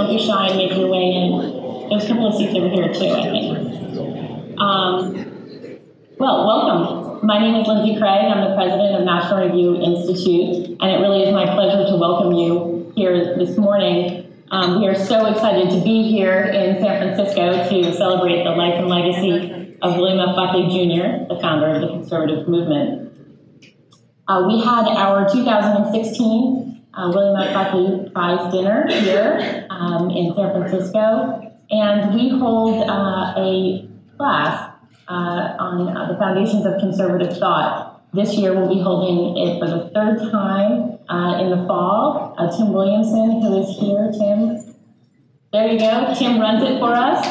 don't be shy and make your way in. There's a couple of seats over here too, I think. Well, welcome. My name is Lindsay Craig. I'm the president of National Review Institute, and it really is my pleasure to welcome you here this morning. We are so excited to be here in San Francisco to celebrate the life and legacy of William F. Buckley Jr., the founder of the conservative movement. We had our 2016 William F. Buckley Prize dinner here in San Francisco, and we hold a class on the foundations of conservative thought. This year we'll be holding it for the third time in the fall. Tim Williamson, who is here, Tim. There you go. Tim runs it for us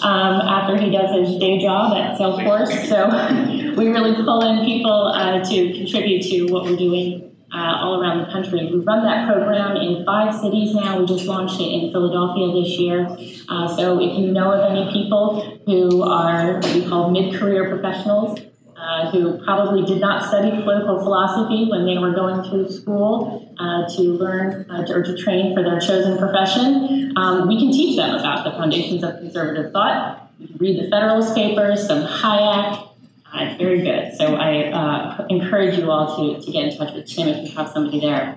after he does his day job at Salesforce. So we really pull in people to contribute to what we're doing all around the country. We run that program in 5 cities now. We just launched it in Philadelphia this year. So if you know of any people who are what we call mid-career professionals, who probably did not study political philosophy when they were going through school to learn or to train for their chosen profession, we can teach them about the foundations of conservative thought. You can read the Federalist Papers, some Hayek. It's very good. So I encourage you all to get in touch with Tim if you have somebody there.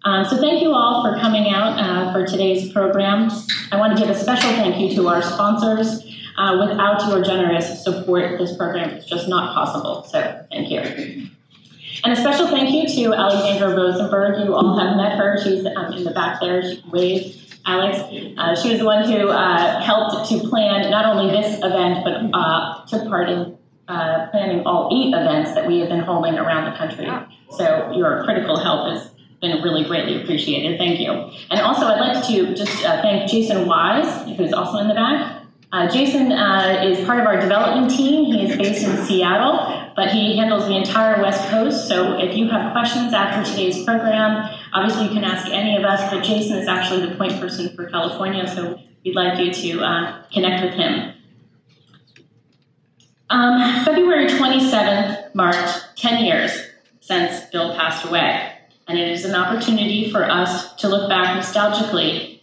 So thank you all for coming out for today's program. I want to give a special thank you to our sponsors. Without your generous support, this program is just not possible. So thank you. And a special thank you to Alexandra Rosenberg. You all have met her. She's in the back there. She waved. Alex. She was the one who helped to plan not only this event, but took part in planning all 8 events that we have been holding around the country. So your critical help has been really greatly appreciated. Thank you. And also I'd like to just thank Jason Wise, who's also in the back. Jason is part of our development team. He is based in Seattle, but he handles the entire West Coast. So if you have questions after today's program, obviously you can ask any of us, but Jason is actually the point person for California, so we'd like you to connect with him. February 27th marked 10 years since Bill passed away, and it is an opportunity for us to look back nostalgically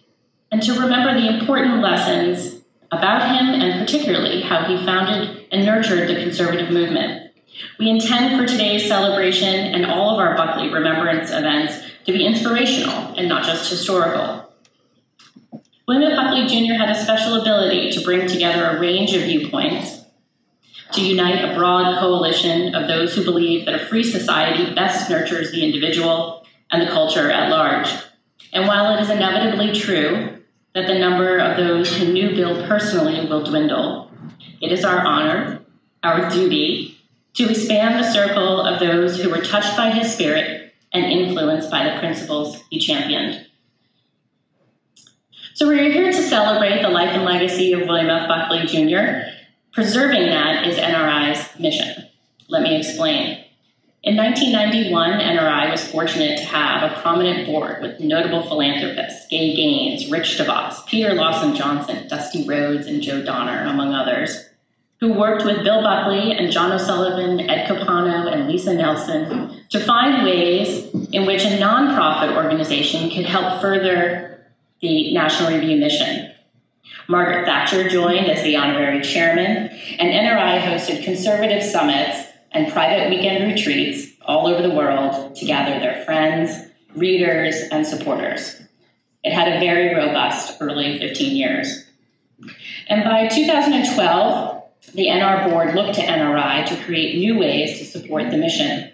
and to remember the important lessons about him and particularly how he founded and nurtured the conservative movement. We intend for today's celebration and all of our Buckley Remembrance events to be inspirational and not just historical. William F. Buckley Jr. had a special ability to bring together a range of viewpoints, to unite a broad coalition of those who believe that a free society best nurtures the individual and the culture at large. And while it is inevitably true that the number of those who knew Bill personally will dwindle, it is our honor, our duty, to expand the circle of those who were touched by his spirit and influenced by the principles he championed. So we're here to celebrate the life and legacy of William F. Buckley Jr. Preserving that is NRI's mission. Let me explain. In 1991, NRI was fortunate to have a prominent board with notable philanthropists, Gay Gaines, Rich DeVos, Peter Lawson Johnson, Dusty Rhodes, and Joe Donner, among others, who worked with Bill Buckley and John O'Sullivan, Ed Capano, and Lisa Nelson to find ways in which a nonprofit organization could help further the National Review mission. Margaret Thatcher joined as the honorary chairman, and NRI hosted conservative summits and private weekend retreats all over the world to gather their friends, readers, and supporters. It had a very robust early 15 years. And by 2012, the NR board looked to NRI to create new ways to support the mission.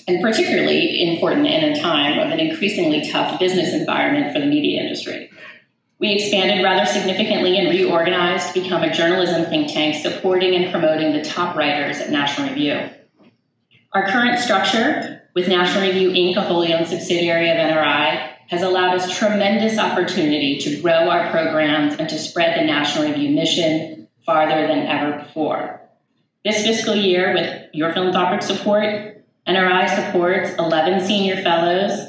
And particularly important in a time of an increasingly tough business environment for the media industry. We expanded rather significantly and reorganized to become a journalism think tank supporting and promoting the top writers at National Review. Our current structure, with National Review Inc., a wholly owned subsidiary of NRI, has allowed us tremendous opportunity to grow our programs and to spread the National Review mission farther than ever before. This fiscal year, with your philanthropic support, NRI supports 11 senior fellows,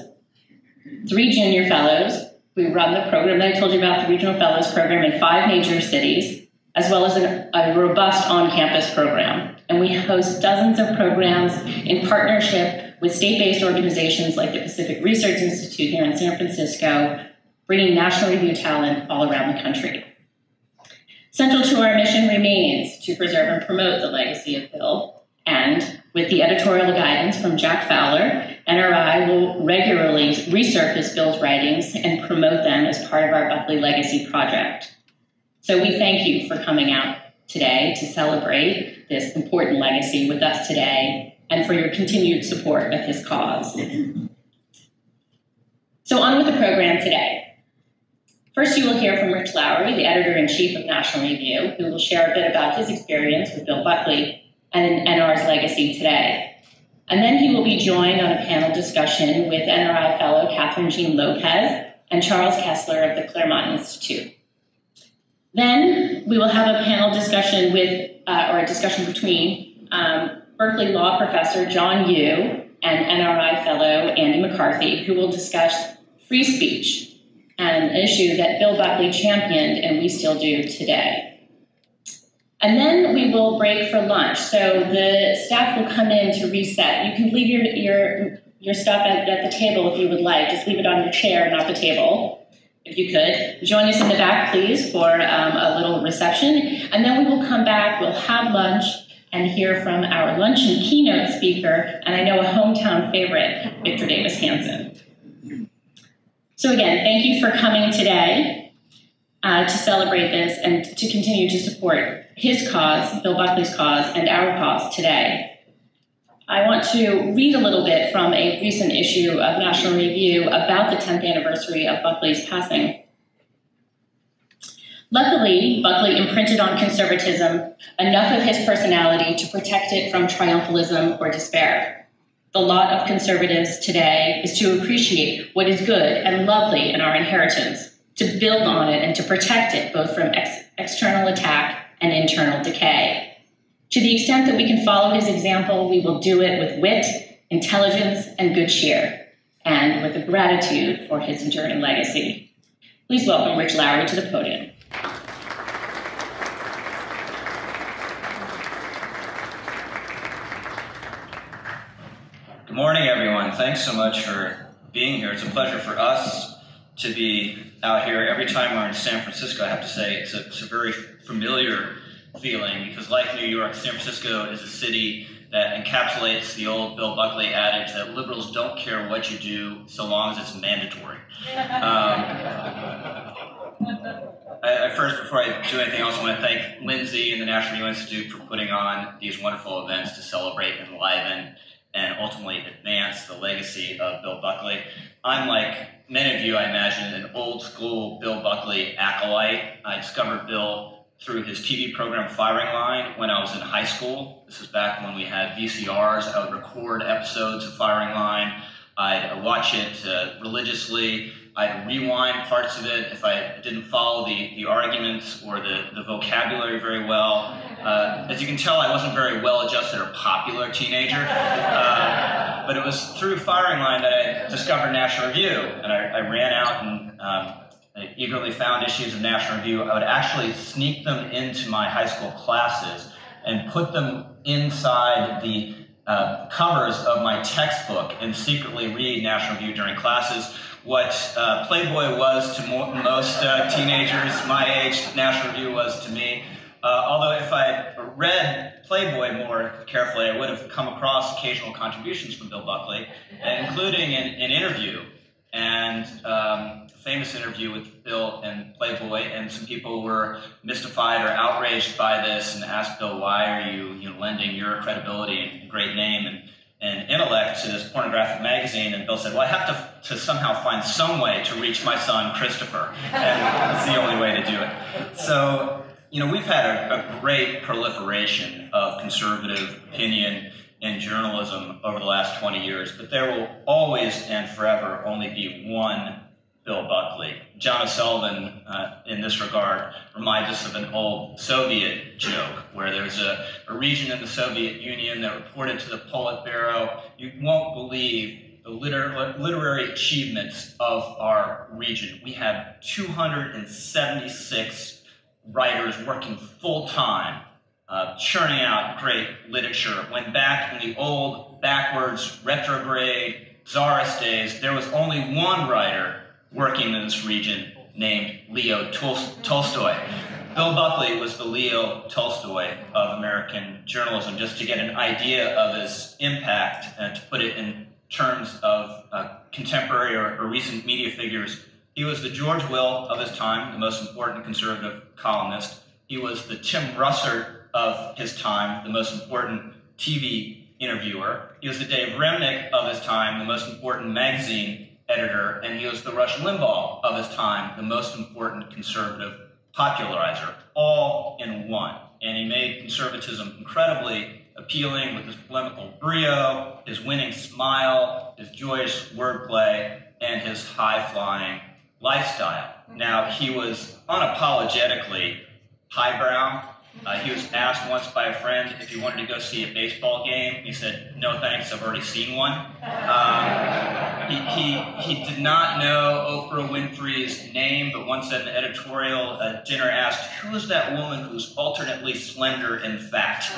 3 junior fellows. We run the program that I told you about, the Regional Fellows Program, in 5 major cities, as well as a robust on-campus program. And we host dozens of programs in partnership with state-based organizations like the Pacific Research Institute here in San Francisco, bringing National Review talent all around the country. Central to our mission remains to preserve and promote the legacy of Bill, and with the editorial guidance from Jack Fowler, NRI will regularly resurface Bill's writings and promote them as part of our Buckley Legacy Project. So we thank you for coming out today to celebrate this important legacy with us today and for your continued support of his cause. So on with the program today. First, you will hear from Rich Lowry, the editor-in-chief of National Review, who will share a bit about his experience with Bill Buckley and NR's legacy today. And then he will be joined on a panel discussion with NRI fellow Kathryn Lopez and Charles Kessler of the Claremont Institute. Then we will have a panel discussion or a discussion between Berkeley Law Professor John Yu and NRI fellow Andy McCarthy, who will discuss free speech, an issue that Bill Buckley championed and we still do today. And then we will break for lunch. So the staff will come in to reset. You can leave your stuff at the table if you would like. Just leave it on your chair, not the table, if you could. Join us in the back, please, for a little reception. And then we will come back, we'll have lunch, and hear from our luncheon keynote speaker, and I know a hometown favorite, Victor Davis Hanson. So again, thank you for coming today to celebrate this and to continue to support his cause, Bill Buckley's cause, and our cause today. I want to read a little bit from a recent issue of National Review about the 10th anniversary of Buckley's passing. Luckily, Buckley imprinted on conservatism enough of his personality to protect it from triumphalism or despair. The lot of conservatives today is to appreciate what is good and lovely in our inheritance, to build on it and to protect it both from external attack and internal decay. To the extent that we can follow his example, we will do it with wit, intelligence, and good cheer, and with a gratitude for his enduring legacy. Please welcome Rich Lowry to the podium. Good morning, everyone. Thanks so much for being here. It's a pleasure for us to be out here. Every time we're in San Francisco, I have to say it's a very familiar feeling because, like New York, San Francisco is a city that encapsulates the old Bill Buckley adage that liberals don't care what you do so long as it's mandatory. First, before I do anything else, I want to thank Lindsay and the National Review Institute for putting on these wonderful events to celebrate and enliven and ultimately advance the legacy of Bill Buckley. I'm, like many of you, I imagine, an old school Bill Buckley acolyte. I discovered Bill through his TV program Firing Line when I was in high school. This is back when we had VCRs. I would record episodes of Firing Line. I'd watch it religiously. I'd rewind parts of it if I didn't follow the arguments or the vocabulary very well. As you can tell, I wasn't very well-adjusted or popular teenager, but it was through Firing Line that I discovered National Review, and I ran out and I eagerly found issues of National Review. I would actually sneak them into my high school classes and put them inside the covers of my textbook and secretly read National Review during classes. What Playboy was to most teenagers my age, National Review was to me. Although if I read Playboy more carefully, I would have come across occasional contributions from Bill Buckley, including an interview, and a famous interview with Bill and Playboy, and some people were mystified or outraged by this and asked Bill, why are you lending your credibility and great name and intellect to this pornographic magazine? And Bill said, well, I have to somehow find some way to reach my son, Christopher, and it's the only way to do it. So, we've had a great proliferation of conservative opinion in journalism over the last 20 years, but there will always and forever only be one Bill Buckley. John O'Sullivan, in this regard, reminds us of an old Soviet joke where there's a region in the Soviet Union that reported to the Politburo, you won't believe the literary achievements of our region. We have 276 writers working full-time, churning out great literature. When back in the old, backwards, retrograde, czarist days, there was only one writer working in this region named Leo Tolstoy. Bill Buckley was the Leo Tolstoy of American journalism, just to get an idea of his impact and to put it in terms of contemporary or recent media figures. He was the George Will of his time, the most important conservative columnist. He was the Tim Russert of his time, the most important TV interviewer. He was the Dave Remnick of his time, the most important magazine editor. And he was the Rush Limbaugh of his time, the most important conservative popularizer, all in one. And he made conservatism incredibly appealing with his polemical brio, his winning smile, his joyous wordplay, and his high-flying lifestyle. Now, he was unapologetically highbrow. He was asked once by a friend if he wanted to go see a baseball game. He said, "No thanks, I've already seen one." He did not know Oprah Winfrey's name, but once at an editorial dinner asked, "Who is that woman who's alternately slender and fat?"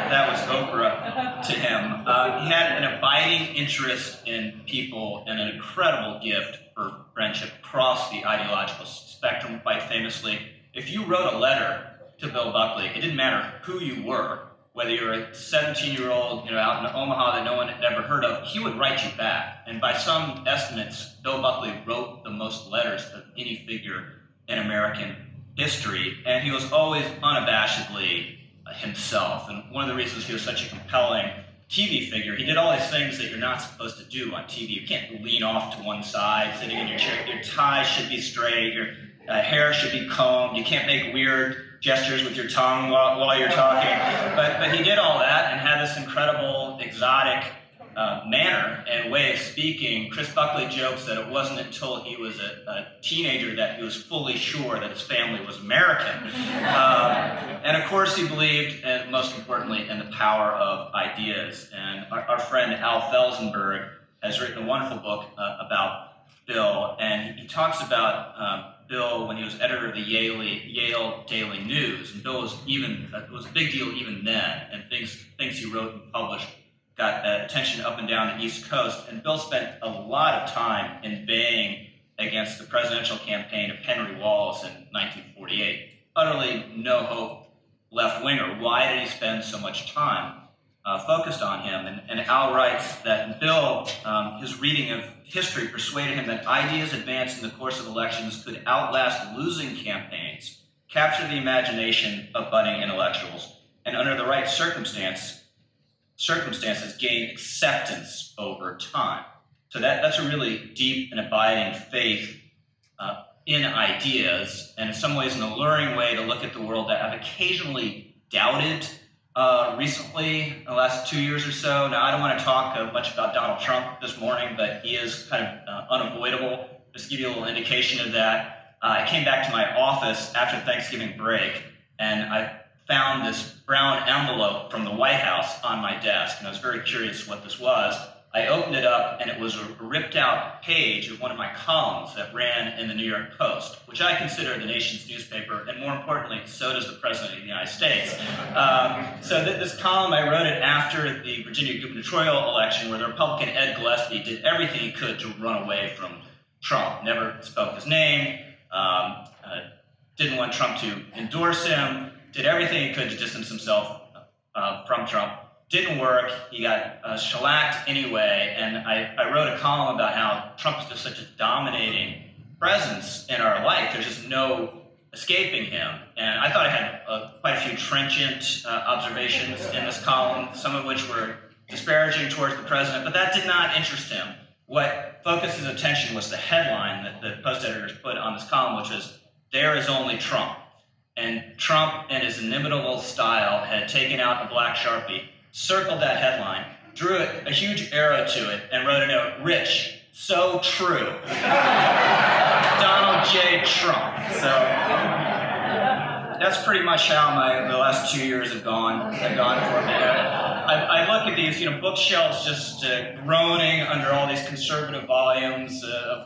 That was Oprah to him. He had an abiding interest in people and an incredible gift for friendship across the ideological spectrum. Quite famously, if you wrote a letter to Bill Buckley, it didn't matter who you were, whether you're a 17-year-old out in Omaha that no one had ever heard of, he would write you back. And by some estimates, Bill Buckley wrote the most letters of any figure in American history, and he was always unabashedly himself. And one of the reasons he was such a compelling TV figure, he did all these things that you're not supposed to do on TV. You can't lean off to one side, sitting in your chair. Your tie should be straight, your hair should be combed, you can't make weird gestures with your tongue while you're talking. But he did all that and had this incredible, exotic manner and way of speaking. Chris Buckley jokes that it wasn't until he was a teenager that he was fully sure that his family was American. And of course he believed, and most importantly, in the power of ideas. And our friend Al Felsenberg has written a wonderful book about Bill, and he talks about Bill when he was editor of the Yale Daily News, and Bill was it was a big deal even then, and things he wrote and published got attention up and down the East Coast, and Bill spent a lot of time inveighing against the presidential campaign of Henry Wallace in 1948. Utterly no hope left-winger. Why did he spend so much time focused on him? And Al writes that Bill, his reading of history persuaded him that ideas advanced in the course of elections could outlast losing campaigns, capture the imagination of budding intellectuals, and under the right circumstances gain acceptance over time. So that's a really deep and abiding faith in ideas, and in some ways an alluring way to look at the world that I've occasionally doubted recently, in the last 2 years or so. Now, I don't want to talk much about Donald Trump this morning, but he is kind of unavoidable. Just to give you a little indication of that, I came back to my office after Thanksgiving break, and I found this brown envelope from the White House on my desk, and I was very curious what this was. I opened it up, and it was a ripped-out page of one of my columns that ran in the New York Post, which I consider the nation's newspaper, and more importantly, so does the President of the United States. So this column, I wrote it after the Virginia gubernatorial election, where the Republican Ed Gillespie did everything he could to run away from Trump. Never spoke his name, didn't want Trump to endorse him, did everything he could to distance himself from Trump. Didn't work. He got shellacked anyway, and I wrote a column about how Trump is just such a dominating presence in our life. There's just no escaping him. And I thought I had quite a few trenchant observations in this column, some of which were disparaging towards the president, but that did not interest him. What focused his attention was the headline that the Post editors put on this column, which was, "There is only Trump." And Trump, in his inimitable style, had taken out a black Sharpie, circled that headline, drew a huge arrow to it, and wrote a note, "Rich, so true. Donald J. Trump." So that's pretty much how the last 2 years have gone for me. I look at these bookshelves just groaning under all these conservative volumes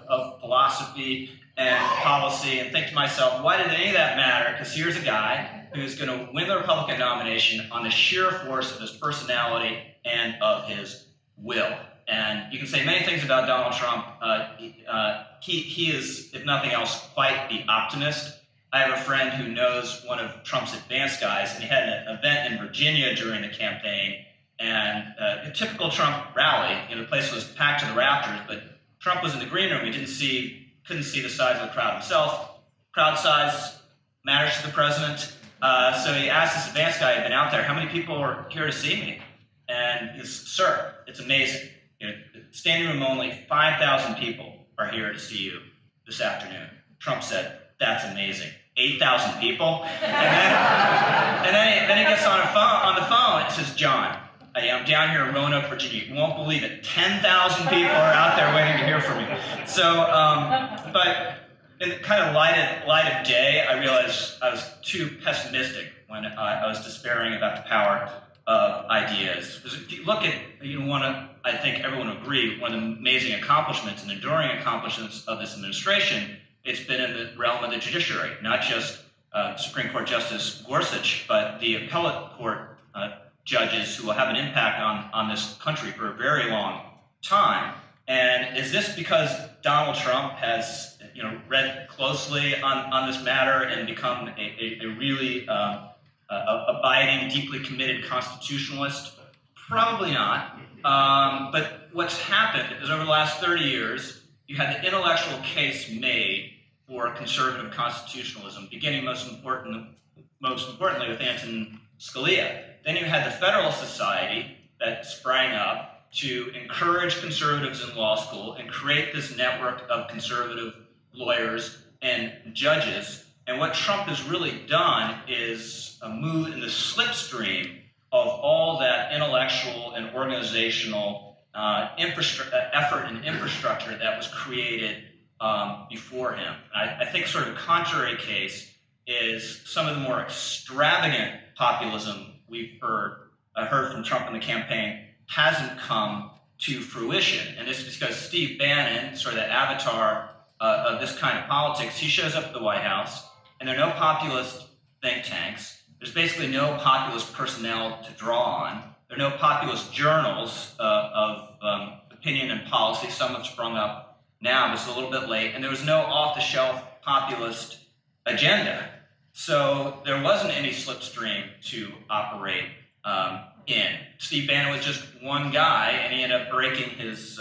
of philosophy, and policy and think to myself, why did any of that matter? Because here's a guy who's going to win the Republican nomination on the sheer force of his personality and of his will. And you can say many things about Donald Trump. He is, if nothing else, quite the optimist. I have a friend who knows one of Trump's advance guys, and he had an event in Virginia during the campaign, and a typical Trump rally, the place was packed to the rafters, but Trump was in the green room. He couldn't see the size of the crowd himself. Crowd size matters to the president. So he asked this advance guy who had been out there, how many people are here to see me? And he says, sir, it's amazing. Standing room only, 5,000 people are here to see you this afternoon. Trump said, that's amazing. 8,000 people? And then he gets on the phone and says, John, I'm down here in Roanoke, Virginia. You won't believe it. 10,000 people are out there waiting to hear from me. So, but in the kind of light of day, I realized I was too pessimistic when I was despairing about the power of ideas. Because if you look at, I think everyone would agree, one of the amazing accomplishments and enduring accomplishments of this administration, it's been in the realm of the judiciary, not just Supreme Court Justice Gorsuch, but the appellate court judges who will have an impact on this country for a very long time. And is this because Donald Trump has read closely on this matter and become a really abiding, deeply committed constitutionalist? Probably not. But what's happened is over the last 30 years, you had the intellectual case made for conservative constitutionalism, beginning most importantly with Antonin Scalia. Then you had the Federalist Society that sprang up to encourage conservatives in law school and create this network of conservative lawyers and judges. And what Trump has really done is move in the slipstream of all that intellectual and organizational effort and infrastructure that was created before him. I think sort of a contrary case is some of the more extravagant populism we've heard from Trump in the campaign hasn't come to fruition. And this is because Steve Bannon, sort of the avatar of this kind of politics, he shows up at the White House, and there are no populist think tanks. There's basically no populist personnel to draw on. There are no populist journals of opinion and policy. Some have sprung up now, but it's a little bit late. And there was no off-the-shelf populist agenda. So there wasn't any slipstream to operate in. Steve Bannon was just one guy, and he ended up breaking his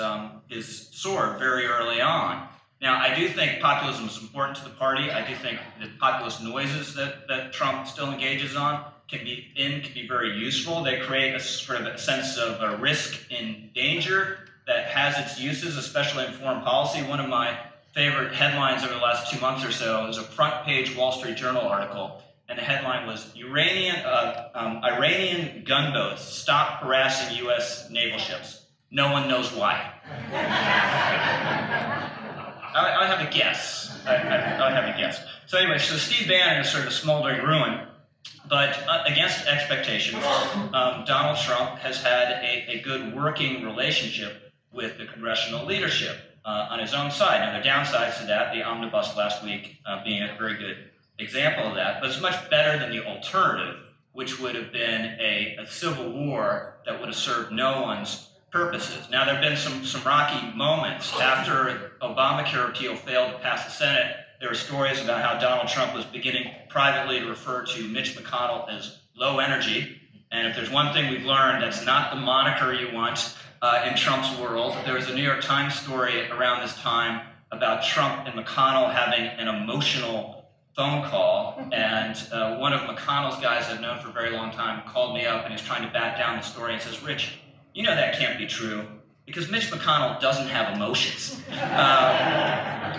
sword very early on. Now, I do think populism is important to the party. I do think the populist noises that Trump still engages on can be very useful. They create a sort of a sense of risk and danger that has its uses, especially in foreign policy. One of my favorite headlines over the last 2 months or so is a front-page Wall Street Journal article, and the headline was, Iranian gunboats stop harassing U.S. naval ships. No one knows why. I have a guess. I have a guess. So anyway, so Steve Bannon is sort of a smoldering ruin, but against expectations, Donald Trump has had a good working relationship with the congressional leadership on his own side. Now, there are downsides to that, the omnibus last week being a very good example of that, but it's much better than the alternative, which would have been a civil war that would have served no one's purposes. Now, there have been some rocky moments. After Obamacare repeal failed to pass the Senate, there were stories about how Donald Trump was beginning privately to refer to Mitch McConnell as low energy. And if there's one thing we've learned, that's not the moniker you want in Trump's world. There was a New York Times story around this time about Trump and McConnell having an emotional phone call. And one of McConnell's guys I've known for a very long time called me up and he's trying to bat down the story and says, Rich, you know that can't be true because Mitch McConnell doesn't have emotions.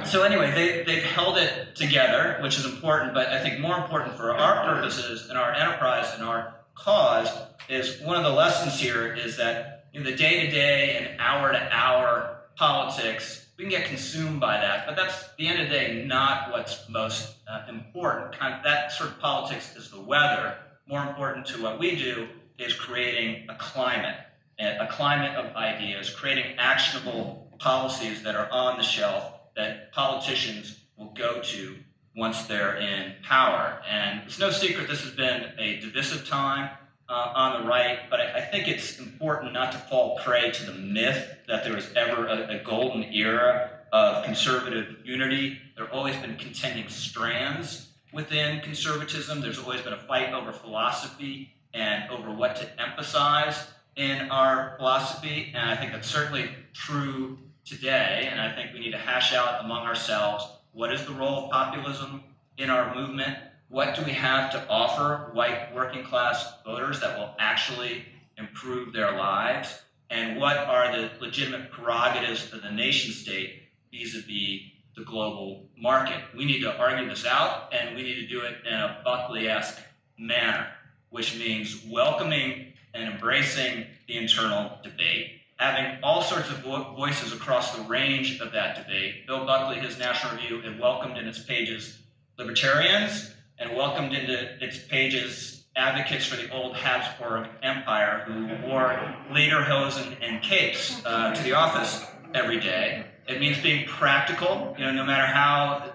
So anyway, they've held it together, which is important, but I think more important for our purposes and our enterprise and our cause is one of the lessons here is that in the day-to-day and hour-to-hour politics, we can get consumed by that, but that's, at the end of the day, not what's most important. That sort of politics is the weather. More important to what we do is creating a climate of ideas, creating actionable policies that are on the shelf that politicians will go to once they're in power. And it's no secret this has been a divisive time on the right, but I think it's important not to fall prey to the myth that there was ever a golden era of conservative unity. There have always been contending strands within conservatism. There's always been a fight over philosophy and over what to emphasize in our philosophy, and I think that's certainly true today, and I think we need to hash out among ourselves what is the role of populism in our movement, what do we have to offer white working class voters that will actually improve their lives, and what are the legitimate prerogatives of the nation state vis-a-vis the global market. We need to argue this out, and we need to do it in a Buckley-esque manner, which means welcoming and embracing the internal debate, having all sorts of voices across the range of that debate. Bill Buckley, his National Review, had welcomed in its pages libertarians and welcomed into its pages advocates for the old Habsburg Empire who wore lederhosen and capes to the office every day. It means being practical, no matter how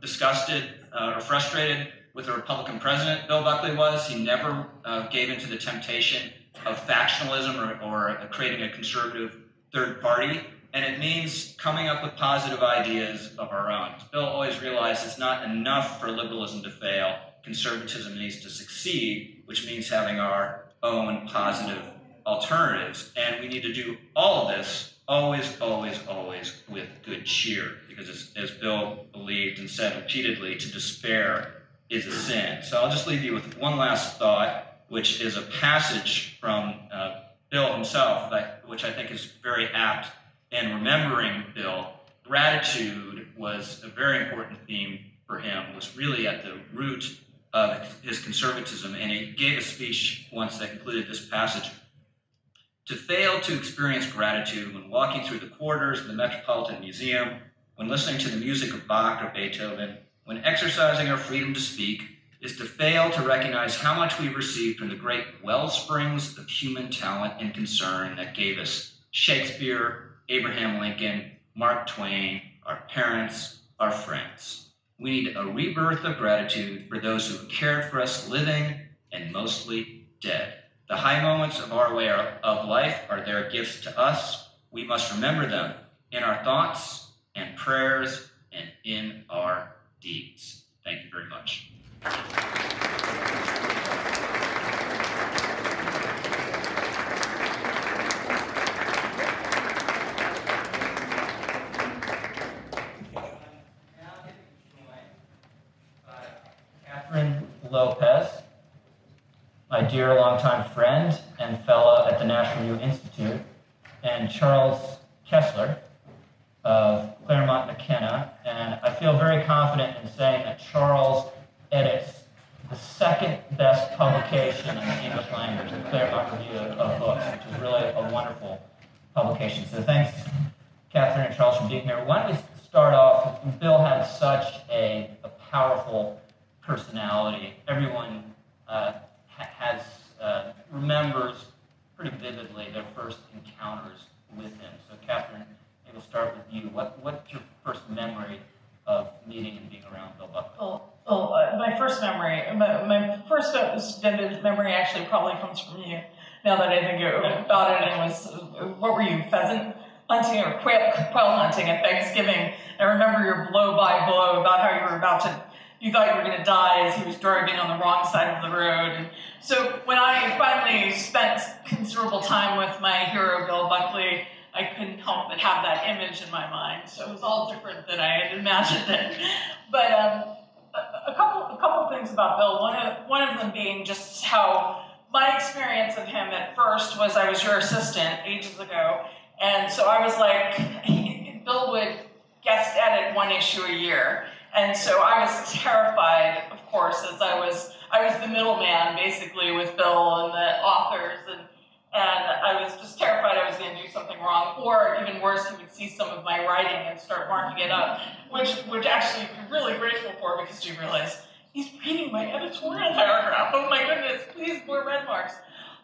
disgusted or frustrated with the Republican president Bill Buckley was, he never gave into the temptation of factionalism or creating a conservative third party. And it means coming up with positive ideas of our own. Bill always realized it's not enough for liberalism to fail. Conservatism needs to succeed, which means having our own positive alternatives. And we need to do all of this always, always, always with good cheer. Because as Bill believed and said repeatedly, to despair is a sin. So I'll just leave you with one last thought, which is a passage from Bill himself, which I think is very apt. And remembering Bill, gratitude was a very important theme for him, was really at the root of his conservatism. And he gave a speech once that included this passage. To fail to experience gratitude when walking through the corridors of the Metropolitan Museum, when listening to the music of Bach or Beethoven, when exercising our freedom to speak, is to fail to recognize how much we've received from the great wellsprings of human talent and concern that gave us Shakespeare, Abraham Lincoln, Mark Twain, our parents, our friends. We need a rebirth of gratitude for those who have cared for us living and mostly dead. The high moments of our way of life are their gifts to us. We must remember them in our thoughts and prayers and in our deeds. Thank you very much. Kathryn Lopez, my dear longtime friend and fellow at the National Review Institute, and Charles Kessler of Claremont McKenna. And I feel very confident in saying that Charles edits the second best publication in the English language, the Claremont Review of Books, which is really a wonderful publication. So thanks, Kathryn and Charles, for being here. Why don't we start off? Bill had such a powerful personality. Everyone remembers pretty vividly their first encounters with him. So Kathryn, maybe we'll start with you. What's your first memory of meeting and being around Bill Buckley? My first memory, my first vivid memory actually probably comes from you. Now that I think about it, it was, what were you, pheasant hunting or quail hunting at Thanksgiving? I remember your blow by blow about how you thought you were going to die as he was driving on the wrong side of the road. And so when I finally spent considerable time with my hero, Bill Buckley, I couldn't help but have that image in my mind. So it was all different than I had imagined it. But a couple things about Bill. One of them being just how my experience of him at first was I was your assistant ages ago. And so I was like, Bill would guest edit one issue a year. And so I was terrified, of course, as I was the middleman basically with Bill and the authors, and I was just terrified I was going to do something wrong, or even worse, he would see some of my writing and start marking it up, which actually be really grateful for, because you realize he's reading my editorial paragraph. Oh my goodness, please, more red marks.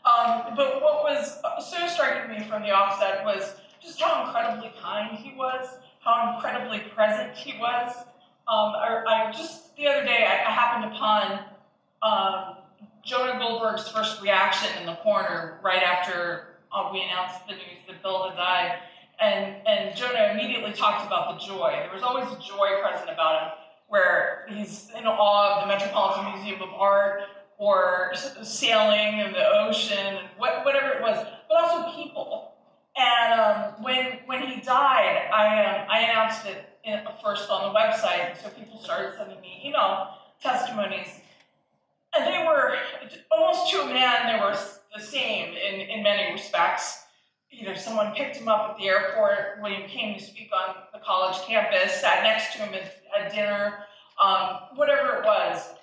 But what was so striking to me from the offset was just how incredibly kind he was, how incredibly present he was. I just the other day I happened upon Jonah Goldberg's first reaction in the corner right after we announced the news that Bill had died, and Jonah immediately talked about the joy. There was always a joy present about him, where he's in awe of the Metropolitan Museum of Art, or sailing in the ocean, whatever it was, but also people. And when he died, I announced it first on the website, so people started sending me email testimonies. And they were, almost to a man, they were the same in many respects. Someone picked him up at the airport when he came to speak on the college campus, sat next to him at dinner, whatever it was.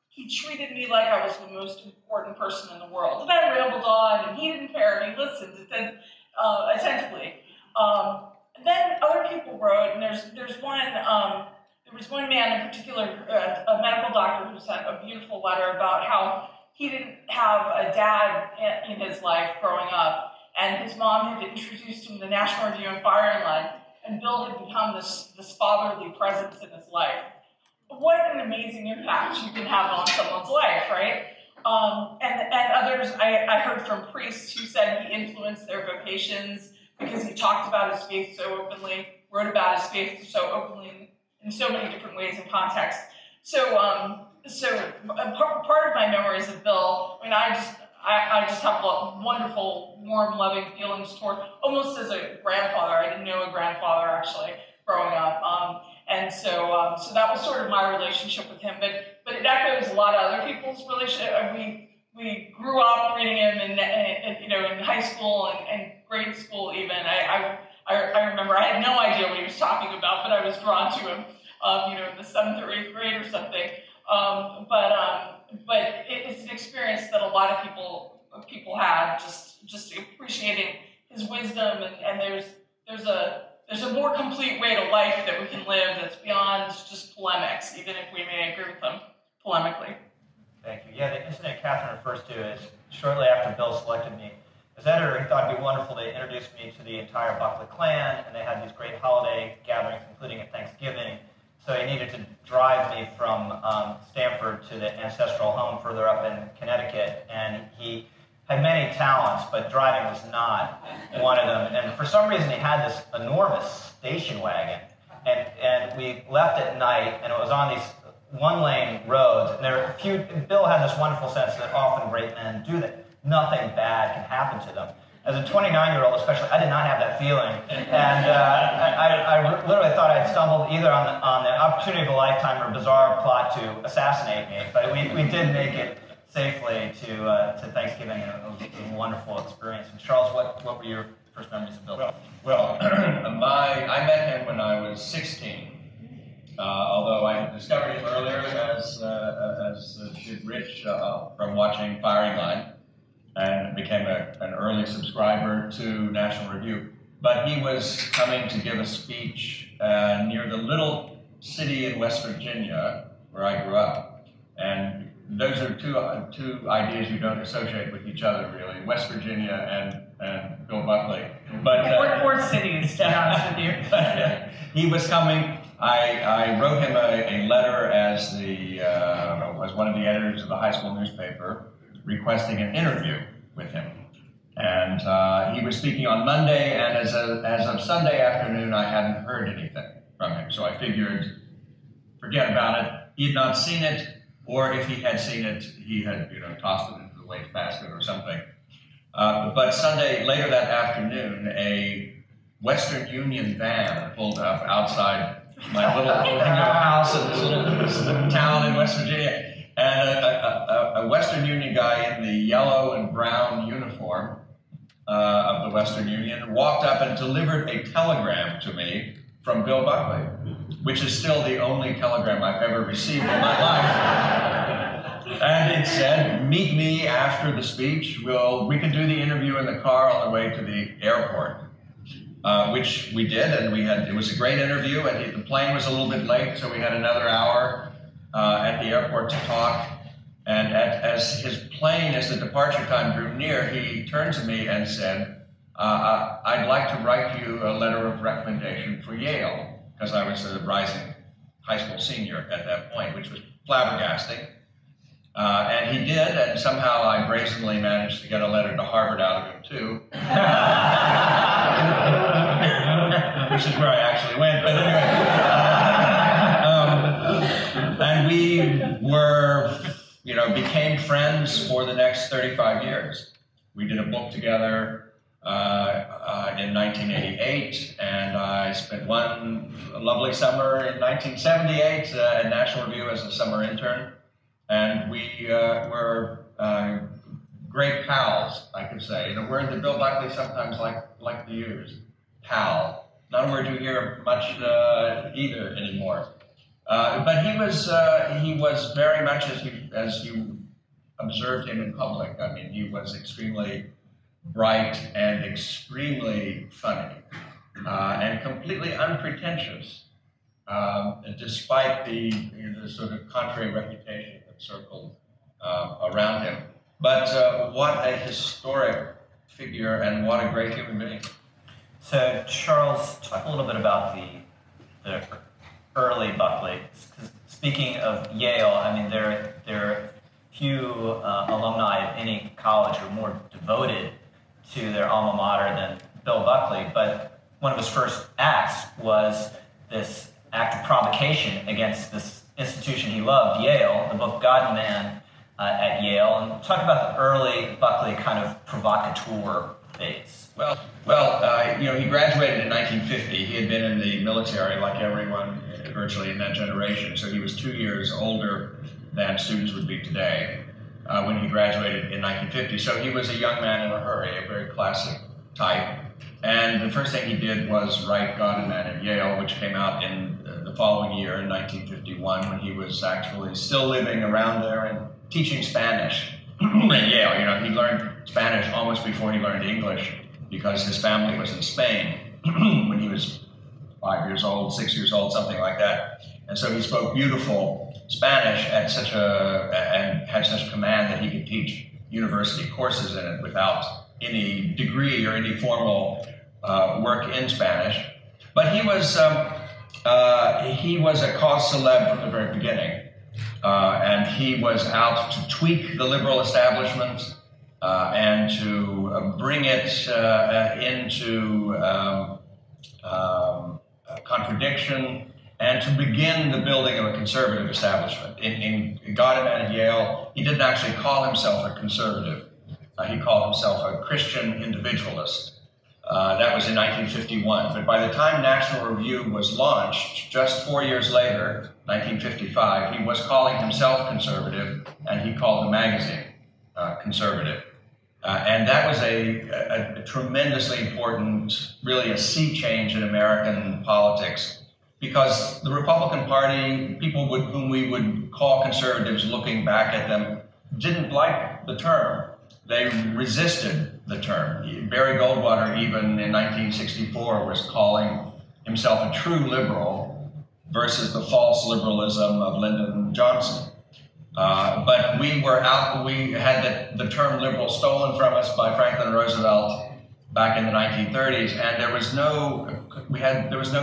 He treated me like I was the most important person in the world. And I rambled on, and he didn't care, and he listened attentively. Then other people wrote, and there was one man in particular, a medical doctor, who sent a beautiful letter about how he didn't have a dad in his life growing up, and his mom had introduced him to the National Review and Firing Line, and Bill had become this fatherly presence in his life. What an amazing impact you can have on someone's life, right? And others, I heard from priests who said he influenced their vocations because he talked about his faith so openly, wrote about his faith so openly in so many different ways and contexts. So part of my memories of Bill, I just have wonderful, warm, loving feelings toward, almost as a grandfather. I didn't know a grandfather actually growing up. And so that was sort of my relationship with him. But it echoes a lot of other people's relationship. We grew up reading him in high school and grade school even. I remember I had no idea what he was talking about, but I was drawn to him, in the 7th or 8th grade or something. But it's an experience that a lot of people had, just appreciating his wisdom, and there's a more complete way to life that we can live that's beyond just polemics, even if we may agree with them polemically. Thank you. Yeah, the incident Kathryn refers to is shortly after Bill selected me as editor. He thought it'd be wonderful to introduce me to the entire Buckley clan, and they had these great holiday gatherings, including at Thanksgiving. So he needed to drive me from Stamford to the ancestral home further up in Connecticut, and he had many talents, but driving was not one of them. And for some reason, he had this enormous station wagon, and we left at night, and it was on these one-lane roads, and there were a few. Bill had this wonderful sense that often great men do that. Nothing bad can happen to them. As a 29-year-old, especially, I did not have that feeling, and I literally thought I'd stumbled either on the opportunity of a lifetime or a bizarre plot to assassinate me. But we did make it safely to Thanksgiving, and it was a wonderful experience. And Charles, what were your first memories of Bill? Well, I met him when I was 16. Although I had discovered him earlier, as did Rich, from watching Firing Line, and became an early subscriber to National Review. But he was coming to give a speech near the little city in West Virginia where I grew up. And those are two ideas you don't associate with each other, really, West Virginia and Bill Buckley. But Port cities, to be honest with you. He was coming. I wrote him a letter as one of the editors of the high school newspaper, requesting an interview with him. And he was speaking on Monday, and as of Sunday afternoon, I hadn't heard anything from him. So I figured, forget about it. He had not seen it, or if he had seen it, he had tossed it into the wastebasket or something. But Sunday, later that afternoon, a Western Union van pulled up outside my little house in this little town in West Virginia. And a Western Union guy in the yellow and brown uniform of the Western Union walked up and delivered a telegram to me from Bill Buckley, which is still the only telegram I've ever received in my life. And it said, meet me after the speech. We can do the interview in the car on the way to the airport. Which we did, and it was a great interview, and the plane was a little bit late, so we had another hour at the airport to talk. And as the departure time drew near, he turned to me and said, I'd like to write you a letter of recommendation for Yale, because I was a rising high school senior at that point, which was flabbergasting. And he did, and somehow I brazenly managed to get a letter to Harvard out of him too. Which is where I actually went, but anyway. And we were, became friends for the next 35 years. We did a book together in 1988, and I spent one lovely summer in 1978 at National Review as a summer intern. And we were great pals, I could say. The word that Bill Buckley sometimes liked to use, pal. Not a word you hear much either anymore. But he was very much as you observed him in public. I mean, he was extremely bright and extremely funny and completely unpretentious, despite the sort of contrary reputation that circled around him. But what a historic figure and what a great human being. So, Charles, talk a little bit about the early Buckley. Speaking of Yale, I mean, there are few alumni of any college who are more devoted to their alma mater than Bill Buckley, but one of his first acts was this act of provocation against this institution he loved, Yale, the book God and Man at Yale. And talk about the early Buckley kind of provocateur phase. Well, he graduated in 1950. He had been in the military like everyone virtually in that generation, so he was 2 years older than students would be today when he graduated in 1950. So he was a young man in a hurry, a very classic type. And the first thing he did was write God and Man at Yale, which came out in the following year in 1951, when he was actually still living around there and teaching Spanish at Yale. He learned Spanish almost before he learned English because his family was in Spain when he was 5 years old, 6 years old, something like that. And so he spoke beautiful Spanish and had such command that he could teach university courses in it without any degree or any formal work in Spanish. But he was a cause célèbre from the very beginning. And he was out to tweak the liberal establishment and to bring it into contradiction and to begin the building of a conservative establishment. In God and Man at Yale, he didn't actually call himself a conservative. He called himself a Christian individualist. That was in 1951. But by the time National Review was launched, just 4 years later, 1955, he was calling himself conservative, and he called the magazine conservative. And that was a tremendously important, really a sea change in American politics, because the Republican Party, people whom we would call conservatives looking back at them, didn't like the term. They resisted the term. Barry Goldwater, even in 1964, was calling himself a true liberal versus the false liberalism of Lyndon Johnson. But we had the term liberal stolen from us by Franklin Roosevelt back in the 1930s, and there was no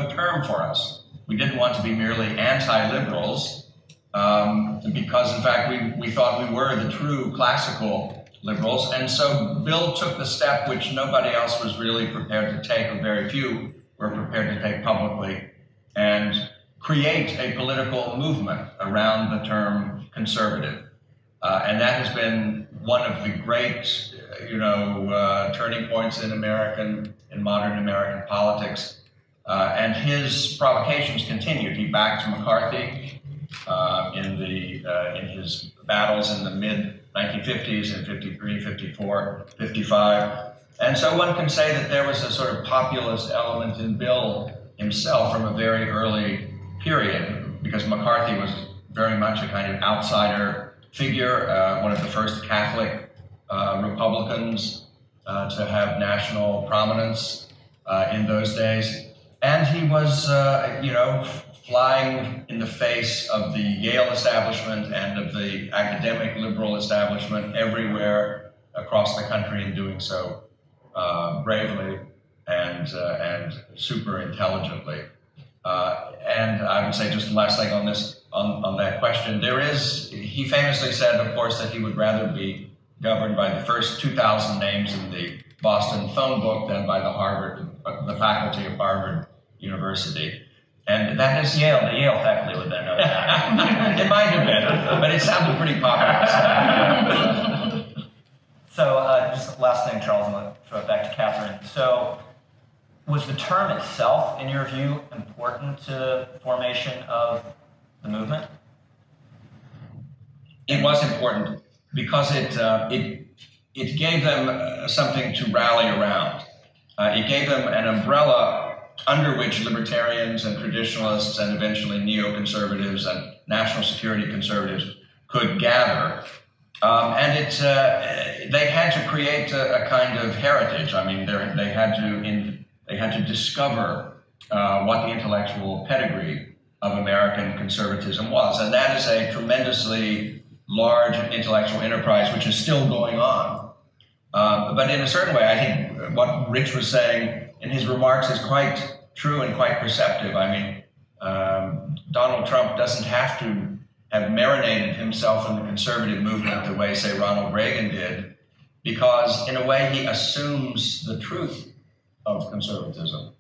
term for us. We didn't want to be merely anti-liberals because, in fact, we thought we were the true classical liberals. And so Bill took the step which nobody else was really prepared to take, or very few were prepared to take publicly, and create a political movement around the term conservative. And that has been one of the great, turning points in modern American politics. And his provocations continued. He backed McCarthy in his battles in the mid-1950s in 53, 54, 55. And so one can say that there was a sort of populist element in Bill himself from a very early period, because McCarthy was very much a kind of outsider figure, one of the first Catholic Republicans to have national prominence in those days. And he was, flying in the face of the Yale establishment and of the academic liberal establishment everywhere across the country, and doing so bravely and super intelligently. And I would say just the last thing on this, on that question, he famously said, of course, that he would rather be governed by the first 2,000 names in the Boston phone book than by the faculty of Harvard University. And that is Yale, the Yale faculty would then know that. It might have been, but it sounded pretty popular. So just the last thing, Charles, I'm going to throw it back to Kathryn. So was the term itself, in your view, important to the formation of the movement? It was important because it gave them something to rally around. It gave them an umbrella under which libertarians and traditionalists and eventually neoconservatives and national security conservatives could gather. And they had to create a kind of heritage. I mean, they had to discover what the intellectual pedigree of American conservatism was. And that is a tremendously large intellectual enterprise, which is still going on. But in a certain way, I think what Rich was saying in his remarks is quite true and quite perceptive. I mean, Donald Trump doesn't have to have marinated himself in the conservative movement the way, say, Ronald Reagan did, because in a way he assumes the truth of conservatism.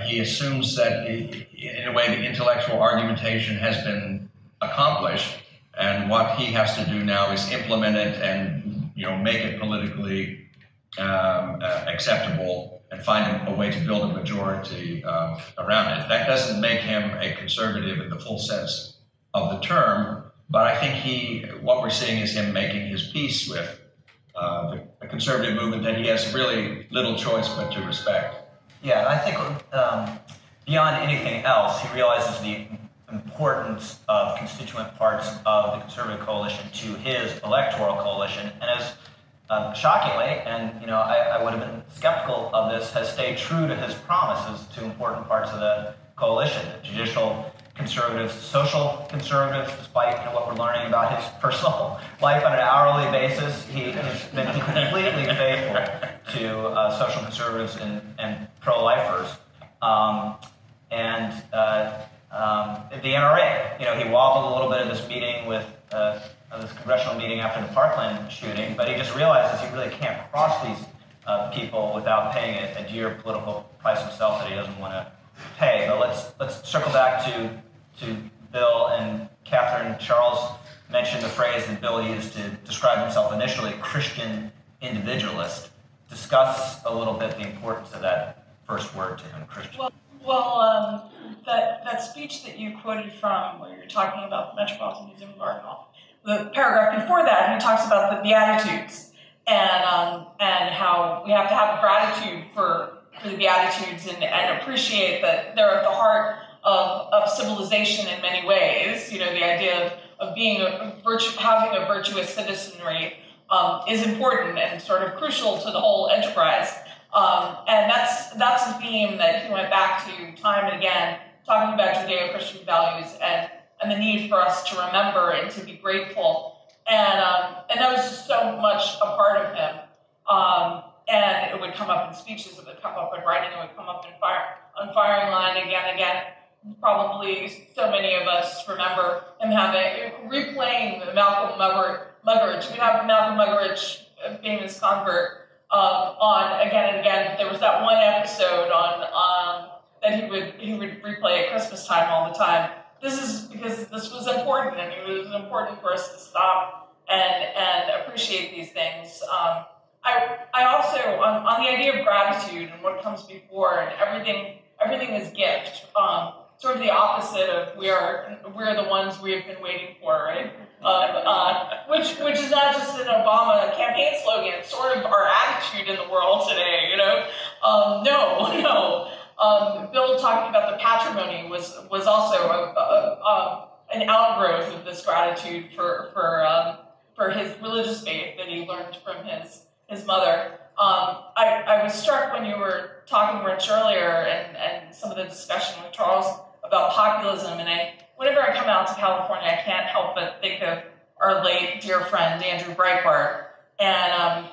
He assumes that, in a way, the intellectual argumentation has been accomplished, and what he has to do now is implement it and, make it politically acceptable and find a way to build a majority around it. That doesn't make him a conservative in the full sense of the term, but I think what we're seeing is him making his peace with the conservative movement that he has really little choice but to respect. Yeah, and I think beyond anything else, he realizes the importance of constituent parts of the conservative coalition to his electoral coalition, and as shockingly, and I would have been skeptical of this, has stayed true to his promises to important parts of the coalition, the judicial conservatives, social conservatives, despite what we're learning about his personal life on an hourly basis. He has been completely faithful to social conservatives and pro-lifers. And the NRA, he wobbled a little bit at this meeting with this congressional meeting after the Parkland shooting, but he just realizes he really can't cross these people without paying a dear political price himself that he doesn't want to pay. But let's circle back to Bill and Kathryn. Charles mentioned the phrase that Bill used to describe himself initially, Christian individualist. Discuss a little bit the importance of that first word to him, Christian. Well, that speech that you quoted from, where you're talking about the Metropolitan Museum of Art and all, the paragraph before that, he talks about the Beatitudes and how we have to have gratitude for the Beatitudes and appreciate that they're at the heart of civilization in many ways. The idea of being having a virtuous citizenry is important and sort of crucial to the whole enterprise. And that's a theme that he went back to time and again, talking about Judeo-Christian values and the need for us to remember and to be grateful. And that was just so much a part of him. And it would come up in speeches, it would come up in writing, it would come up on firing line again and again. Probably so many of us remember him replaying the Malcolm Muggeridge. We have Malcolm Muggeridge, a famous convert, on again and again. There was that one episode on that he would replay at Christmas time all the time. This is because this was important, and it was important for us to stop and appreciate these things. I also on the idea of gratitude and what comes before, and everything is gift. Sort of the opposite of we're the ones we have been waiting for, right? Which is not just an Obama campaign slogan. It's sort of our attitude in the world today, No. Bill talking about the patrimony was also an outgrowth of this gratitude for his religious faith that he learned from his mother. I was struck when you were talking, Rich, earlier, and some of the discussion with Charles about populism, and whenever I come out to California, I can't help but think of our late dear friend Andrew Breitbart, and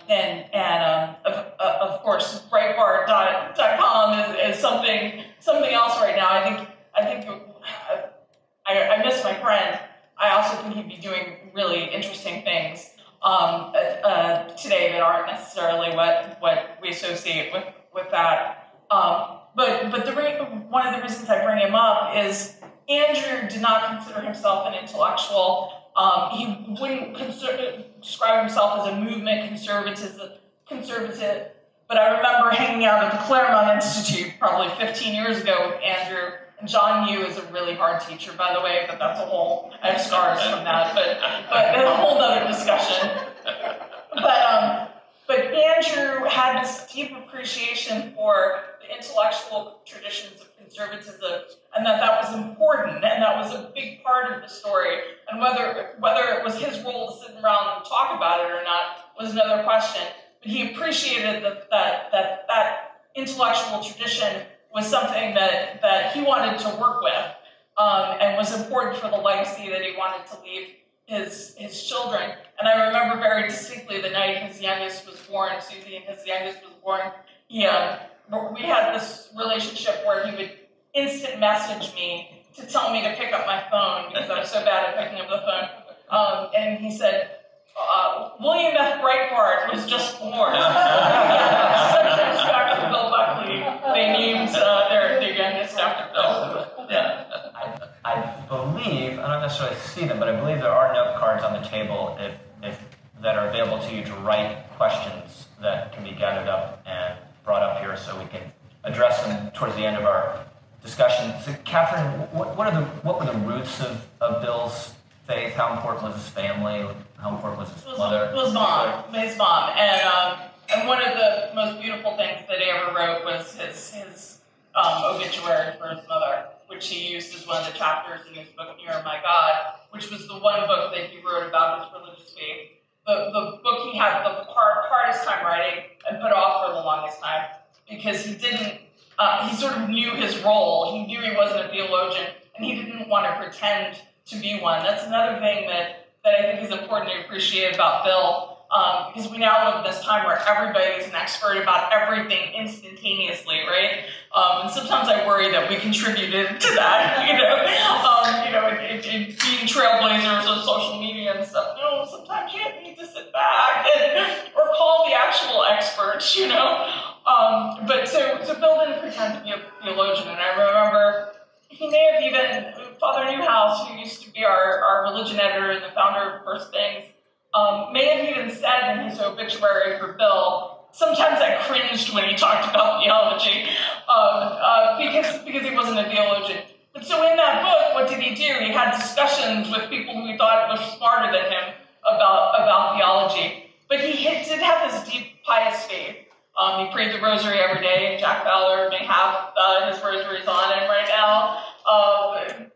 of course Breitbart.com is something else right now. I think that aren't necessarily what we associate with that. But one of the reasons I bring him up is Andrew did not consider himself an intellectual. He wouldn't describe himself as a movement conservative. But I remember hanging out at the Claremont Institute probably 15 years ago with Andrew. And John Yu is a really hard teacher, by the way, but that's I have scars from that, but that's a whole other discussion. But Andrew had this deep appreciation for the intellectual traditions of conservatism, and that was important, and that was a big part of the story. And whether it was his role to sit around and talk about it or not was another question. But he appreciated that intellectual tradition was something that he wanted to work with, and was important for the legacy that he wanted to leave his children. And I remember very distinctly the night his youngest was born, Susie and his youngest was born, we had this relationship where he would instant message me to tell me to pick up my phone because I was so bad at picking up the phone. And he said, William F. Breitbart was just born. Such respect for Bill Buckley. They named their youngest after Bill. Yeah. I believe, I don't necessarily see them, but I believe there are note cards on the table if that are available to you to write questions that can be gathered up and brought up here so we can address them towards the end of our discussion. So, Kathryn, what were the roots of Bill's faith? How important was his family? How important was his mother? His mom. And one of the most beautiful things that he ever wrote was his obituary for his mother, which he used as one of the chapters in his book, Near My God, which was the one book that he wrote about his religious faith. The book he had the hardest time writing and put off for the longest time because he didn't, he sort of knew his role. He knew he wasn't a theologian, and he didn't want to pretend to be one. That's another thing that I think is important to appreciate about Bill, because we now live in this time where everybody is an expert about everything instantaneously, right? And sometimes I worry that we contributed to that, in being trailblazers on social media and stuff. No, sometimes you need to sit back or call the actual experts, But so Bill didn't pretend to be a theologian, and I remember he may have even, Father Newhouse, who used to be our religion editor and the founder of First Things, may have even said in his obituary for Bill, sometimes I cringed when he talked about theology, because he wasn't a theologian. But so in that book, what did he do? He had discussions with people who he thought were smarter than him about theology. But he did have this deep pious faith. He prayed the rosary every day. Jack Fowler may have his rosaries on him right now.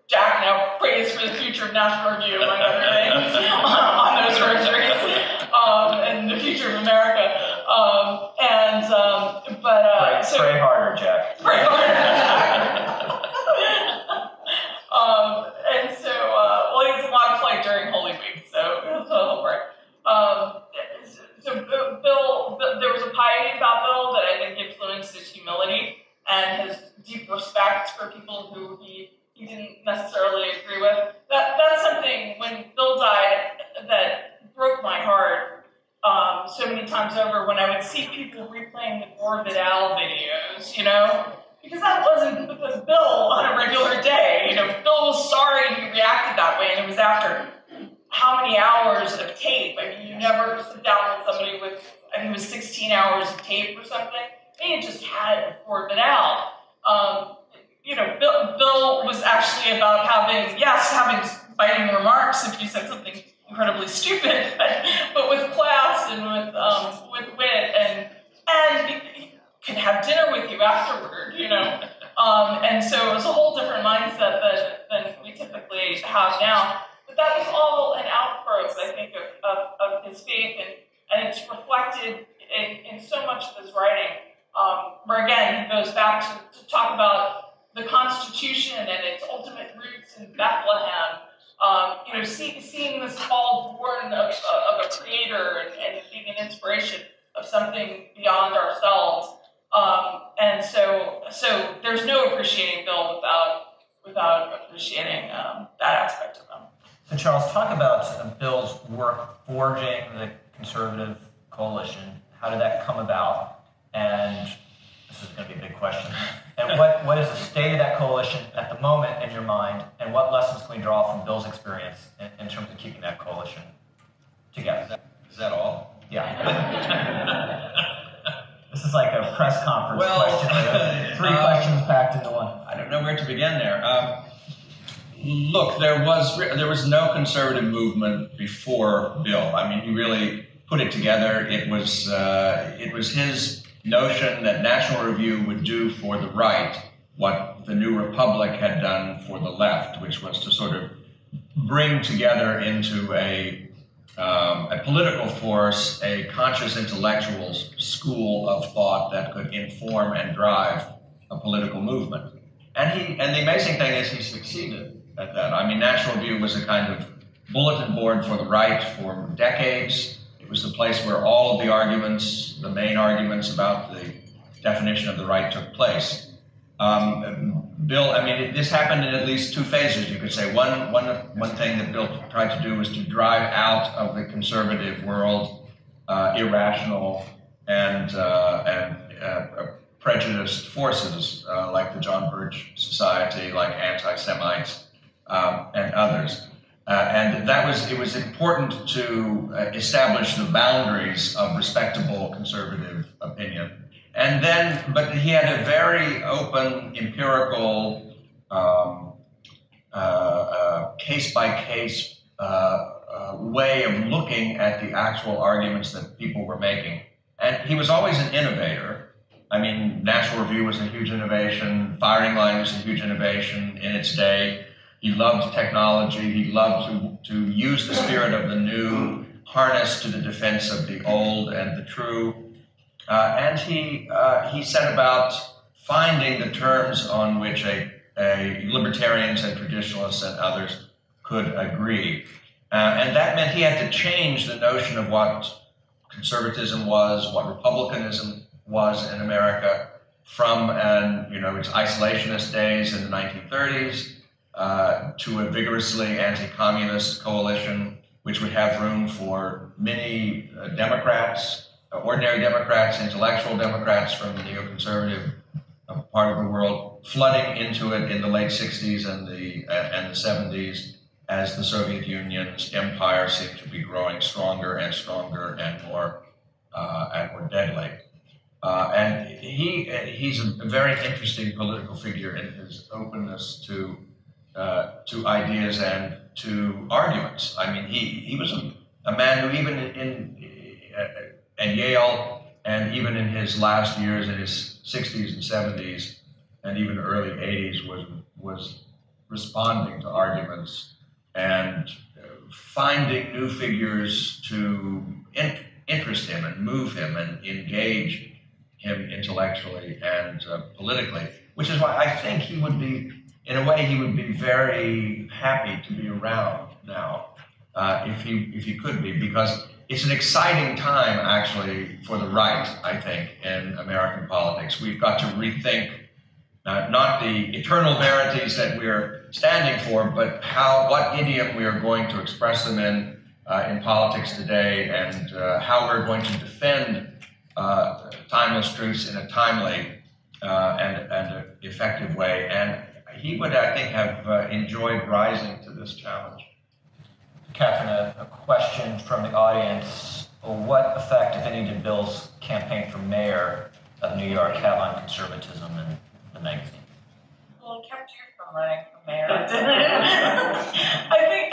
Jack now prays for the future of National Review, among other things, on those rosaries, and the future of America. Pray harder, Jack. Pray harder, Jack. He's a long flight during Holy Week, so he'll pray. Bill, there was a piety about Bill that I think influenced his humility and his deep respect for people who he didn't necessarily agree with. That's something, when Bill died, that broke my heart so many times over when I would see people replaying the Gore Vidal videos, because that wasn't because Bill on a regular day. Bill was sorry he reacted that way, and it was after how many hours of tape? I mean, you never sit down with somebody with, I think it was 16 hours of tape or something. They had just had Gore Vidal. Bill was actually about having biting remarks if you said something incredibly stupid, but with class and with wit, and he could have dinner with you afterward, And so it was a whole different mindset than we typically have now. But that was all an outgrowth, I think, of his faith, and it's reflected in so much of his writing, where again he goes back to talk about the Constitution and its ultimate roots in Bethlehem. Seeing this fall born of a creator and being an inspiration of something beyond ourselves. And so there's no appreciating Bill without appreciating that aspect of him. So Charles, talk about Bill's work forging the conservative coalition? How did that come about? And this is going to be a big question. And what is the state of that coalition at the moment in your mind? And what lessons can we draw from Bill's experience in terms of keeping that coalition together? Is that all? Yeah. This is like a press conference question. 3 questions packed into one. I don't know where to begin there. Look, there was no conservative movement before Bill. I mean, he really put it together. It was his notion that National Review would do for the right what the New Republic had done for the left, which was to sort of bring together into a political force, a conscious intellectual school of thought that could inform and drive a political movement. And the amazing thing is he succeeded at that. I mean, National Review was a kind of bulletin board for the right for decades. It was the place where all of the arguments, the main arguments about the definition of the right took place. Bill, I mean, this happened in at least 2 phases, you could say. One thing that Bill tried to do was to drive out of the conservative world irrational and prejudiced forces like the John Birch Society, like anti-Semites and others. And it was important to establish the boundaries of respectable conservative opinion. And then, but he had a very open, empirical, case-by-case way of looking at the actual arguments that people were making. And he was always an innovator. I mean, National Review was a huge innovation. Firing Line was a huge innovation in its day. He loved technology. He loved to use the spirit of the new, harness to the defense of the old and the true. And he set about finding the terms on which libertarians and traditionalists and others could agree. And that meant he had to change the notion of what conservatism was, what republicanism was in America, from its isolationist days in the 1930s to a vigorously anti-communist coalition, which would have room for many Democrats, ordinary Democrats, intellectual Democrats from the neoconservative part of the world, flooding into it in the late 60s and the 70s as the Soviet Union's empire seemed to be growing stronger and stronger and more deadly. And he's a very interesting political figure in his openness to ideas and to arguments. I mean, he was a man who even at Yale and even in his last years, in his 60s and 70s and even early 80s, was responding to arguments and finding new figures to interest him and move him and engage him intellectually and politically, which is why I think he would be, in a way, he would be very happy to be around now if he could be, because it's an exciting time, actually, for the right, I think, in American politics. We've got to rethink not the eternal verities that we're standing for, but what idiom we are going to express them in politics today, and how we're going to defend timeless truths in a timely and effective way. And he would, I think, have enjoyed rising to this challenge. Kathryn, a question from the audience. What effect, if any, did Bill's campaign for mayor of New York have on conservatism in the magazine? Well, it kept you from running for mayor, didn't it? I think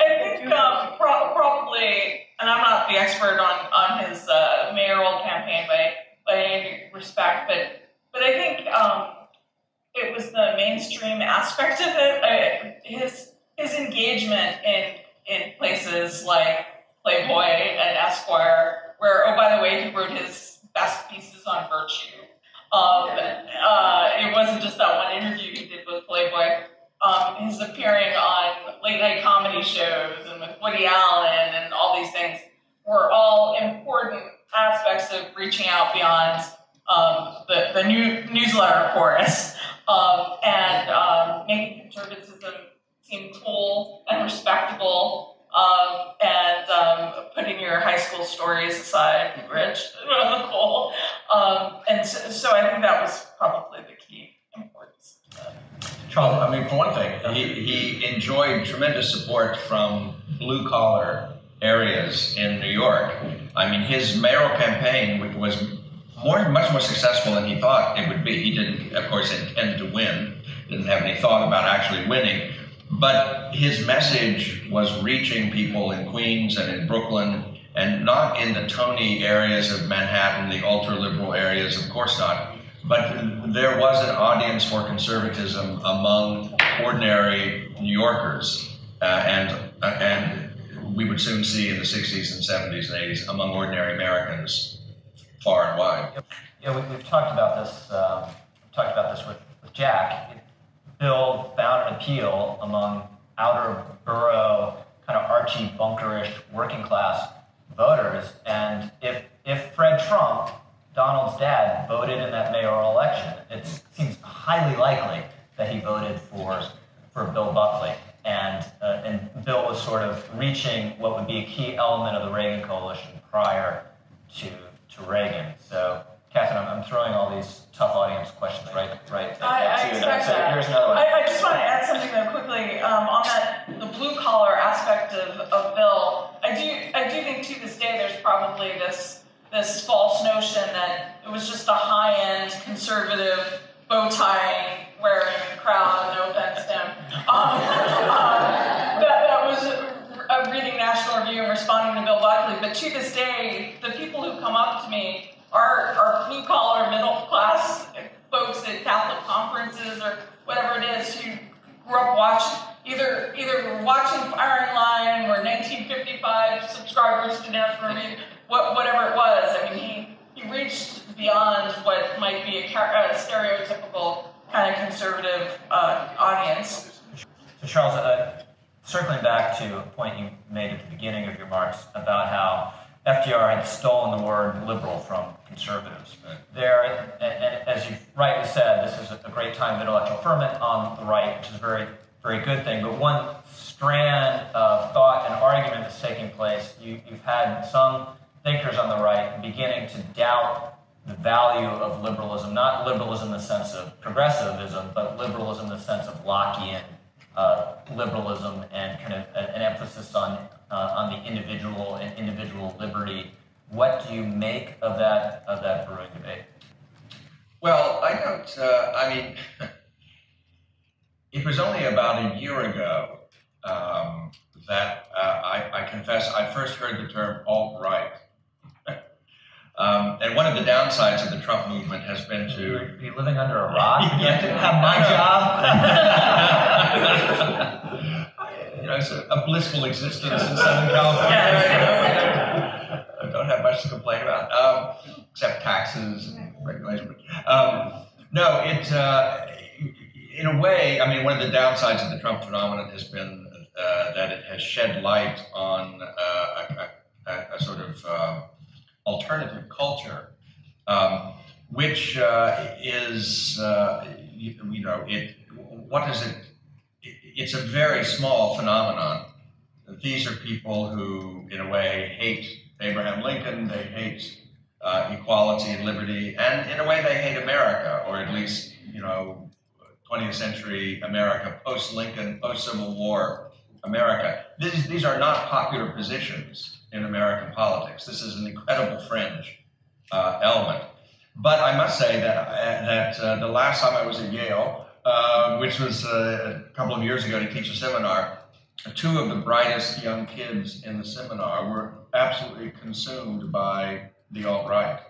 probably, and I'm not the expert on his mayoral campaign by any respect, but I think it was the mainstream aspect of it. His engagement in places like Playboy and Esquire, where, oh, by the way, he wrote his best pieces on virtue. It wasn't just that one interview he did with Playboy. His appearing on late-night comedy shows and with Woody Allen and all these things were all important aspects of reaching out beyond the newsletter chorus and making conservatism seem cool and respectable and putting your high school stories aside, Rich, Nicole. And so I think that was probably the key importance. Charles, I mean, for one thing, he enjoyed tremendous support from blue-collar areas in New York. I mean, his mayoral campaign was much more successful than he thought it would be. He didn't, of course, intend to win, didn't have any thought about actually winning, but his message was reaching people in Queens and in Brooklyn, and not in the Tony areas of Manhattan, the ultra-liberal areas, of course not. But there was an audience for conservatism among ordinary New Yorkers, and we would soon see in the 60s and 70s and 80s among ordinary Americans, far and wide. Yeah, we've talked about this. With Jack. Bill found an appeal among outer borough, kind of Archie Bunkerish working class voters, and if Fred Trump, Donald's dad, voted in that mayoral election, it seems highly likely that he voted for Bill Buckley. And Bill was sort of reaching what would be a key element of the Reagan coalition prior to Reagan. So, Kathryn, I'm throwing all these tough audience questions right. I expect that. Here's another one. I just want to add something though quickly on that the blue collar aspect of Bill. I do think to this day there's probably this false notion that it was just a high end conservative bow tie wearing crowd. No offense to him. That was reading National Review and responding to Bill Buckley. But to this day, the people who come up to me are blue-collar, middle-class folks at Catholic conferences or whatever it is who grew up watching, either watching Fire in Line or 1955 subscribers to National Review, whatever it was. I mean, he reached beyond what might be a stereotypical kind of conservative audience. So Charles, circling back to a point you made at the beginning of your remarks about how FDR had stolen the word liberal from conservatives. There, and as you rightly said, this is a great time of intellectual ferment on the right, which is a very, very good thing. But one strand of thought and argument that's taking place, you've had some thinkers on the right beginning to doubt the value of liberalism, not liberalism in the sense of progressivism, but liberalism in the sense of Lockean liberalism and kind of an emphasis on the individual and individual liberty. What do you make of that brewing debate? Well, I don't. I mean, it was only about a year ago that I confess I first heard the term alt-right. And one of the downsides of the Trump movement has been to... Are you living under a rock? You didn't have my job? You know, it's a blissful existence in Southern California. I don't have much to complain about, except taxes and regulation. No, in a way, I mean, one of the downsides of the Trump phenomenon has been that it has shed light on a sort of alternative culture, which is, what is it? It's a very small phenomenon. These are people who, in a way, hate Abraham Lincoln, they hate equality and liberty, and in a way they hate America, or at least, 20th century America, post-Lincoln, post-Civil War America. These are not popular positions in American politics. This is an incredible fringe element. But I must say that the last time I was at Yale, which was a couple of years ago to teach a seminar, two of the brightest young kids in the seminar were absolutely consumed by the alt-right.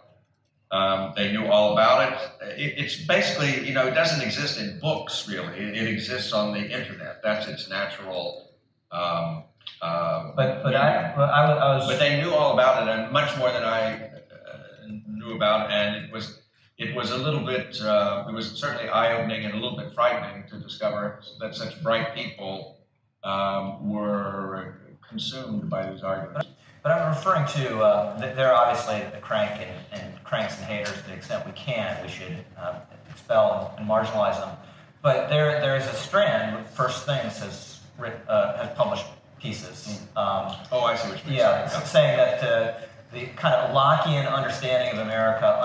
They knew all about it. It's basically, it doesn't exist in books, really. It exists on the internet. That's its natural... But they knew all about it, and much more than I knew about, and it was a little bit, it was certainly eye-opening and a little bit frightening to discover that such bright people were consumed by these arguments. But I'm referring to, they're obviously the cranks and haters to the extent we can. We should expel and marginalize them. But there is a strand, First Things has published pieces. Oh, I see what you mean. Yeah, Sorry. saying that the kind of Lockean understanding of America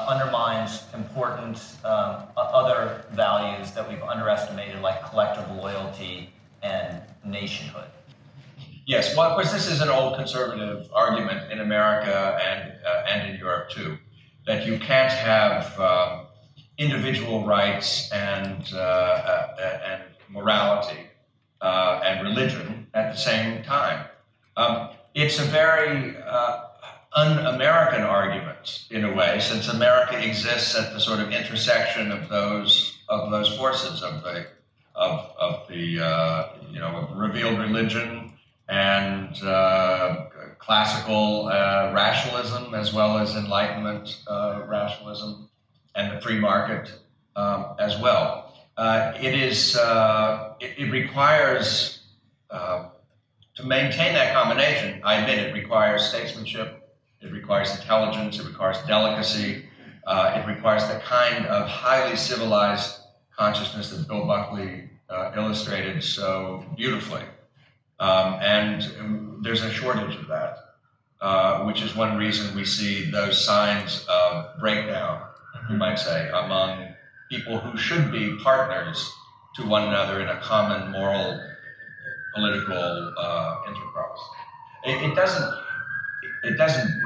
undermines important other values that we've underestimated, like collective loyalty and nationhood. Yes, well, of course, this is an old conservative argument in America and in Europe too, that you can't have individual rights and morality and religion at the same time. It's a very un-American argument in a way, since America exists at the sort of intersection of those forces of the revealed religion and classical rationalism, as well as Enlightenment rationalism, and the free market as well. It requires, to maintain that combination, I admit it requires statesmanship, it requires intelligence, it requires delicacy, it requires the kind of highly civilized consciousness that Bill Buckley illustrated so beautifully. And there's a shortage of that, which is one reason we see those signs of breakdown, you might say, among people who should be partners to one another in a common moral, political enterprise. It doesn't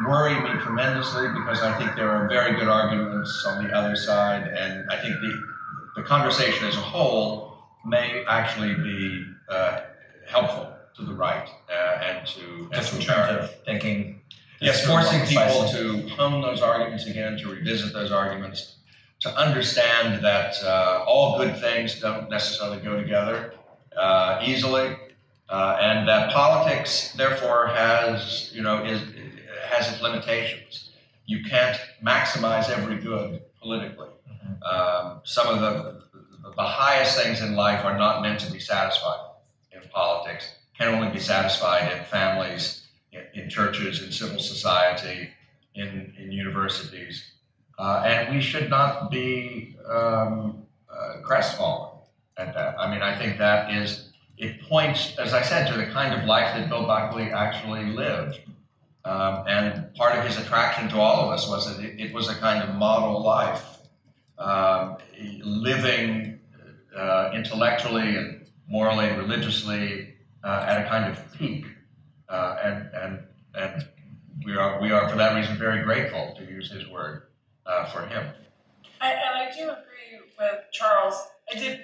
worry me tremendously, because I think there are very good arguments on the other side, and I think the conversation as a whole may actually be helpful to the right and to just in terms of thinking. Yes, forcing people to hone those arguments again, to revisit those arguments, to understand that all good things don't necessarily go together easily, and that politics, therefore, has its limitations. You can't maximize every good politically. Some of the highest things in life are not meant to be satisfied in politics, can only be satisfied in families, in churches, in civil society, in universities. And we should not be crestfallen at that. I mean, I think it points, as I said, to the kind of life that Bill Buckley actually lived. And part of his attraction to all of us was that it was a kind of model life, living intellectually and morally and religiously at a kind of peak. And we are for that reason very grateful, to use his word, for him. And I do agree with Charles.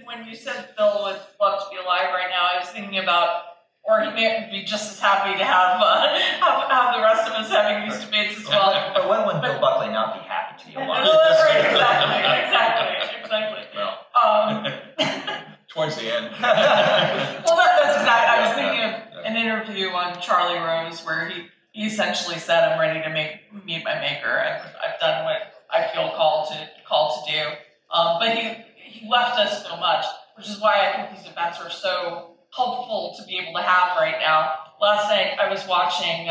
When you said Bill would love to be alive right now, I was thinking about, or he may be just as happy to have the rest of us having these debates as well. But when would Bill Buckley not be happy to be alive? Right, exactly. Well, towards the end. Well, that's exactly. I was thinking of an interview on Charlie Rose where he essentially said, "I'm ready to meet my maker. I've done what I feel called to do." But he left us so much, which is why I think these events are so helpful to be able to have right now. Last night I was watching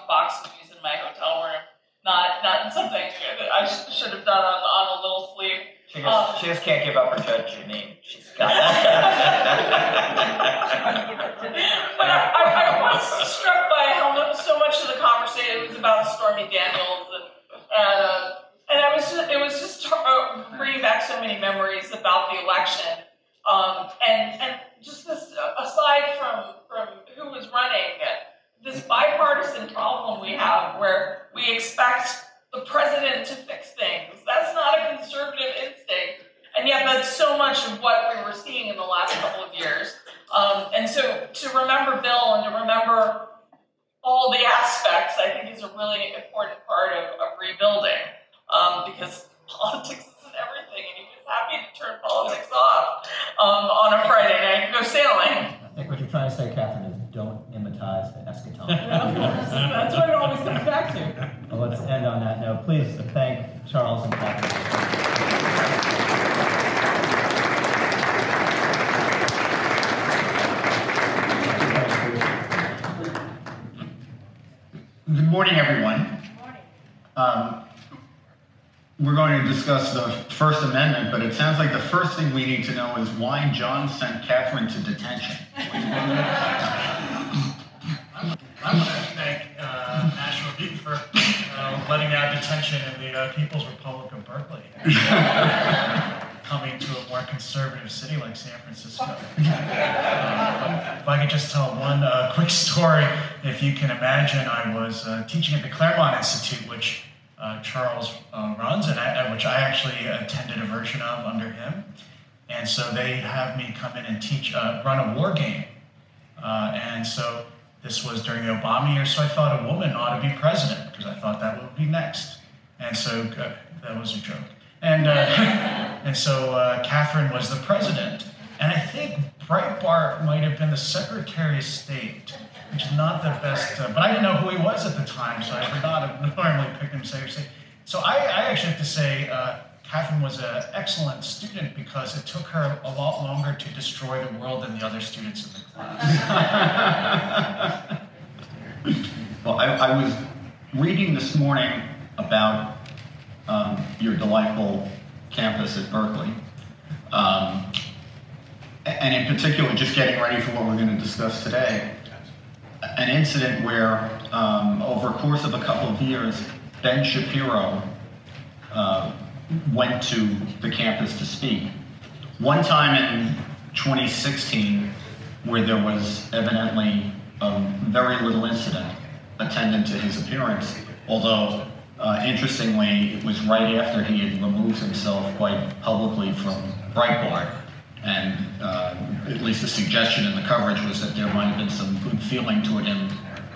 Fox News in my hotel room. Not something that I should have done on a little sleep. She just can't give up her Judge Janine. She's got that. But I was struck by how so much of the conversation was about Stormy Daniels and it was just bringing back so many memories about the election, and just this, aside from who was running, this bipartisan problem we have where we expect the president to fix things. That's not a conservative instinct, and yet that's so much of what we were seeing in the last couple of years. And so to remember Bill and to remember all the aspects, I think, is a really important part of rebuilding. Because politics isn't everything, and he was happy to turn politics off on a Friday night and go sailing. I think what you're trying to say, Kathryn, is don't imitize the eschatology. Of course, that's what it always comes back to. Well, let's end on that note. Please thank Charles and Kathryn. Good morning, everyone. we're going to discuss the First Amendment, but it sounds like the first thing we need to know is why John sent Kathryn to detention. I want to thank National Review for letting out detention in the People's Republic of Berkeley. Coming to a more conservative city like San Francisco. If I could just tell one quick story, if you can imagine, I was teaching at the Claremont Institute, which Charles runs, and which I actually attended a version of under him. And so they have me come in and teach, run a war game. And so this was during the Obama years, so I thought a woman ought to be president, because I thought that would be next. And so that was a joke. And so Kathryn was the president. And I think Breitbart might have been the Secretary of State, which is not the best, but I didn't know who he was at the time, so I would not have normally picked him Secretary of State. So I actually have to say Kathryn was an excellent student because it took her a lot longer to destroy the world than the other students in the class. Well, I was reading this morning about your delightful campus at Berkeley. And in particular, just getting ready for what we're going to discuss today, an incident where over a course of a couple of years, Ben Shapiro went to the campus to speak. One time in 2016, where there was evidently very little incident attendant to his appearance, although interestingly, it was right after he had removed himself quite publicly from Breitbart, and at least the suggestion in the coverage was that there might have been some good feeling toward him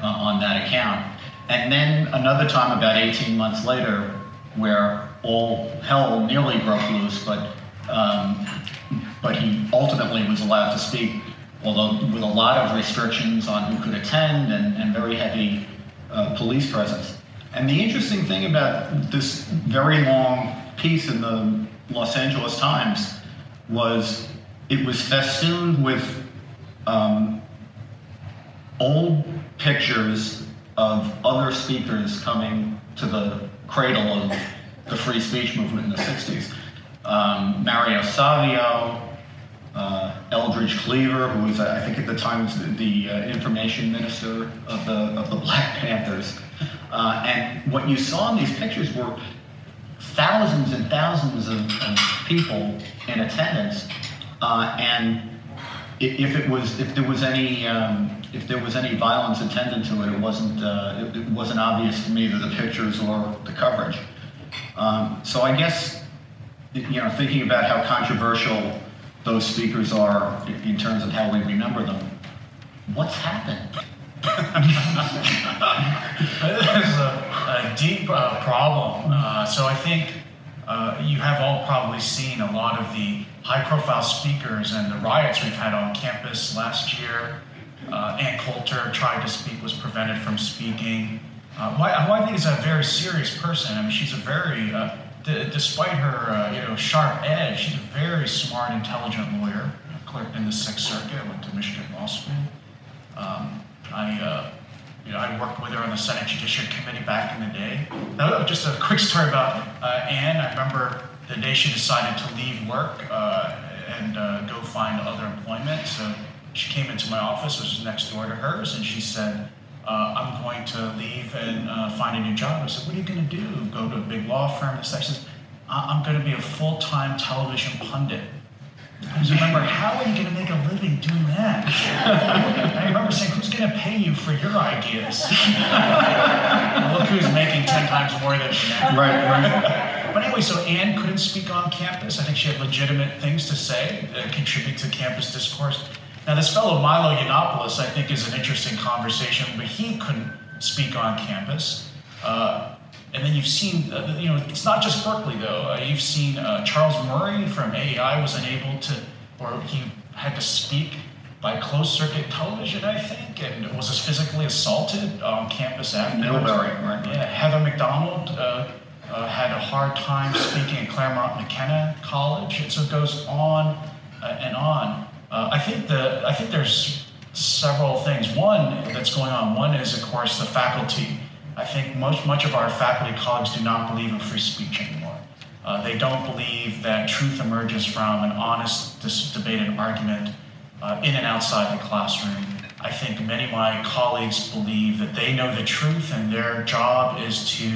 on that account. And then another time about 18 months later, where all hell nearly broke loose, but he ultimately was allowed to speak, although with a lot of restrictions on who could attend and very heavy police presence. And the interesting thing about this very long piece in the Los Angeles Times was it was festooned with old pictures of other speakers coming to the cradle of the free speech movement in the 60s. Mario Savio, Eldridge Cleaver, who was, I think at the time, was the information minister of the Black Panthers. And what you saw in these pictures were thousands and thousands of people in attendance. And if there was any violence attendant to it, it wasn't obvious to me either the pictures or the coverage. So I guess, thinking about how controversial those speakers are in terms of how we remember them, what's happened? This is a deep problem. So I think you have all probably seen a lot of the high-profile speakers and the riots we've had on campus last year. Ann Coulter tried to speak, was prevented from speaking. Who I think is a very serious person. I mean, she's a very, despite her sharp edge, she's a very smart, intelligent lawyer. Clerked in the Sixth Circuit, went to Michigan Law School. I worked with her on the Senate Judiciary Committee back in the day. Now, just a quick story about Ann. I remember the day she decided to leave work and go find other employment. So she came into my office, which was next door to hers, and she said, I'm going to leave and find a new job. I said, what are you going to do? Go to a big law firm? She says, I'm going to be a full-time television pundit. I remember, how are you going to make a living doing that? I remember saying, who's going to pay you for your ideas? Look who's making 10 times more than you now. Right. But anyway, so Ann couldn't speak on campus. I think she had legitimate things to say that contribute to campus discourse. Now, this fellow Milo Yiannopoulos, I think, is an interesting conversation, but he couldn't speak on campus. And then you've seen, it's not just Berkeley, though. You've seen Charles Murray from AEI was unable to, or he had to speak by closed-circuit television, I think, and was physically assaulted on campus afterwards. Middlebury, right? Yeah, Heather McDonald had a hard time speaking at Claremont McKenna College, and so it goes on and on. I think there's several things. One that's going on. One is, of course, the faculty. I think much of our faculty colleagues do not believe in free speech anymore. They don't believe that truth emerges from an honest debate and argument in and outside the classroom. I think many of my colleagues believe that they know the truth and their job is to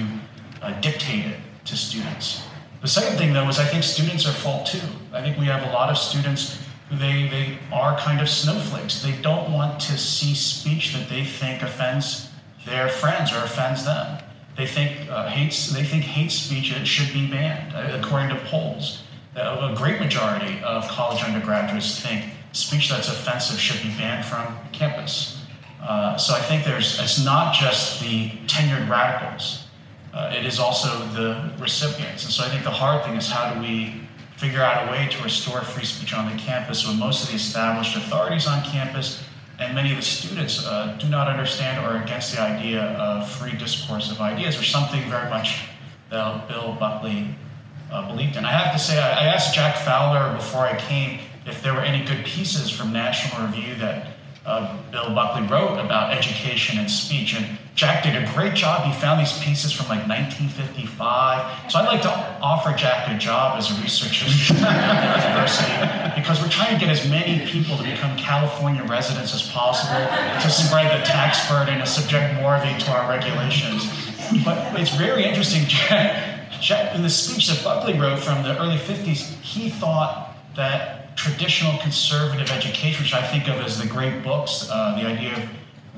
dictate it to students. The second thing, though, is I think students are at fault too. I think we have a lot of students who they are kind of snowflakes. They don't want to see speech that they think offends their friends or offends them. They think hate speech should be banned. According to polls, a great majority of college undergraduates think speech that's offensive should be banned from campus. So I think it's not just the tenured radicals. It is also the recipients. And so I think the hard thing is how do we figure out a way to restore free speech on the campus when most of the established authorities on campus and many of the students do not understand or are against the idea of free discourse of ideas, which is something very much that Bill Buckley believed in. I have to say, I asked Jack Fowler before I came if there were any good pieces from National Review that Bill Buckley wrote about education and speech, and Jack did a great job. He found these pieces from like 1955. So I'd like to offer Jack a job as a research assistant at the university because we're trying to get as many people to become California residents as possible, to spread the tax burden and subject more of it to our regulations. But it's very interesting, Jack, in the speech that Buckley wrote from the early 50s, he thought that traditional conservative education, which I think of as the great books, the idea of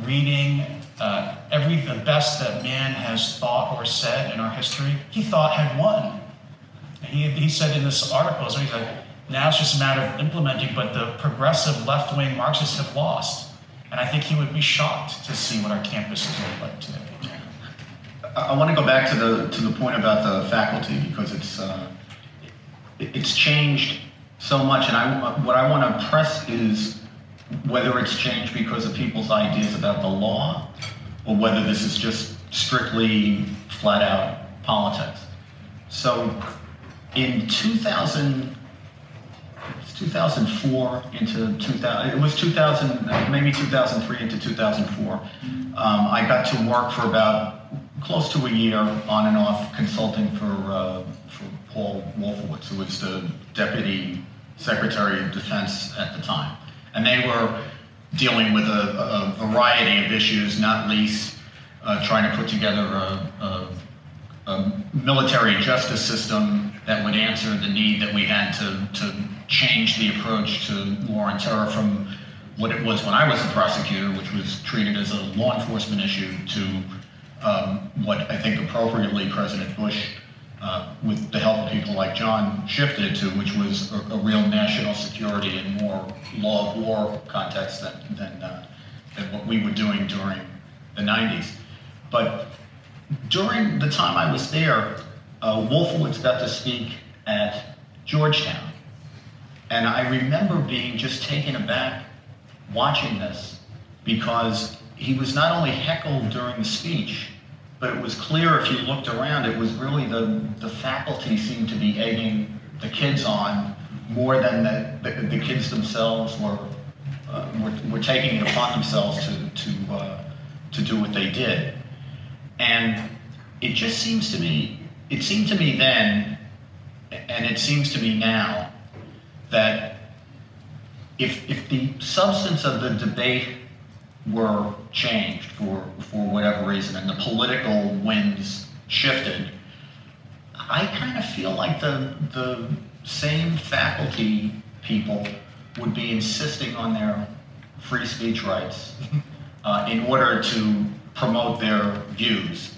reading the best that man has thought or said in our history, he thought had won. And he said in this article, so he said, now it's just a matter of implementing, but the progressive left-wing Marxists have lost. And I think he would be shocked to see what our campuses look like today. I want to go back to the point about the faculty because it's changed so much, and what I want to press is whether it's changed because of people's ideas about the law or whether this is just strictly flat-out politics. So in 2004 into 2000, it was 2000, maybe 2003 into 2004, I got to work for about close to a year on and off consulting for Paul Wolfowitz, who was the Deputy Secretary of Defense at the time. And they were dealing with a variety of issues, not least trying to put together a military justice system that would answer the need that we had to change the approach to war and terror from what it was when I was a prosecutor, which was treated as a law enforcement issue, to what I think appropriately President Bush, with the help of people like John, shifted it to, which was a real national security and more law of war context than what we were doing during the 90s. But during the time I was there, Wolfowitz got to speak at Georgetown. And I remember being just taken aback watching this because he was not only heckled during the speech, but it was clear if you looked around, it was really the faculty seemed to be egging the kids on more than the kids themselves were taking it upon themselves to do what they did. And it just seems to me, it seemed to me then, and it seems to me now, that if the substance of the debate were changed for whatever reason and the political winds shifted, I kind of feel like the same faculty people would be insisting on their free speech rights in order to promote their views.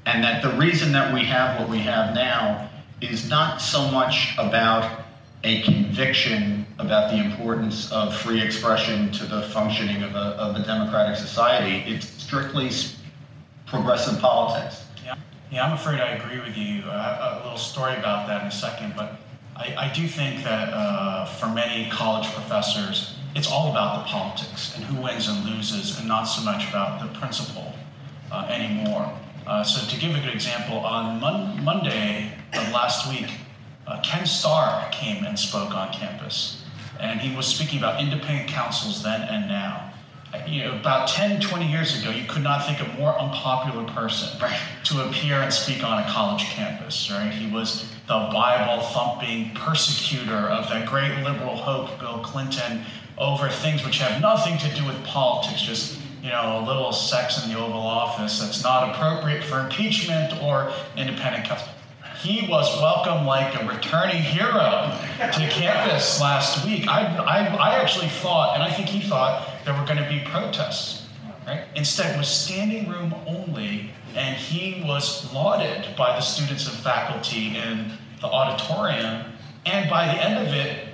And that the reason that we have what we have now is not so much about a conviction about the importance of free expression to the functioning of a democratic society. It's strictly progressive politics. Yeah, I'm afraid I agree with you. A little story about that in a second, but I do think that for many college professors, it's all about the politics and who wins and loses, and not so much about the principle anymore. So to give a good example, on Monday of last week, Ken Starr came and spoke on campus, and he was speaking about independent counsels then and now. about 10, 20 years ago, you could not think of a more unpopular person to appear and speak on a college campus, right? He was the Bible-thumping persecutor of that great liberal hope, Bill Clinton, over things which have nothing to do with politics, just, a little sex in the Oval Office that's not appropriate for impeachment or independent counsel. He was welcomed like a returning hero to campus last week. I actually thought, and I think he thought, there were going to be protests, right? Instead, it was standing room only, and he was lauded by the students and faculty in the auditorium. And by the end of it,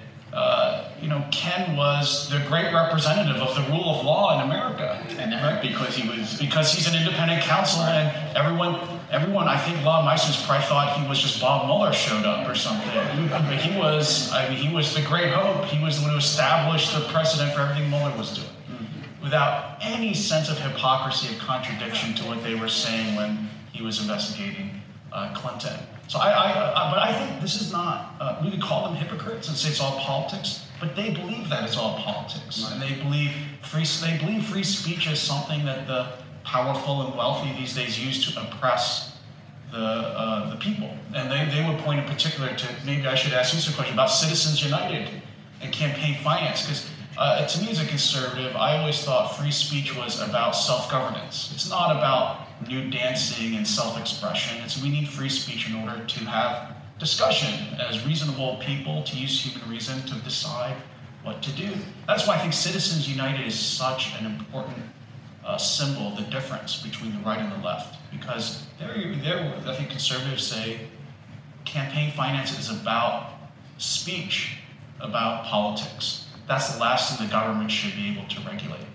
Ken was the great representative of the rule of law in America, right? Because he's an independent counsel, and everyone, I think, law Meisters probably thought he was just Bob Mueller showed up or something. But he was the great hope. He was the one who established the precedent for everything Mueller was doing, without any sense of hypocrisy, of contradiction to what they were saying when he was investigating Clinton. So but I think this is not, we could call them hypocrites and say it's all politics, but they believe that it's all politics. Right. And they believe free speech is something that the powerful and wealthy these days use to oppress the people. And they would point in particular to, maybe I should ask you some question about Citizens United and campaign finance, because to me as a conservative, I always thought free speech was about self-governance. It's not about nude dancing and self-expression. We need free speech in order to have discussion as reasonable people, to use human reason to decide what to do. That's why I think Citizens United is such an important symbol of the difference between the right and the left. Because I think conservatives say campaign finance is about speech, about politics. That's the last thing the government should be able to regulate.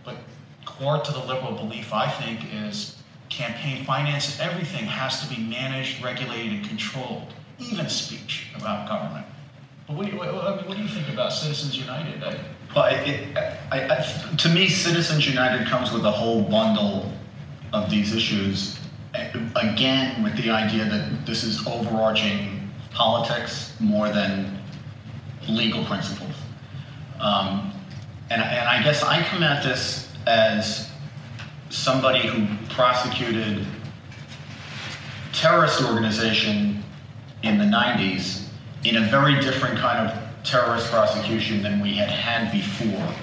But core to the liberal belief, I think, is campaign finance, everything has to be managed, regulated, and controlled, even speech about government. But what do you think about Citizens United? To me, Citizens United comes with a whole bundle of these issues, again, with the idea that this is overarching politics more than legal principles. And I guess I come at this as somebody who prosecuted terrorist organization in the 90s in a very different kind of terrorist prosecution than we had before.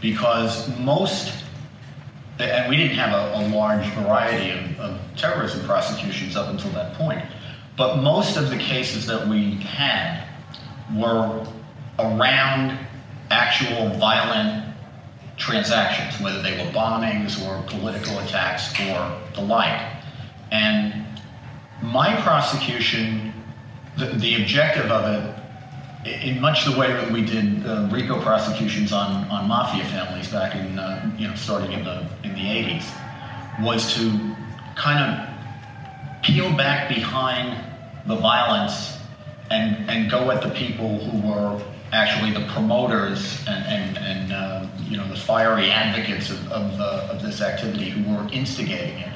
Because and we didn't have a large variety of terrorism prosecutions up until that point, but most of the cases that we had were around actual violent transactions, whether they were bombings or political attacks or the like. And my prosecution, the objective of it, in much the way that we did RICO prosecutions on mafia families back in, starting in the 80s, was to kind of peel back behind the violence and go at the people who were actually the promoters and the fiery advocates of this activity, who were instigating it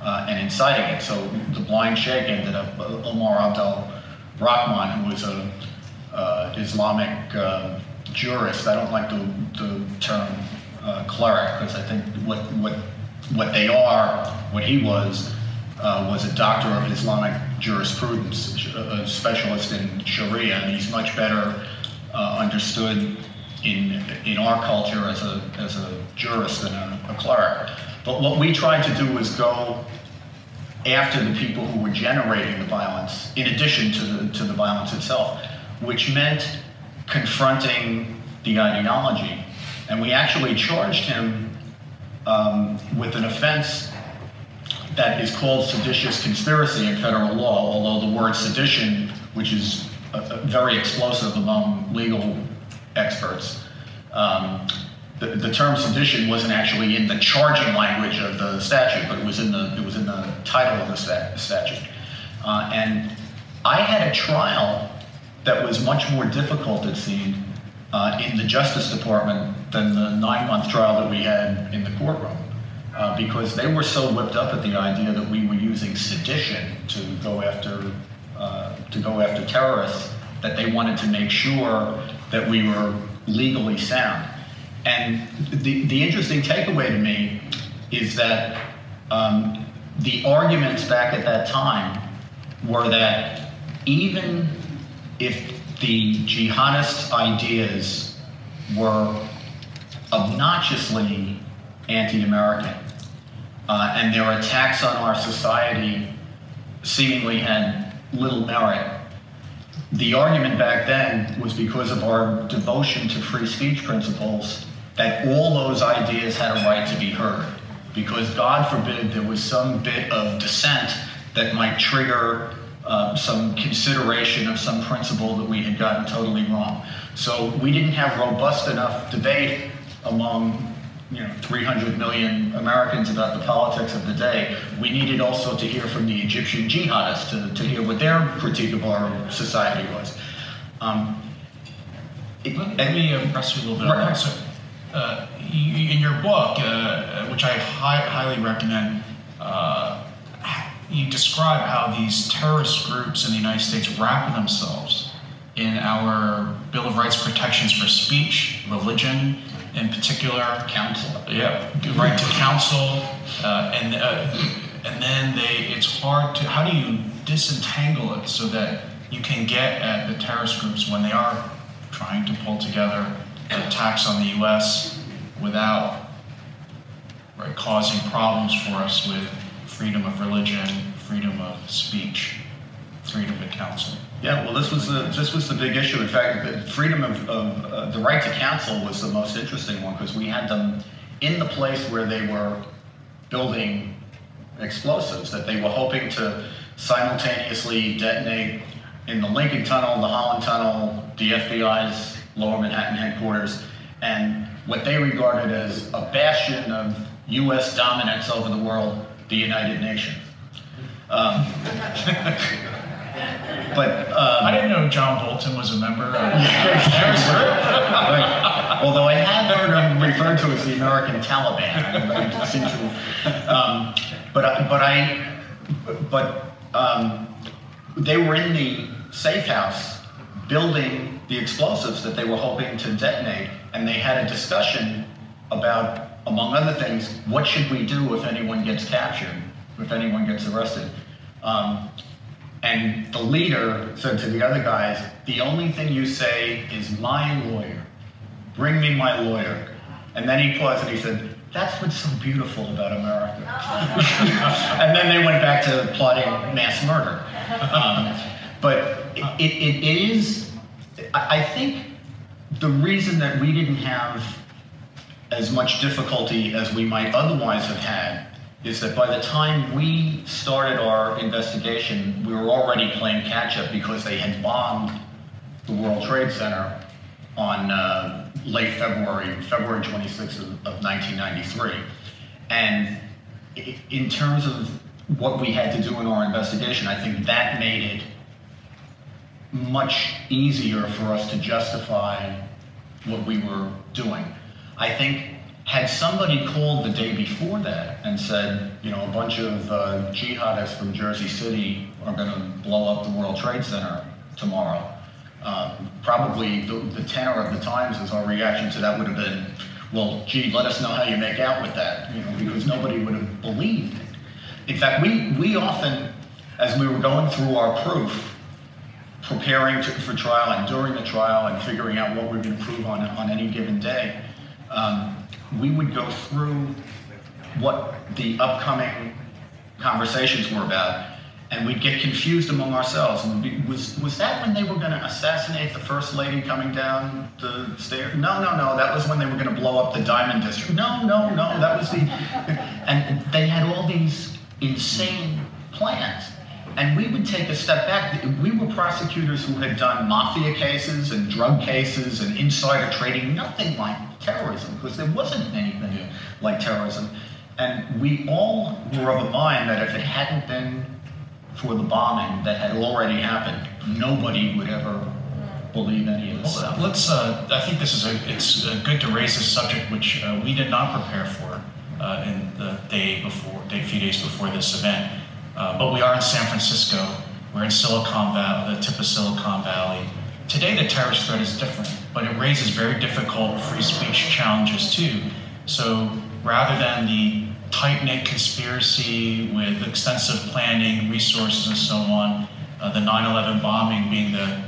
and inciting it. So the blind sheikh ended up Omar Abdel Rahman, who was a Islamic jurist. I don't like the term cleric, because I think what they are, what he was a doctor of Islamic jurisprudence, a specialist in Sharia, and he's much better understood in our culture as a jurist than a cleric. But what we tried to do was go after the people who were generating the violence, in addition to the violence itself, which meant confronting the ideology. And we actually charged him with an offense that is called seditious conspiracy in federal law, although the word sedition, which is very explosive among legal experts, the term sedition wasn't actually in the charging language of the statute, but it was in the title of the statute. And I had a trial that was much more difficult, it seemed, in the Justice Department than the 9-month trial that we had in the courtroom, because they were so whipped up at the idea that we were using sedition to go after terrorists that they wanted to make sure that we were legally sound. And the interesting takeaway to me is that the arguments back at that time were that even if the jihadist ideas were obnoxiously anti-American, and their attacks on our society seemingly had little merit, the argument back then was because of our devotion to free speech principles that all those ideas had a right to be heard. Because God forbid there was some bit of dissent that might trigger some consideration of some principle that we had gotten totally wrong. So we didn't have robust enough debate among 300 million Americans about the politics of the day. We needed also to hear from the Egyptian jihadists to hear what their critique of our society was. Let me press you a little bit. Right. So, in your book, which I highly recommend, you describe how these terrorist groups in the United States wrap themselves in our Bill of Rights protections for speech, religion, in particular, Counsel. Yeah, right to counsel, and then it's hard to, how do you disentangle it so that you can get at the terrorist groups when they are trying to pull together attacks on the U.S. without causing problems for us with freedom of religion, freedom of speech, freedom of counsel? Yeah, well, this was the big issue. In fact, the freedom of the right to counsel was the most interesting one, because we had them in the place where they were building explosives that they were hoping to simultaneously detonate in the Lincoln Tunnel, the Holland Tunnel, the FBI's Lower Manhattan headquarters, and what they regarded as a bastion of U.S. dominance over the world, the United Nations. But I didn't know John Bolton was a member of the terrorist group. Right. Although I have heard him referred to as the American Taliban, they were in the safe house building the explosives that they were hoping to detonate, and they had a discussion about, among other things, what should we do if anyone gets captured, if anyone gets arrested. And the leader said to the other guys, the only thing you say is my lawyer. Bring me my lawyer. And then he paused and he said, that's what's so beautiful about America. And then they went back to plotting mass murder. But it is, I think the reason that we didn't have as much difficulty as we might otherwise have had is that by the time we started our investigation, we were already playing catch-up because they had bombed the World Trade Center on late February 26th of 1993. And in terms of what we had to do in our investigation, I think that made it much easier for us to justify what we were doing. I think had somebody called the day before that and said, a bunch of jihadists from Jersey City are going to blow up the World Trade Center tomorrow, probably the tenor of the Times as our reaction to that would have been, well, gee, let us know how you make out with that, because nobody would have believed it. In fact, we often, as we were going through our proof, preparing for trial and during the trial and figuring out what we're going to prove on any given day, we would go through what the upcoming conversations were about, and we'd get confused among ourselves. And was that when they were going to assassinate the First Lady coming down the stairs? No, that was when they were going to blow up the Diamond District. No, that was the... And they had all these insane plans. And we would take a step back. We were prosecutors who had done mafia cases and drug cases and insider trading, nothing like terrorism, because there wasn't anything like terrorism. And we all were of a mind that if it hadn't been for the bombing that had already happened, nobody would ever believe any of this stuff. Let's, I think it's good to raise a subject which we did not prepare for in the few days before this event. But we are in San Francisco. We're in Silicon Valley, the tip of Silicon Valley. Today, the terrorist threat is different, but it raises very difficult free speech challenges too. So rather than the tight-knit conspiracy with extensive planning, resources, and so on, the 9/11 bombing being the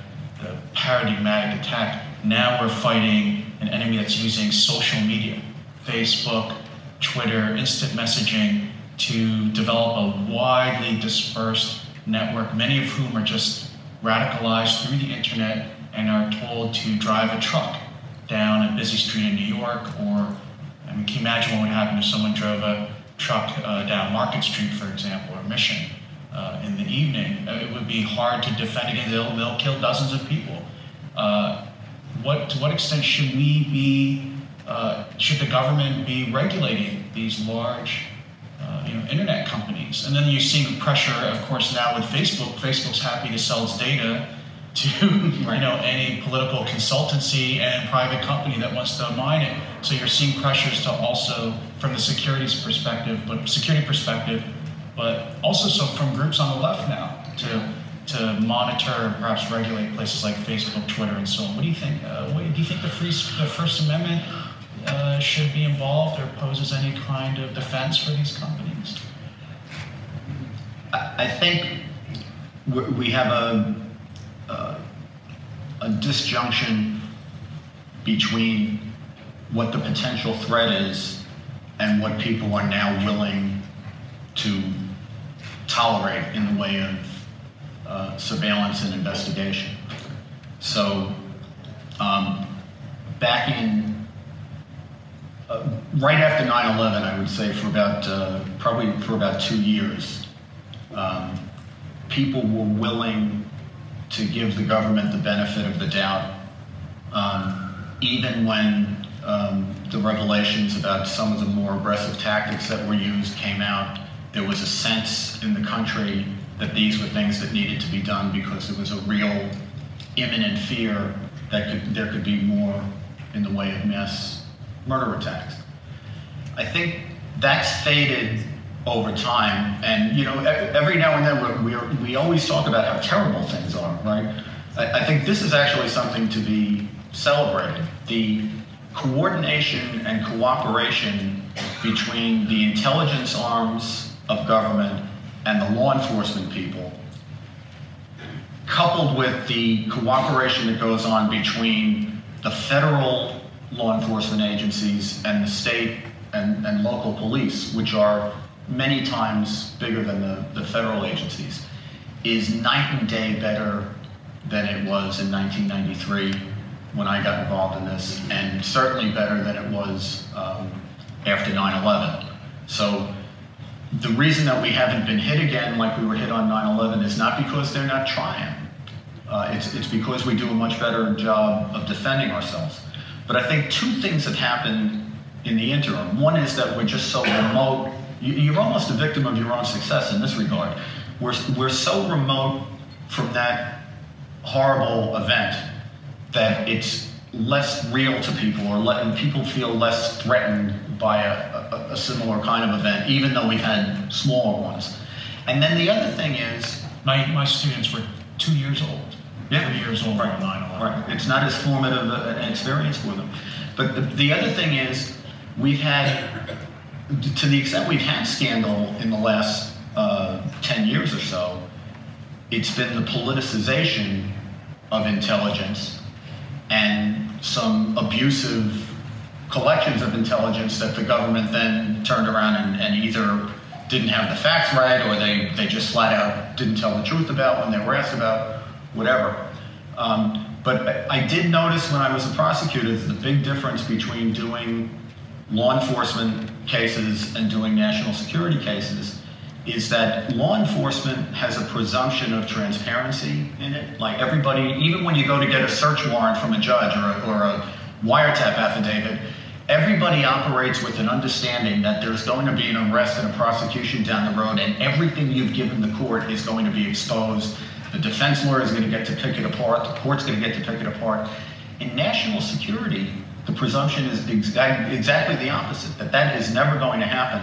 paradigmatic attack, now we're fighting an enemy that's using social media, Facebook, Twitter, instant messaging, to develop a widely dispersed network, many of whom are just radicalized through the internet and are told to drive a truck down a busy street in New York, or, I mean, can you imagine what would happen if someone drove a truck down Market Street, for example, or Mission in the evening? It would be hard to defend against. They'll kill dozens of people. To what extent should we be, should the government be regulating these large internet companies? And then you're seeing pressure, of course, now with Facebook. Facebook's happy to sell its data to any political consultancy and private company that wants to mine it. So you're seeing pressures to also, from the security perspective, but also so from groups on the left now to monitor and perhaps regulate places like Facebook, Twitter, and so on. What do you think? Do you think the First Amendment should be involved or poses any kind of defense for these companies? I think we have a disjunction between what the potential threat is and what people are now willing to tolerate in the way of surveillance and investigation. So back in right after 9/11, I would say for about probably for about 2 years, people were willing to give the government the benefit of the doubt, even when the revelations about some of the more aggressive tactics that were used came out. There was a sense in the country that these were things that needed to be done because there was a real imminent fear that there could be more in the way of mass murder attacks. I think that's faded over time, and every now and then we always talk about how terrible things are, right? I think this is actually something to be celebrated. The coordination and cooperation between the intelligence arms of government and the law enforcement people, coupled with the cooperation that goes on between the federal law enforcement agencies and the state and local police, which are many times bigger than the federal agencies, is night and day better than it was in 1993 when I got involved in this, and certainly better than it was after 9/11. So the reason that we haven't been hit again like we were hit on 9/11 is not because they're not trying. It's because we do a much better job of defending ourselves. But I think two things have happened in the interim. One is that we're just so remote. You're almost a victim of your own success in this regard. We're so remote from that horrible event that it's less real to people, or letting people feel less threatened by a similar kind of event, even though we've had smaller ones. And then the other thing is, my students were 2 years old, 3 years old on 9/11. Right. It's not as formative an experience for them. But the other thing is, we've had, to the extent we've had scandal in the last 10 years or so, it's been the politicization of intelligence and some abusive collections of intelligence that the government then turned around and either didn't have the facts right, or they just flat out didn't tell the truth about when they were asked about, whatever. But I did notice when I was a prosecutor the big difference between doing law enforcement cases and doing national security cases is that law enforcement has a presumption of transparency in it. Like everybody, even when you go to get a search warrant from a judge or a wiretap affidavit, everybody operates with an understanding that there's going to be an arrest and a prosecution down the road, and everything you've given the court is going to be exposed. The defense lawyer is going to get to pick it apart. The court's going to get to pick it apart. In national security, the presumption is exactly the opposite, that is never going to happen.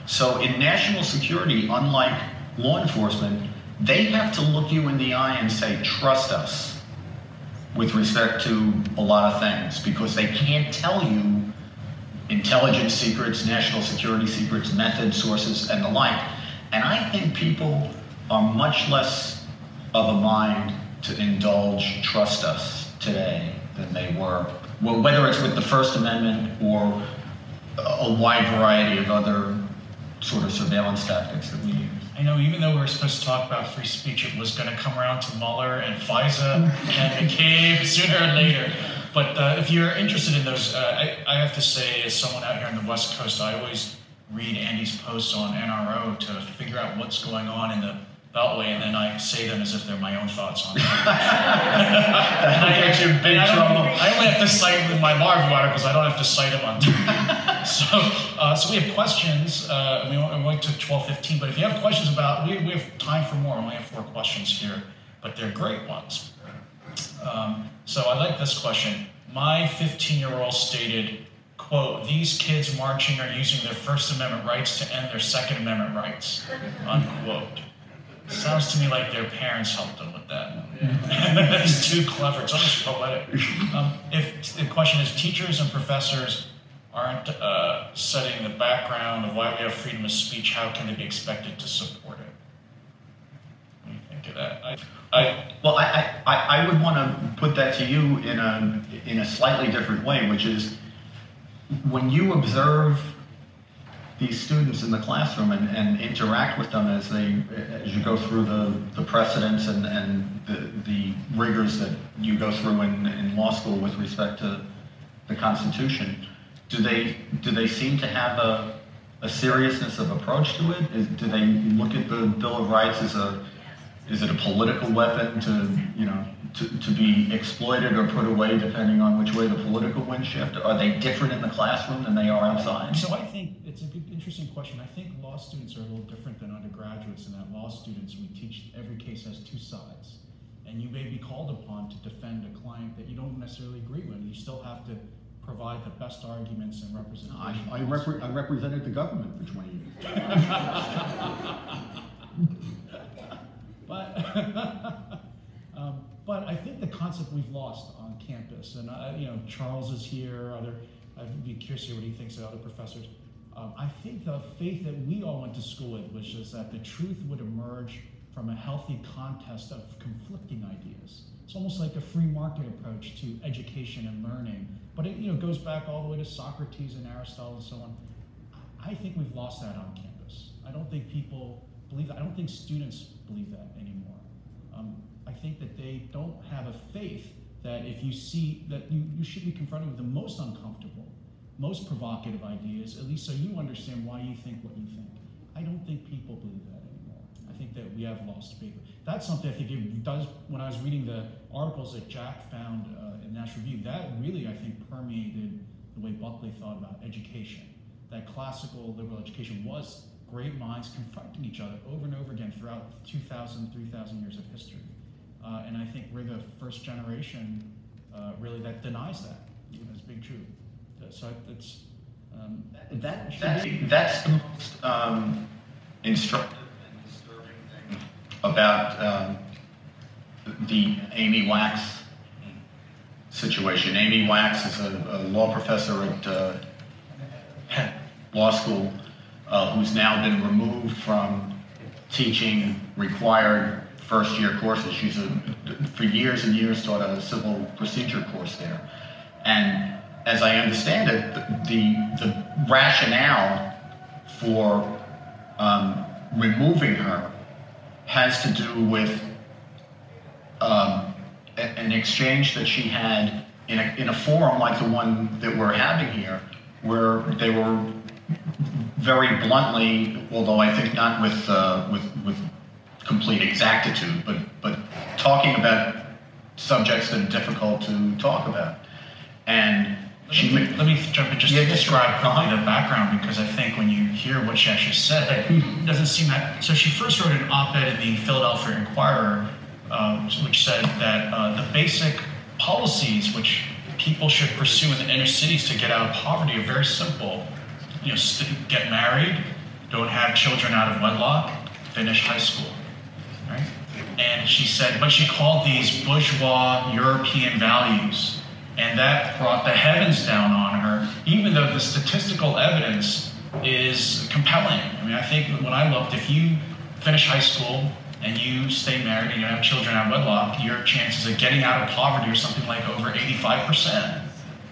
So in national security, unlike law enforcement, they have to look you in the eye and say, trust us. with respect to a lot of things, because they can't tell you intelligence secrets, national security secrets, methods, sources, and the like. And I think people are much less of a mind to indulge trust us today than they were, well, whether it's with the First Amendment or a wide variety of other sort of surveillance tactics that we use. I know, even though we were supposed to talk about free speech, it was going to come around to Mueller and FISA and McCabe sooner or later. But if you're interested in those, I have to say, as someone out here on the West Coast, I always read Andy's posts on NRO to figure out what's going on in the Beltway, and then I say them as if they're my own thoughts on it. I only have to cite my law review articles. I don't have to cite them on TV. So we have questions. We went to 12:15, but if you have questions about, we have time for more. We only have 4 questions here, but they're great ones. So I like this question. My 15-year-old stated, quote, "These kids marching are using their First Amendment rights to end their Second Amendment rights," unquote. Sounds to me like their parents helped them with that. That's too clever. It's almost poetic. If the question is, teachers and professors aren't setting the background of why we have freedom of speech, how can they be expected to support it? What do you think of that? I would want to put that to you in a slightly different way, which is when you observe these students in the classroom and interact with them as you go through the precedents and the rigors that you go through in law school with respect to the Constitution, do they seem to have a seriousness of approach to it? Do they look at the Bill of Rights as is it a political weapon to be exploited or put away depending on which way the political winds shift? Are they different in the classroom than they are outside? So I think it's a good, interesting question. I think law students are a little different than undergraduates in that law students, we teach every case has 2 sides. And you may be called upon to defend a client that you don't necessarily agree with. You still have to provide the best arguments and representation. I represented the government for 20 years. But I think the concept we've lost on campus, and Charles is here. I'd be curious to hear what he thinks of other professors. I think the faith that we all went to school with was just that the truth would emerge from a healthy contest of conflicting ideas. It's almost like a free market approach to education and learning, but it goes back all the way to Socrates and Aristotle and so on. I think we've lost that on campus. I don't think people believe that. I don't think students believe that anymore. I think that they don't have a faith that if you see that you should be confronted with the most uncomfortable, most provocative ideas, at least so you understand why you think what you think. I don't think people believe that anymore. I think that we have lost faith. That's something I think it does, when I was reading the articles that Jack found in National Review, that really, I think, permeated the way Buckley thought about education. That classical liberal education was great minds confronting each other over and over again throughout 2,000, 3,000 years of history. And I think we're the first generation really that denies that as being true. So it's that's the most instructive and disturbing thing about the Amy Wax situation. Amy Wax is a law professor at law school who's now been removed from teaching required first-year courses. She's for years and years taught a civil procedure course there. And as I understand it, the rationale for removing her has to do with an exchange that she had in a forum like the one that we're having here, where they were very bluntly, although I think not with complete exactitude, but talking about subjects that are difficult to talk about. And let me jump in just to describe probably the background, because I think when you hear what she actually said, it doesn't seem that. So she first wrote an op-ed in the Philadelphia Inquirer, which said that the basic policies which people should pursue in the inner cities to get out of poverty are very simple. Get married, don't have children out of wedlock, finish high school, right? And she said, but she called these bourgeois European values. And that brought the heavens down on her, even though the statistical evidence is compelling. I mean, I think when I looked, if you finish high school and you stay married and you have children out of wedlock, your chances of getting out of poverty are something like over 85%.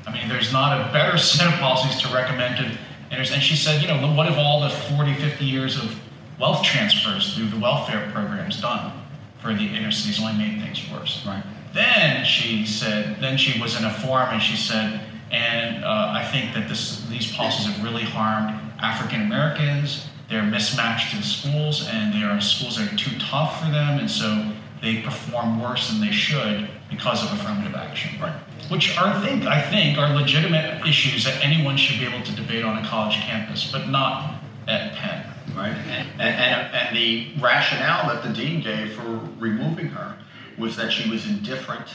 I mean, there's not a better set of policies to recommend to. And she said, you know, what have all the 40, 50 years of wealth transfers through the welfare programs done for the inner cities? Only made things worse. Right. Then she said, then she was in a forum and she said, and I think that these policies have really harmed African Americans. They're mismatched in schools, and there are schools that are too tough for them, and so they perform worse than they should because of affirmative action. Right. Which are, I think are legitimate issues that anyone should be able to debate on a college campus, but not at Penn. Right. And the rationale that the dean gave for removing her was that she was indifferent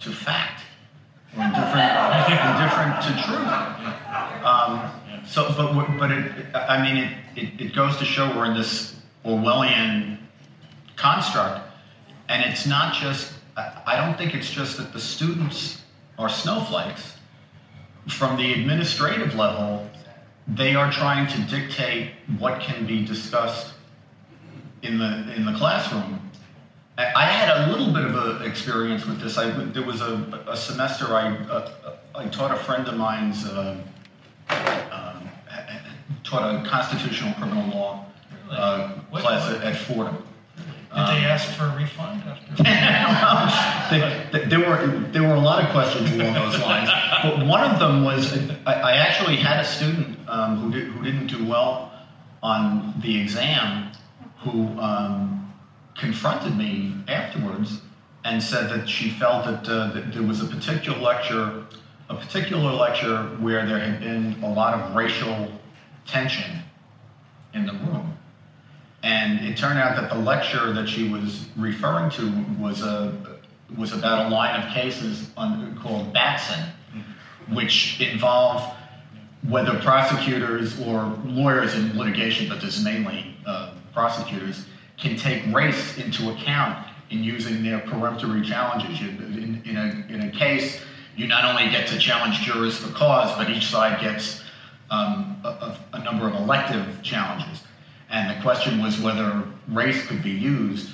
to fact, or indifferent to truth. It goes to show we're in this Orwellian construct, and it's not just. I don't think it's just that the students are snowflakes. From the administrative level, they are trying to dictate what can be discussed in the classroom. I had a little bit of an experience with this. There was a semester I taught a friend of mine's taught a constitutional criminal law class at Fordham. Did they ask for a refund after? There were a lot of questions along those lines, but one of them was I actually had a student who didn't do well on the exam who confronted me afterwards and said that she felt that there was a particular lecture where there had been a lot of racial tension in the room. And it turned out that the lecture that she was referring to was about a line of cases called Batson, which involve whether prosecutors or lawyers in litigation, but this is mainly prosecutors, can take race into account in using their peremptory challenges. In a case, you not only get to challenge jurors for cause, but each side gets a number of elective challenges. And the question was whether race could be used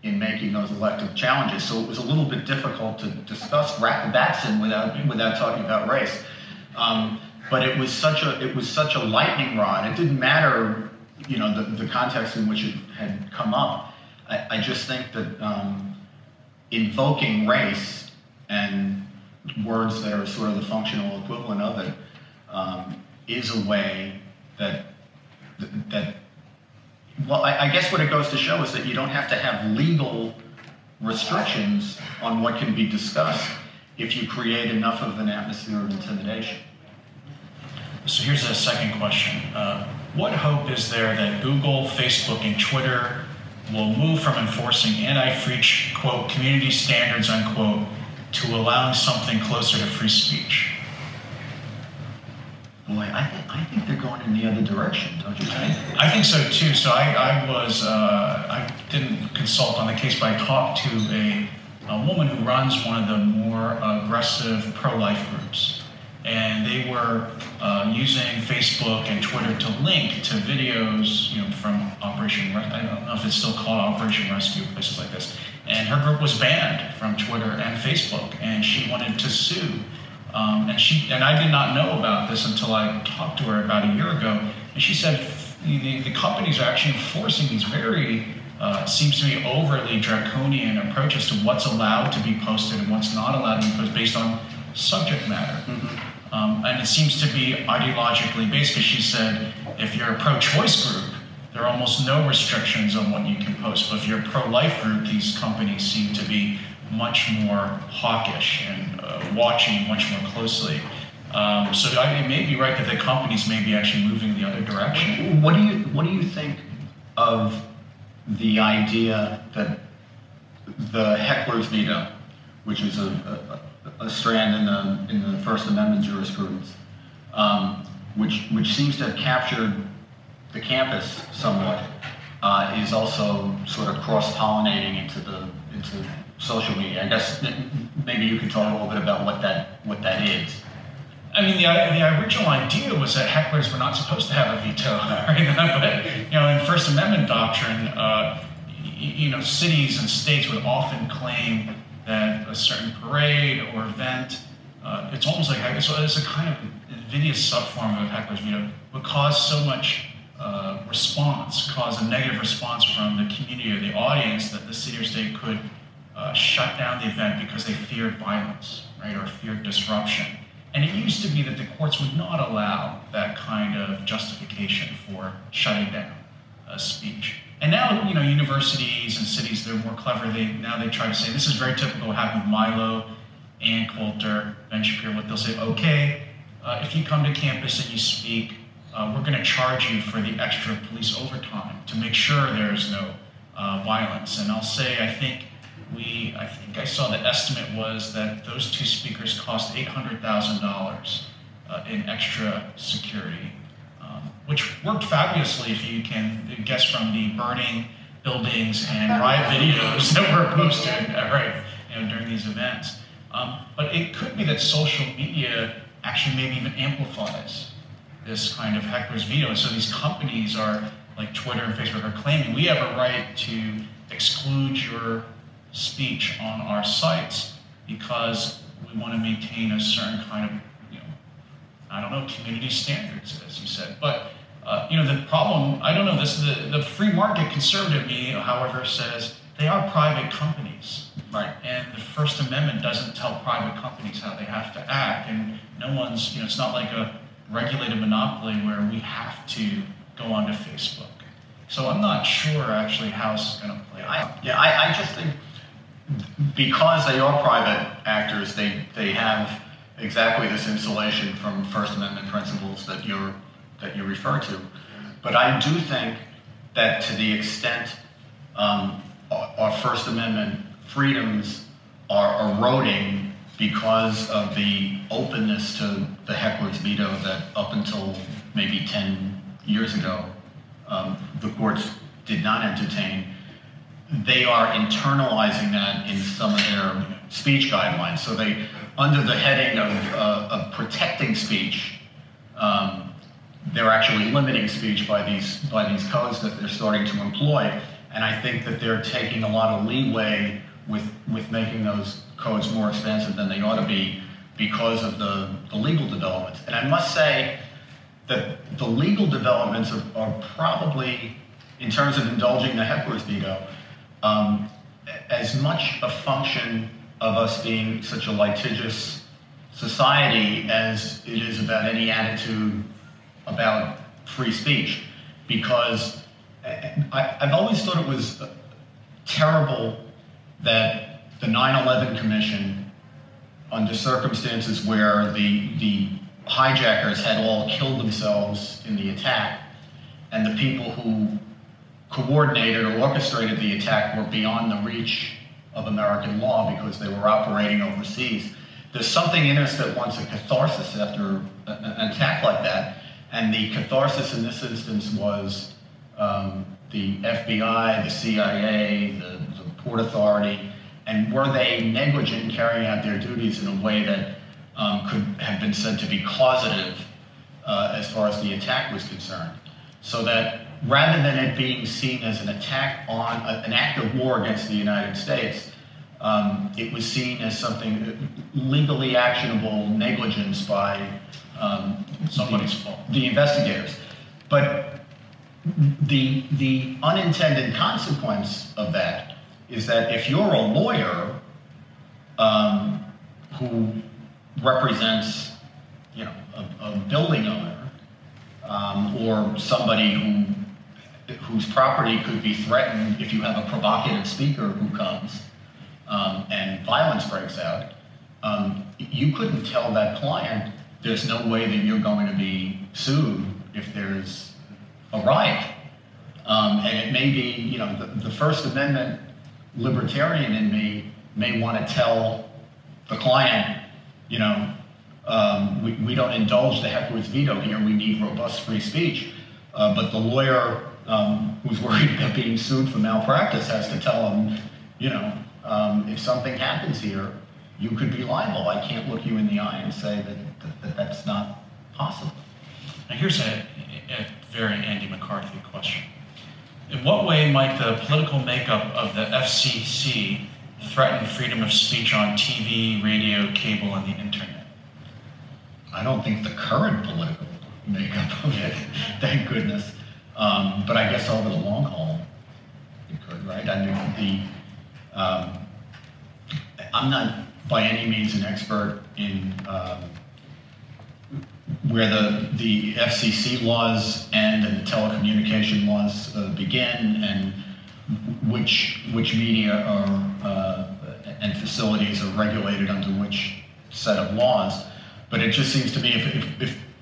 in making those elective challenges. So it was a little bit difficult to discuss Batson without talking about race. But it was such a lightning rod. It didn't matter, you know, the context in which it had come up. I just think that invoking race and words that are sort of the functional equivalent of it is a way that well, I guess what it goes to show is that you don't have to have legal restrictions on what can be discussed if you create enough of an atmosphere of intimidation. So here's a second question. What hope is there that Google, Facebook, and Twitter will move from enforcing anti-free, quote, community standards, unquote, to allowing something closer to free speech? Boy, I think they're going in the other direction, don't you think? I think so too. So I didn't consult on the case, but I talked to a woman who runs one of the more aggressive pro-life groups. And they were using Facebook and Twitter to link to videos, you know, from Operation, I don't know if it's still called Operation Rescue, places like this. And her group was banned from Twitter and Facebook, and she wanted to sue. And I did not know about this until I talked to her about a year ago. And she said the companies are actually enforcing these very, seems to be overly draconian approaches to what's allowed to be posted and what's not allowed to be posted based on subject matter. Mm-hmm. And it seems to be ideologically based, because she said if you're a pro-choice group, there are almost no restrictions on what you can post. But if you're a pro-life group, these companies seem to be much more hawkish and watching much more closely. So it may be right that the companies may be actually moving the other direction. What do you think of the idea that the heckler's veto, which is a strand in the First Amendment jurisprudence, which seems to have captured the campus somewhat, is also sort of cross-pollinating into social media. I guess maybe you could talk a little bit about what that is. I mean, the original idea was that hecklers were not supposed to have a veto, right? But in First Amendment doctrine, cities and states would often claim that a certain parade or event, it's almost like it's a kind of invidious subform of hecklers veto, would cause so much cause a negative response from the community or the audience that the city or state could shut down the event because they feared violence, right, or feared disruption. And it used to be that the courts would not allow that kind of justification for shutting down a speech. And now, universities and cities, they're more clever. Now they try to say, this is very typical what happened with Milo, Ann Coulter, Ben Shapiro. What they'll say, okay, if you come to campus and you speak, we're going to charge you for the extra police overtime to make sure there's no violence. And I'll say, I think I saw the estimate was that those two speakers cost $800,000 in extra security, which worked fabulously if you can guess from the burning buildings and riot videos that were posted during these events. But it could be that social media actually maybe even amplifies this kind of heckler's veto. And so these companies are, like Twitter and Facebook, are claiming we have a right to exclude your speech on our sites because we want to maintain a certain kind of, community standards, as you said. But, the problem, the free market conservative media, however, says they are private companies. Right. And the First Amendment doesn't tell private companies how they have to act. And no one's, it's not like a regulated monopoly where we have to go onto Facebook. So I'm not sure actually how this is going to play out. I just think because they are private actors, they have exactly this insulation from First Amendment principles that you refer to. But I do think that to the extent our First Amendment freedoms are eroding because of the openness to the heckler's veto that up until maybe 10 years ago the courts did not entertain, they are internalizing that in some of their speech guidelines. So they, under the heading of protecting speech, they're actually limiting speech by these codes that they're starting to employ. And I think that they're taking a lot of leeway with making those codes more expensive than they ought to be because of the legal developments. And I must say that the legal developments are probably, in terms of indulging the heckler's veto, as much a function of us being such a litigious society as it is about any attitude about free speech. Because I've always thought it was terrible that the 9/11 Commission, under circumstances where the hijackers had all killed themselves in the attack, and the people who coordinated or orchestrated the attack were beyond the reach of American law because they were operating overseas. There's something in us that wants a catharsis after an attack like that, and the catharsis in this instance was the FBI, the CIA, the Port Authority, and were they negligent in carrying out their duties in a way that could have been said to be causative as far as the attack was concerned. So that rather than it being seen as an attack on an act of war against the United States, it was seen as something legally actionable negligence by somebody's fault, the investigators. But the unintended consequence of that is that if you're a lawyer who represents, a building owner or somebody whose property could be threatened if you have a provocative speaker who comes and violence breaks out, you couldn't tell that client there's no way that you're going to be sued if there's a riot. And it may be, the First Amendment libertarian in me may want to tell the client, we don't indulge the heckler's veto here, we need robust free speech. But the lawyer who's worried about being sued for malpractice has to tell him, you know, if something happens here, you could be liable. I can't look you in the eye and say that that's not possible. Now here's a very Andy McCarthy question. In what way might the political makeup of the FCC threaten freedom of speech on TV, radio, cable, and the internet? I don't think the current political makeup of it, thank goodness. But I guess over the long haul, it could, right? I mean, I'm not by any means an expert in where the FCC laws end and the telecommunication laws begin, and which media are and facilities are regulated under which set of laws. But it just seems to me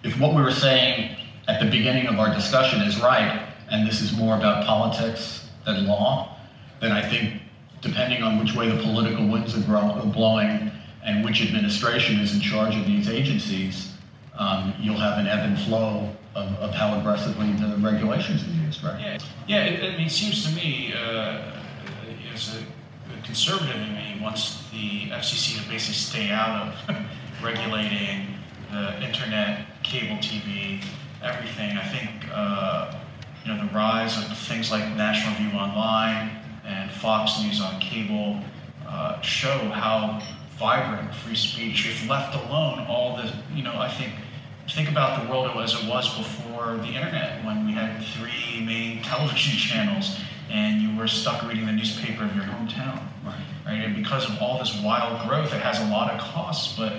if what we were saying at the beginning of our discussion is right, and this is more about politics than law, then I think depending on which way the political winds are blowing and which administration is in charge of these agencies, you'll have an ebb and flow of how aggressively the regulations are used, right? Yeah. I mean, it seems to me, as a conservative in me, wants the FCC to basically stay out of regulating the internet, cable TV, everything. I think you know, the rise of things like National Review Online and Fox News on cable show how vibrant free speech, if left alone, all the, you know, I think about the world as it was before the internet, when we had 3 main television channels and you were stuck reading the newspaper of your hometown, right? And because of all this wild growth, it has a lot of costs, but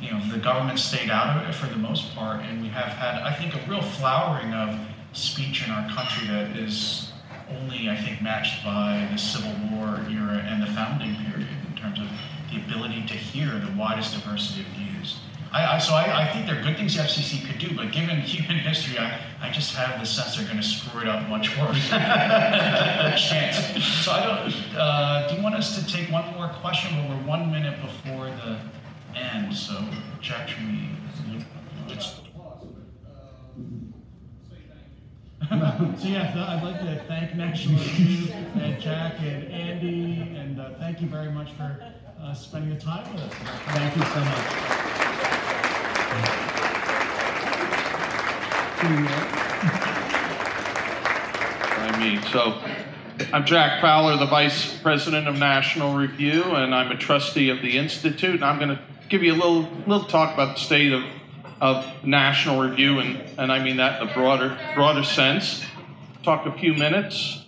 you know, the government stayed out of it for the most part, and we have had, I think, a real flowering of speech in our country that is only, I think, matched by the Civil War era and the founding period in terms of the ability to hear the widest diversity of views. So I think there are good things the FCC could do, but given human history, I just have the sense they're going to screw it up much worse. Chance. So I don't. Do you want us to take one more question? But we're 1 minute before the end. So Jack, should we? So yeah, I'd like to thank National Review and Jack and Andy, and thank you very much for spending the time with us. Thank you so much. So I'm Jack Fowler, the Vice President of National Review, and I'm a trustee of the Institute. And I'm going to give you a little talk about the state of National Review, and I mean that in a broader sense. Talk a few minutes,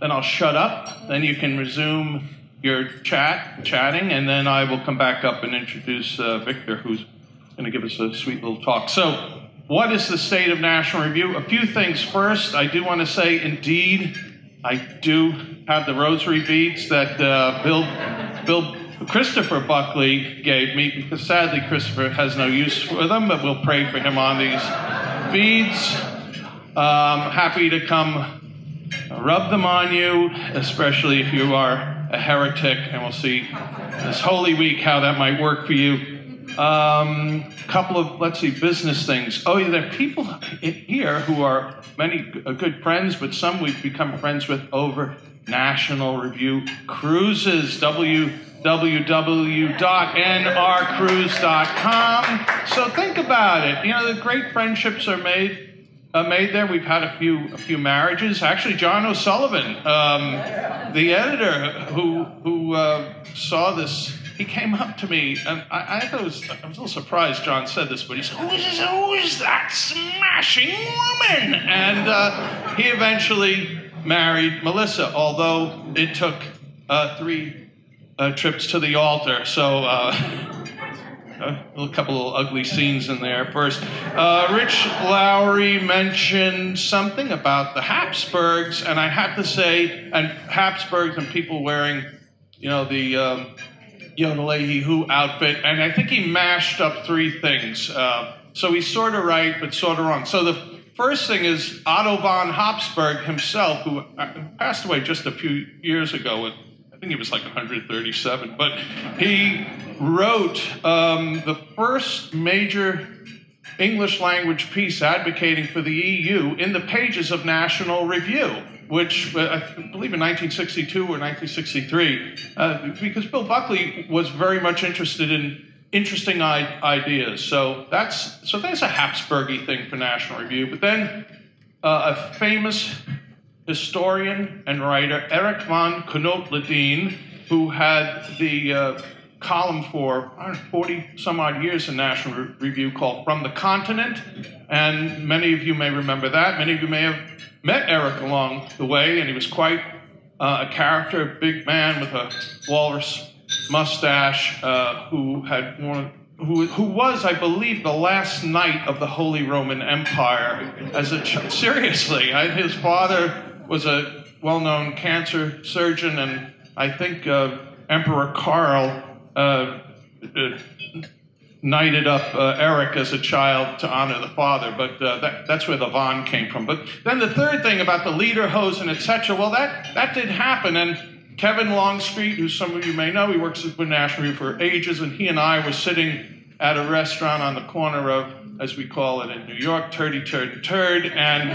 then I'll shut up, then you can resume your chatting, and then I will come back up and introduce Victor, who's going to give us a sweet little talk. So, what is the state of National Review? A few things first. I do want to say, indeed, I do have the rosary beads that Christopher Buckley gave me, because sadly Christopher has no use for them, but we'll pray for him on these beads. Happy to come rub them on you, especially if you are a heretic, and we'll see this Holy Week how that might work for you. Couple of, let's see, business things. Oh, yeah, there are people here who are many good friends, but some we've become friends with over National Review Cruises, www.nrcruise.com. So think about it. You know, the great friendships are made there. We've had a few marriages. Actually, John O'Sullivan, the editor who saw this, he came up to me, and I was a little surprised John said this, but he said, who is that smashing woman? And he eventually married Melissa, although it took 3 trips to the altar. So a couple of ugly scenes in there. First, Rich Lowry mentioned something about the Habsburgs, and I have to say, and Habsburgs and people wearing, you know, the Yodel-Leahy-Who outfit, and I think he mashed up 3 things. So he's sort of right, but sort of wrong. So the first thing is Otto von Habsburg himself, who passed away just a few years ago. I think he was like 137, but he wrote the first major English language piece advocating for the EU in the pages of National Review, which I believe in 1962 or 1963, because Bill Buckley was very much interested in interesting ideas. So there's a Habsburgy thing for National Review. But then a famous historian and writer, Eric von Knot-Ledeen, who had the column for 40 some odd years in National Review called From the Continent, and many of you may remember that. Many of you may have met Eric along the way, and he was quite a character, a big man with a walrus mustache, who was, I believe, the last knight of the Holy Roman Empire as a seriously. His father was a well-known cancer surgeon, and I think Emperor Karl knighted up Eric as a child to honor the father, but that's where the von came from. But then the third thing about the lederhosen, etc., well, that did happen, and Kevin Longstreet, who some of you may know, he works with National Review for ages, and he and I were sitting at a restaurant on the corner of, as we call it in New York, Turdy Turd and Turd, and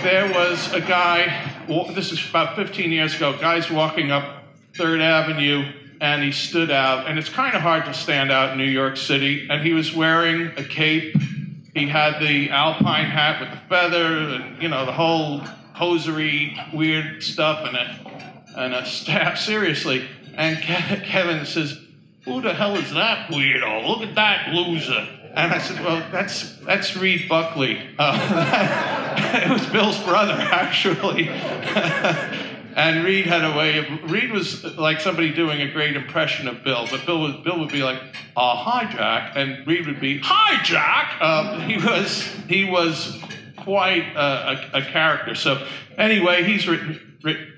there was a guy, this is about 15 years ago, guys walking up 3rd Avenue, and he stood out, and it's kind of hard to stand out in New York City, and he was wearing a cape. He had the alpine hat with the feather, and, you know, the whole hosiery, weird stuff, and a staff, seriously. And Kevin says, "Who the hell is that weirdo? Look at that loser." And I said, "Well, that's Reed Buckley." It was Bill's brother, actually. And Reed had a way of, Reed was like somebody doing a great impression of Bill, but Bill would be like, "Hi, Jack," and Reed would be, "Hi, Jack." He was quite a character. So anyway, he's written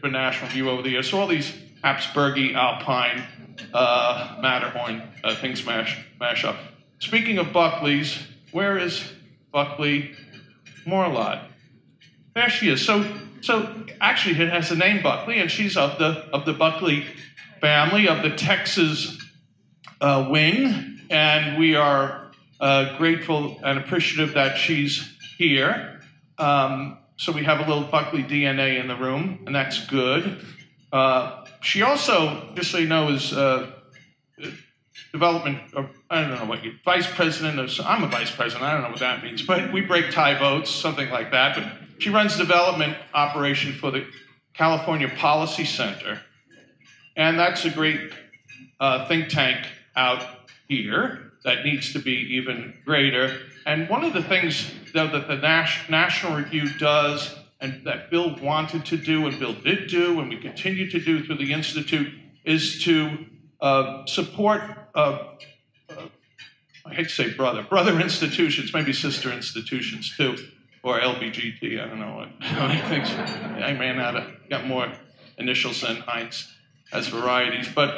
for National Review over the years. So all these Habsburgy, Alpine, Matterhorn things mash up. Speaking of Buckleys, where is Buckley Morlott? There she is. So actually, it has the name Buckley, and she's of the Buckley family, of the Texas wing, and we are grateful and appreciative that she's here. So we have a little Buckley DNA in the room, and that's good. She also, just so you know, is development, I don't know what you, vice president of, I'm a vice president, I don't know what that means, but we break tie votes, something like that. But she runs development operation for the California Policy Center. And that's a great think tank out here that needs to be even greater. And one of the things, though, that the National Review does, and that Bill wanted to do, and Bill did do, and we continue to do through the Institute, is to support, I hate to say brother institutions, maybe sister institutions too, or LBGT, I don't know what. I ran out of, got more initials than Heinz as varieties. But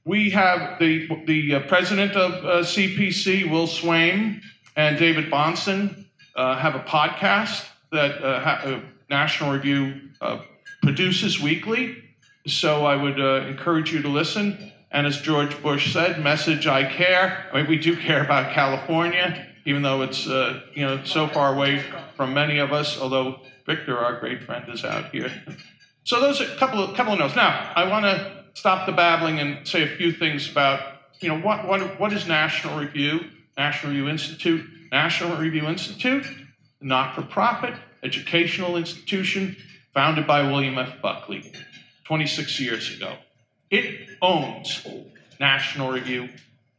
we have the president of CPC, Will Swaim, and David Bonson have a podcast that National Review produces weekly. So I would encourage you to listen. And as George Bush said, message I care. I mean, we do care about California, even though it's so far away from many of us, although Victor, our great friend, is out here. So those are a couple of notes. Now, I want to stop the babbling and say a few things about, what is National Review? National Review Institute. National Review Institute, a not-for-profit educational institution founded by William F. Buckley 26 years ago. It owns National Review,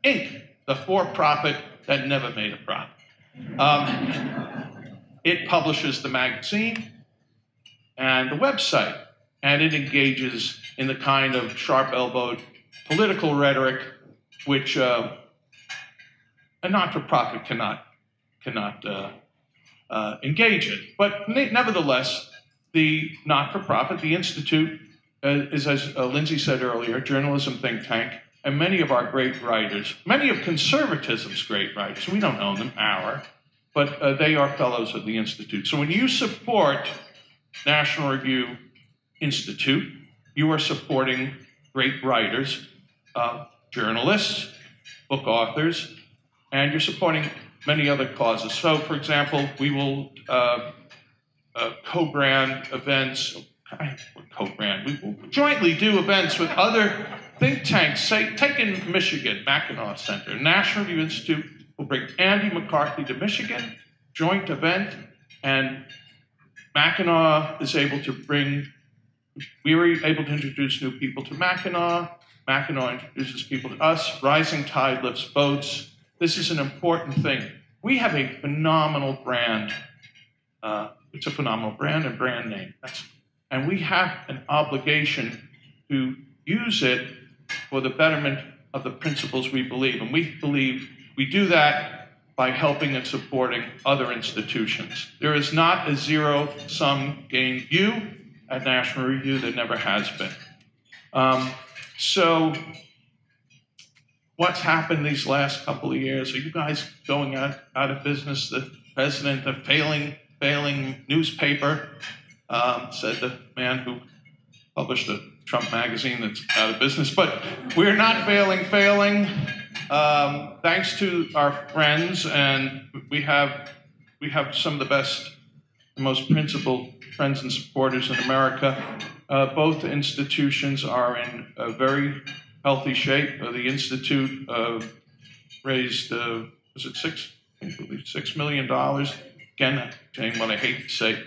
Inc., the for-profit that never made a profit. It publishes the magazine and the website, and it engages in the kind of sharp-elbowed political rhetoric which a not-for-profit cannot engage in. But nevertheless, the not-for-profit, the Institute, is, as Lindsay said earlier, a journalism think tank, and many of our great writers, many of conservatism's great writers, we don't own them, but they are fellows of the Institute. So when you support National Review Institute, you are supporting great writers, journalists, book authors, and you're supporting many other causes. So, for example, we will co-brand events. We will jointly do events with other think tanks. Say, take in Michigan, Mackinac Center. National Review Institute will bring Andy McCarthy to Michigan, joint event, and Mackinac is able to bring, we were able to introduce new people to Mackinac. Mackinac introduces people to us. Rising tide lifts boats. This is an important thing. We have a phenomenal brand. It's a phenomenal brand and brand name. And we have an obligation to use it for the betterment of the principles we believe. And we believe we do that by helping and supporting other institutions. There is not a zero-sum game view at National Review. There never has been. So what's happened these last couple of years? Are you guys going out of business? The president of failing newspaper, said the man who published the Trump magazine that's out of business. But we're not failing. Thanks to our friends, and we have some of the best, most principled friends and supporters in America. Both institutions are in a very healthy shape. The Institute raised, was it $6 million? Again, saying what I hate to say,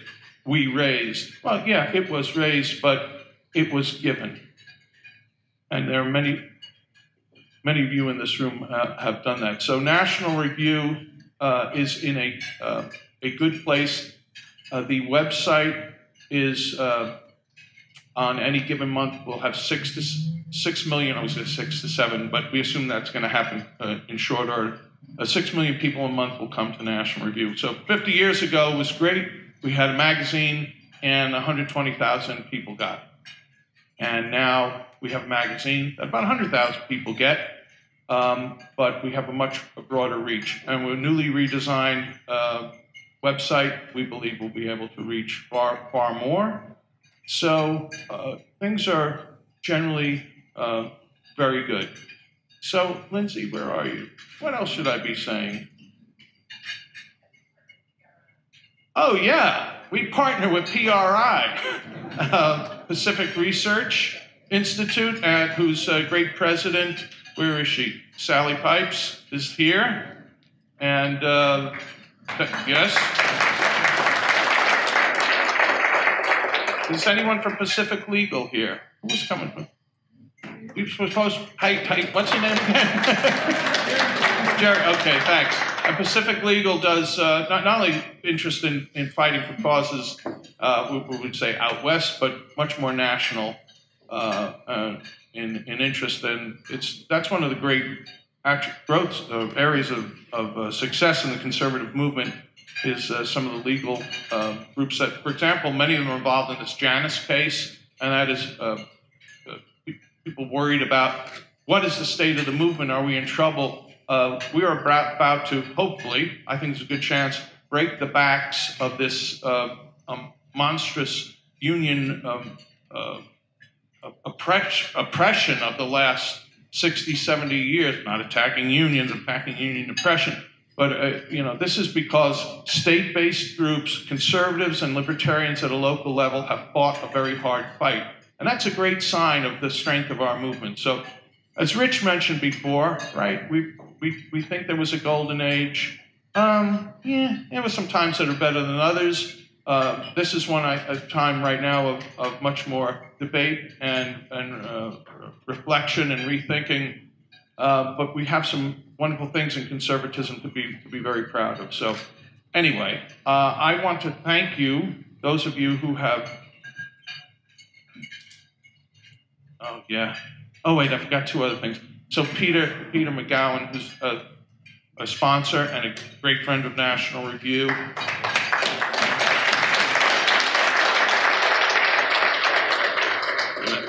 we raised. Well, yeah, it was raised, but it was given. And there are many of you in this room have done that. So National Review is in a good place. The website is on any given month, we'll have 6 million, I was going to say 6 to 7, but we assume that's going to happen in short order. 6 million people a month will come to National Review. So 50 years ago was great. We had a magazine and 120,000 people got it. And now we have a magazine that about 100,000 people get, but we have a much broader reach. And with a newly redesigned website, we believe we'll be able to reach far more. So things are generally very good. So, Lindsay, where are you? What else should I be saying? Oh, yeah, we partner with PRI, Pacific Research Institute, whose great president, where is she? Sally Pipes is here. And yes. Is anyone from Pacific Legal here? Who's coming from? You're supposed, hey, what's your name again? Jerry, okay, thanks. And Pacific Legal does not only interest in fighting for causes, we would say out west, but much more national in interest. And that's one of the great growth areas of success in the conservative movement is some of the legal groups that, for example, many of them are involved in this Janus case, and that is people worried about what is the state of the movement? Are we in trouble? We are about to, hopefully, I think there's a good chance, break the backs of this monstrous union oppression of the last 60, 70 years, not attacking unions, attacking union oppression. But this is because state-based groups, conservatives and libertarians at a local level have fought a very hard fight. And that's a great sign of the strength of our movement. So as Rich mentioned before, right, we think there was a golden age. Yeah, there were some times that are better than others. This is a time right now of much more debate and reflection and rethinking. But we have some wonderful things in conservatism to be very proud of. So anyway, I want to thank you, those of you who have, oh yeah, oh wait, I forgot two other things. So Peter McGowan, who's a sponsor and a great friend of National Review.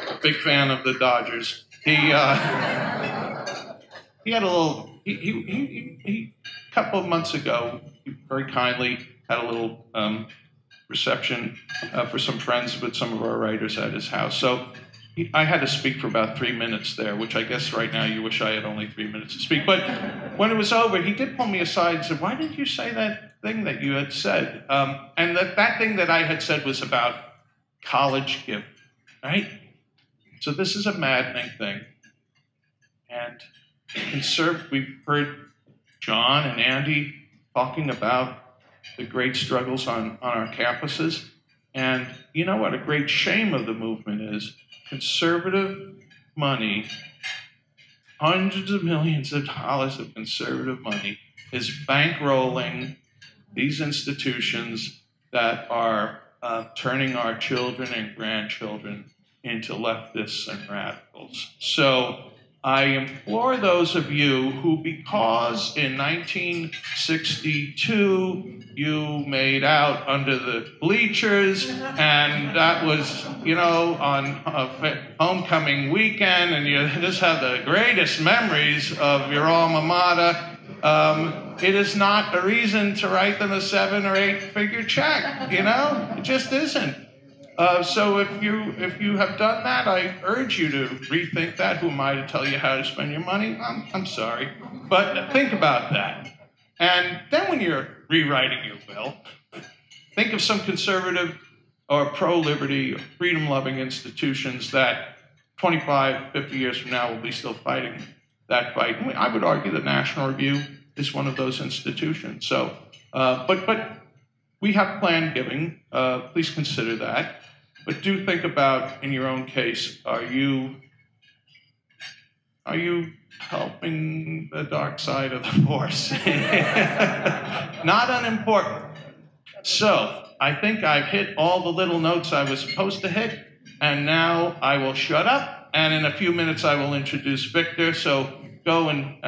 A big fan of the Dodgers. He had a little, a couple of months ago, he very kindly had a little reception for some friends with some of our writers at his house. So I had to speak for about 3 minutes there, which I guess right now you wish I had only 3 minutes to speak. But when it was over, he did pull me aside and said, "Why didn't you say that thing that you had said?" And that thing that I had said was about college giving, right? So this is a maddening thing. And we've heard John and Andy talking about the great struggles on our campuses. And you know what a great shame of the movement is? Conservative money, hundreds of millions of dollars of conservative money, is bankrolling these institutions that are turning our children and grandchildren into leftists and radicals. So I implore those of you who, because in 1962 you made out under the bleachers, and that was, you know, on homecoming weekend, and you just have the greatest memories of your alma mater, it is not a reason to write them a 7 or 8 figure check, you know? It just isn't. So if you have done that, I urge you to rethink that. Who am I to tell you how to spend your money? I'm sorry. But think about that. And then when you're rewriting your will, think of some conservative or pro-liberty or freedom-loving institutions that 25, 50 years from now will be still fighting that fight. And I would argue the National Review is one of those institutions. So, but we have planned giving. Please consider that. But do think about, in your own case, are you helping the dark side of the force? Not unimportant. So I think I've hit all the little notes I was supposed to hit, and now I will shut up, and in a few minutes I will introduce Victor. So go and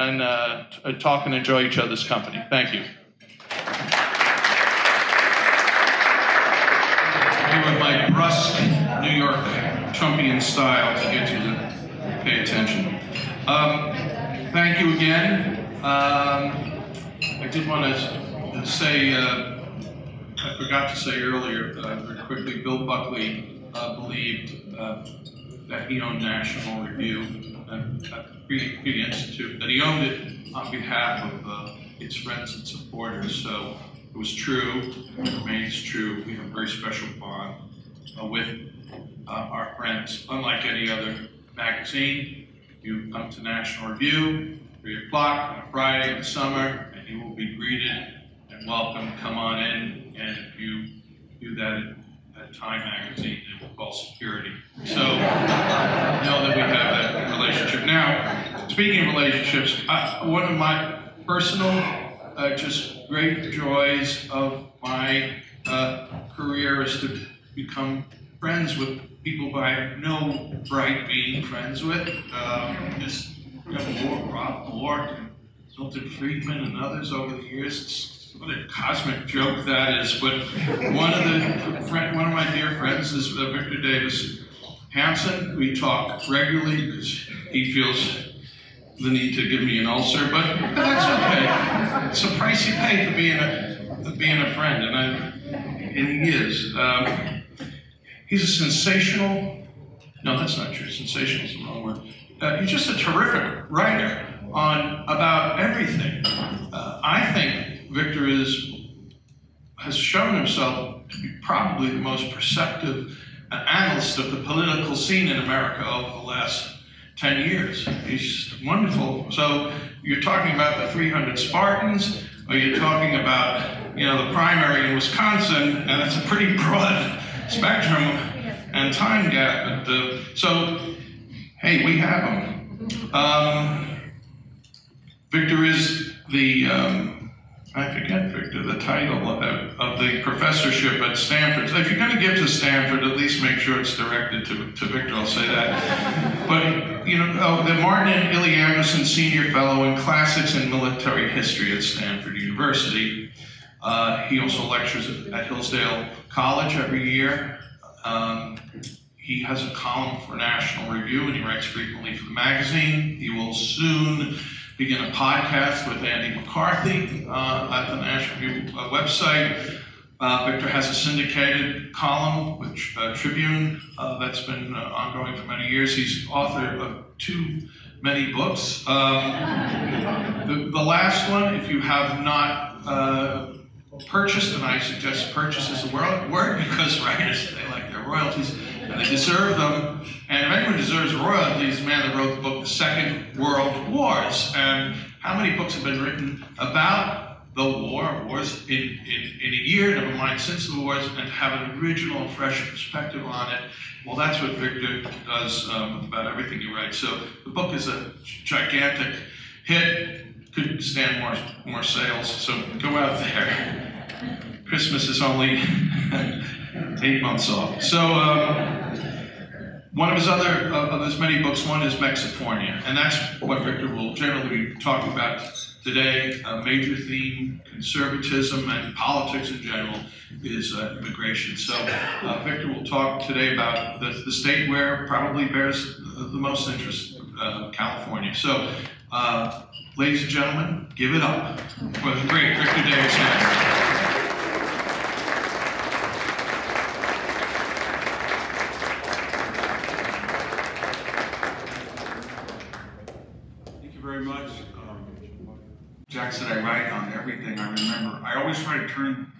talk and enjoy each other's company. Thank you. With my brusque New York Trumpian style to get you to pay attention. Thank you again. I did want to say, I forgot to say earlier, very quickly, Bill Buckley believed that he owned National Review and the Free Institute, that he owned it on behalf of its friends and supporters. So it was true, it remains true. We have a very special bond with our friends. Unlike any other magazine, you come to National Review, 3 o'clock on a Friday in the summer, and you will be greeted and welcome. Come on in, and if you do that at Time magazine, they will call security. So know that we have that relationship. Now, speaking of relationships, one of my personal just great joys of my career is to become friends with people who I have no right being friends with. Just Rob Bork and Milton Friedman and others over the years. What a cosmic joke that is. But one of my dear friends is Victor Davis Hanson. We talk regularly because he feels the need to give me an ulcer, but that's okay. It's a price you pay for being a friend, and he is. He's a sensational. No, that's not true. Sensational is the wrong word. He's just a terrific writer about everything. I think Victor has shown himself to be probably the most perceptive analyst of the political scene in America over the last 10 years. He's wonderful. So you're talking about the 300 Spartans, or you're talking about, you know, the primary in Wisconsin, and it's a pretty broad spectrum and time gap. So, hey, we have him. Victor is the, I forget, Victor, the title of the professorship at Stanford. So if you're going to give to Stanford, at least make sure it's directed to Victor, I'll say that. But, you know, the Martin and Illie Anderson Senior Fellow in Classics and Military History at Stanford University. He also lectures at Hillsdale College every year. He has a column for National Review, and he writes frequently for the magazine. He will soon begin a podcast with Andy McCarthy at the National Review website. Victor has a syndicated column, which Tribune, that's been ongoing for many years. He's author of many books. The last one, if you have not purchased, and I suggest purchase is a word because writers, they like their royalties, and they deserve them. And if anyone deserves royalties, the man that wrote the book, The Second World Wars. And how many books have been written about the wars in a year, never mind since the wars, and have an original, fresh perspective on it? Well, that's what Victor does about everything he writes. So the book is a gigantic hit. Could stand more sales. So go out there. Christmas is only 8 months off. So one of his many books, one is Mexifornia, and that's what Victor will generally be talking about today. A major theme, conservatism and politics in general, is immigration. So Victor will talk today about the state where probably bears the most interest, California. So ladies and gentlemen, give it up for the great Victor Davis. Very much. Jack said I write on everything I remember. I always try to turn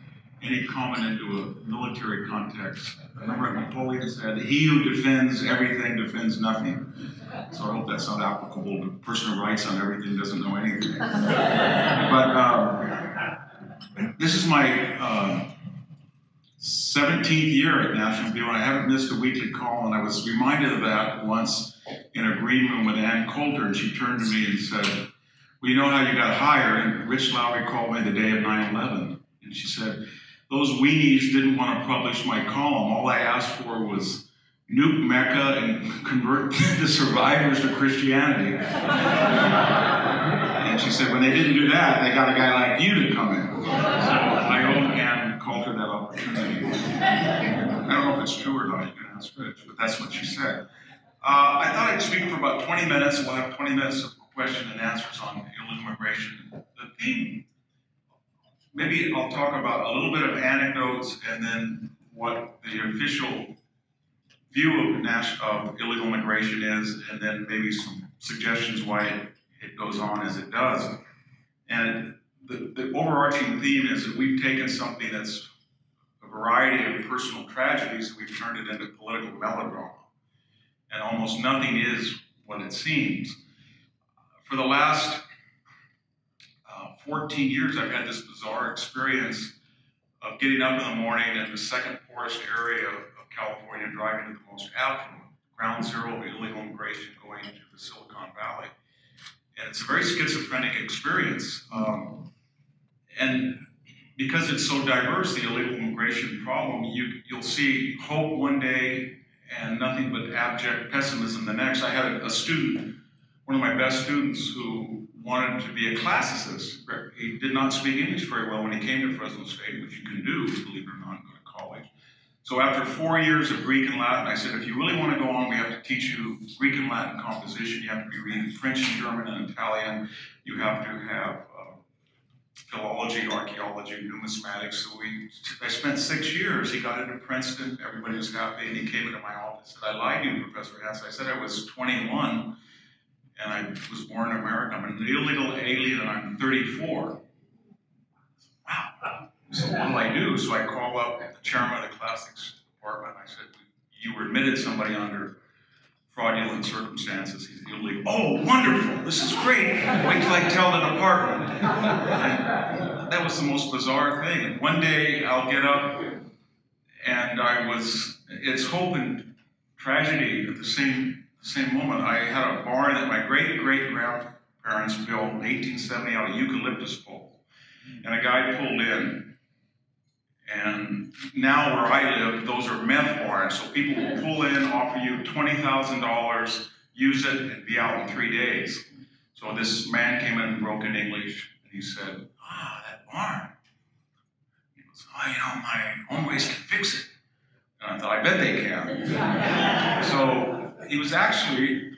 any comment into a military context. I remember Napoleon said, "He who defends everything defends nothing." So I hope that's not applicable to the person who writes on everything doesn't know anything. But this is my 17th year at National Review, and I haven't missed a weekly call, and I was reminded of that once in a green room with Ann Coulter, and she turned to me and said, "Well, you know how you got hired?" And Rich Lowry called me the day of 9/11, and she said, "Those weenies didn't want to publish my column. All I asked for was nuke Mecca and convert the survivors to Christianity." And she said, when they didn't do that, they got a guy like you to come in. So I owe Ann Coulter that opportunity. I don't know if it's true or not, you can ask Rich, but that's what she said. I thought I'd speak for about 20 minutes, and we'll have 20 minutes of question and answers on illegal immigration. The theme, maybe I'll talk about a little bit of anecdotes and then what the official view of illegal immigration is, and then maybe some suggestions why it goes on as it does. And the overarching theme is that we've taken something that's a variety of personal tragedies and we've turned it into political melodrama. And almost nothing is what it seems. For the last 14 years, I've had this bizarre experience of getting up in the morning in the second poorest area of California, driving to the most affluent, ground zero of illegal immigration going to the Silicon Valley. And it's a very schizophrenic experience. And because it's so diverse, the illegal immigration problem, you'll see hope one day and nothing but abject pessimism the next. I had a student, one of my best students, who wanted to be a classicist. He did not speak English very well when he came to Fresno State, which you can do, believe it or not, go to college. So after 4 years of Greek and Latin, I said, if you really want to go on, we have to teach you Greek and Latin composition. You have to be reading French and German and Italian. You have to have philology, archaeology, numismatics. So I spent 6 years. He got into Princeton. Everybody was happy. And he came into my office and said, I lied to you, Professor Hess. I said I was 21 and I was born in America. I'm an illegal alien and I'm 34. Wow. So what do I do? So I call up the chairman of the classics department. I said, you admitted somebody under fraudulent circumstances. He's illegal. Oh, wonderful. This is great. Wait till I tell the department. And that was the most bizarre thing. And one day I'll get up and it's hope and tragedy at the same moment. I had a barn that my great-great-grandparents built in 1870 out of eucalyptus pole. And a guy pulled in. And now where I live, those are meth barns. So people will pull in, offer you $20,000, use it, and be out in 3 days. So this man came in broken English, and he said, that barn. He goes, my homies can fix it. And I thought, I bet they can. So he was actually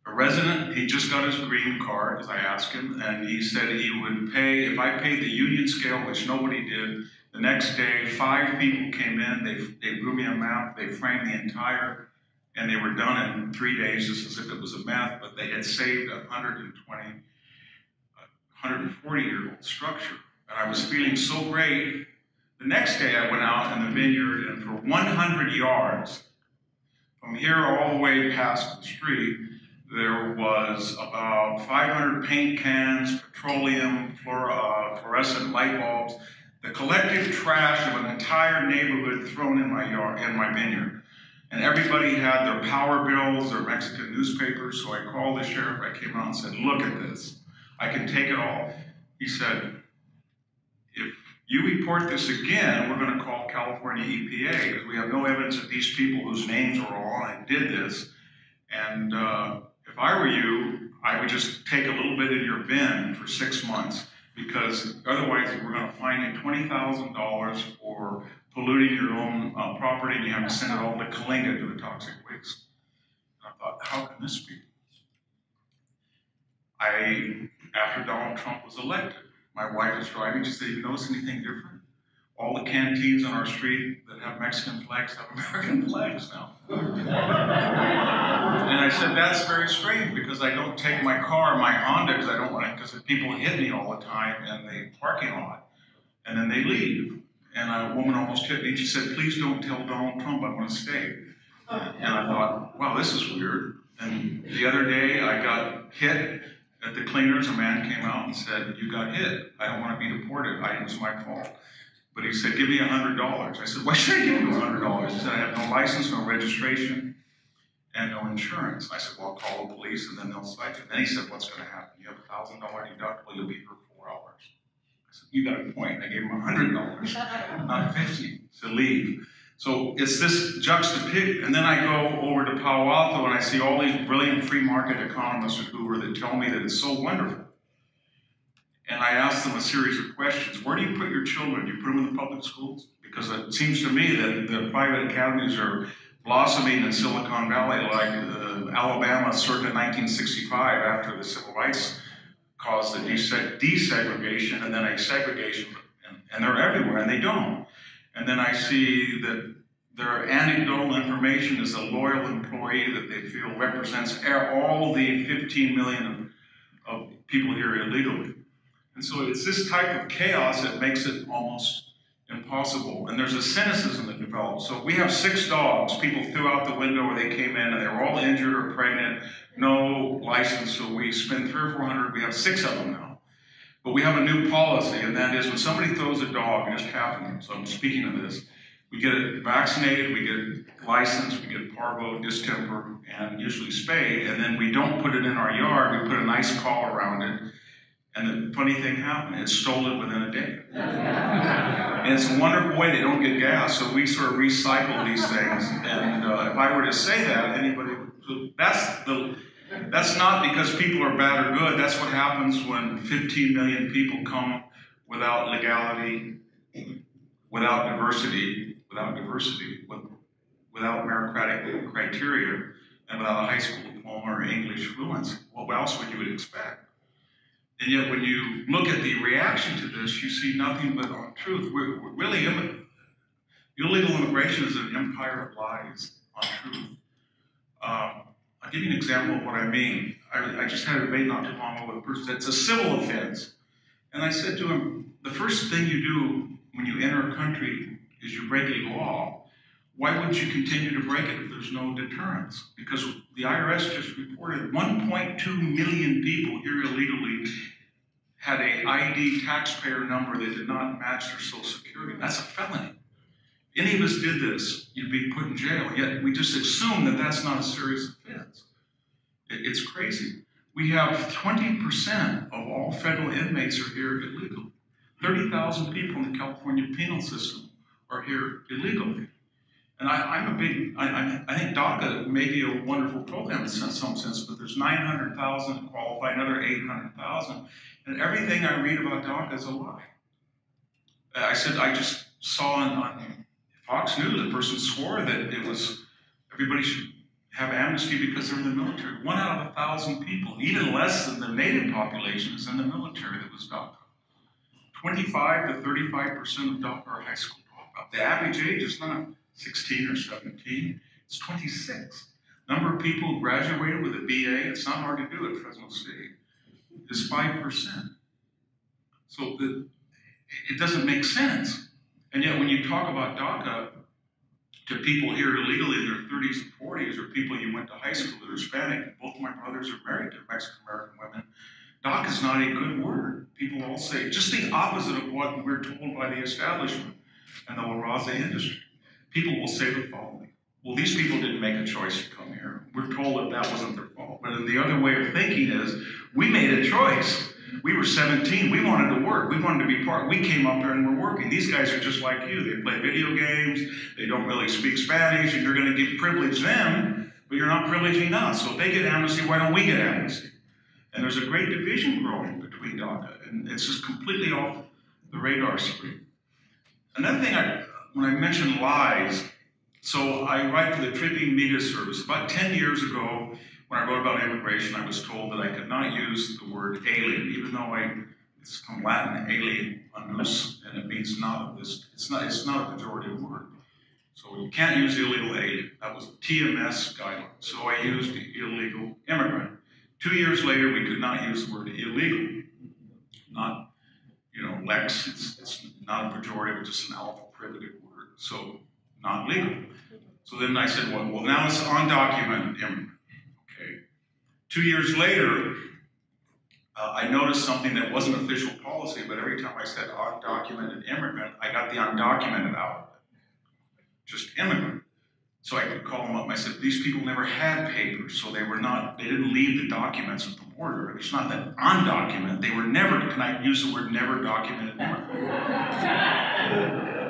a resident. He just got his green card, as I asked him, and he said he would pay, if I paid the union scale, which nobody did, The next day, 5 people came in, they drew me a map, they framed the entire, and they were done in 3 days, just as if it was a meth, but they had saved a 140-year-old structure. And I was feeling so great. The next day I went out in the vineyard, and for 100 yards, from here all the way past the street, there was about 500 paint cans, petroleum, fluorescent light bulbs, the collective trash of an entire neighborhood thrown in my yard, in my vineyard. And everybody had their power bills, their Mexican newspapers, so I called the sheriff, I came out and said, look at this, I can take it all. He said, if you report this again, we're going to call California EPA, because we have no evidence that these people whose names are all on it did this. And if I were you, I would just take a little bit in your bin for 6 months, because otherwise we're going to fine you $20,000 for polluting your own property, and you have to send it all to Kalinga to the toxic waste. And I thought, how can this be? After Donald Trump was elected, my wife was driving, she said, you notice anything different? All the canteens on our street that have Mexican flags have American flags now. And I said, that's very strange, because I don't take my car, my Honda, because I don't want it, because people hit me all the time in the parking lot, and then they leave. And a woman almost hit me, and she said, please don't tell Donald Trump I'm going to stay. And I thought, wow, this is weird. And the other day I got hit at the cleaners. A man came out and said, you got hit. I don't want to be deported. It was my fault. But he said, give me $100. I said, why should I give you $100? He said, I have no license, no registration, and no insurance. I said, well, I'll call the police and then they'll cite you. Then he said, what's going to happen? You have a $1,000 deductible, you'll be here for 4 hours. I said, you got a point. I gave him $100, not $50, to leave. So it's this juxtaposition. And then I go over to Palo Alto and I see all these brilliant free market economists at Hoover that tell me that it's so wonderful. And I ask them a series of questions. Where do you put your children? Do you put them in the public schools? Because it seems to me that the private academies are blossoming in Silicon Valley like Alabama circa 1965 after the civil rights caused the desegregation and then a segregation, and they're everywhere, and they don't. And then I see that their anecdotal information is a loyal employee that they feel represents all the 15 million of people here illegally. And so it's this type of chaos that makes it almost impossible. And there's a cynicism that develops. So we have 6 dogs. People threw out the window where they came in and they were all injured or pregnant, no license. So we spend 300 or 400, we have 6 of them now. But we have a new policy, and that is when somebody throws a dog, it just happened, so I'm speaking of this, we get it vaccinated, we get licensed, we get parvo, distemper, and usually spayed, and then we don't put it in our yard, we put a nice collar around it. And the funny thing happened, it stole it within a day. And it's a wonderful way, they don't get gas, so we sort of recycle these things. And if I were to say that, anybody, that's not because people are bad or good, that's what happens when 15 million people come without legality, without diversity, without meritocratic criteria, and without a high school diploma or English fluency. What else would you expect? And yet when you look at the reaction to this, you see nothing but untruth. We're really, illegal immigration is an empire of lies on truth. I'll give you an example of what I mean. I just had a debate not too long ago with a person. It's a civil offense. And I said to him, the first thing you do when you enter a country is you break a law. Why wouldn't you continue to break it if there's no deterrence? Because the IRS just reported 1.2 million people here illegally had an ID taxpayer number that did not match their Social Security. That's a felony. If any of us did this, you'd be put in jail. Yet we just assume that that's not a serious offense. It's crazy. We have 20% of all federal inmates are here illegally. 30,000 people in the California penal system are here illegally. And I think DACA may be a wonderful program in some sense, but there's 900,000 qualified, another 800,000. And everything I read about DACA is a lie. I just saw on Fox News, a person swore that everybody should have amnesty because they're in the military. 1 out of 1,000 people, even less than the native population, is in the military that was DACA. 25 to 35% of DACA are high school dropouts. The average age is not 16 or 17, it's 26. Number of people who graduated with a BA, it's not hard to do at Fresno State, is 5%. So it doesn't make sense. And yet when you talk about DACA to people here illegally in their 30s and 40s, or people you went to high school that are Hispanic, both my brothers are married to Mexican-American women, DACA is not a good word. People all say just the opposite of what we're told by the establishment and the La Raza industry. People will say the following: well, these people didn't make a choice to come here. We're told that that wasn't their fault. But the other way of thinking is, we made a choice. We were 17, we wanted to work, we wanted to be part, we came up here and we're working. These guys are just like you. They play video games, they don't really speak Spanish, and you're gonna privilege them, but you're not privileging us. So if they get amnesty, why don't we get amnesty? And there's a great division growing between DACA, and it's just completely off the radar screen. Another thing, when I mentioned lies, so I write for the Tribune Media Service. About 10 years ago, when I wrote about immigration, I was told that I could not use the word alien, even though it's from Latin, alien, unus, and it means not of this. It's not a pejorative word. So you can't use illegal alien. That was TMS guideline. So I used illegal immigrant. 2 years later, we could not use the word illegal. Not, lex, it's not a pejorative, it's just an alpha privative word. So not legal. So then I said, well, now it's undocumented immigrant. Okay. 2 years later, I noticed something that wasn't official policy, but every time I said undocumented immigrant, I got the undocumented out of it. Just immigrant. So I could call them up and I said, these people never had papers, so they didn't leave the documents at the border. It's not that undocumented, they were never, can I use the word never documented immigrant?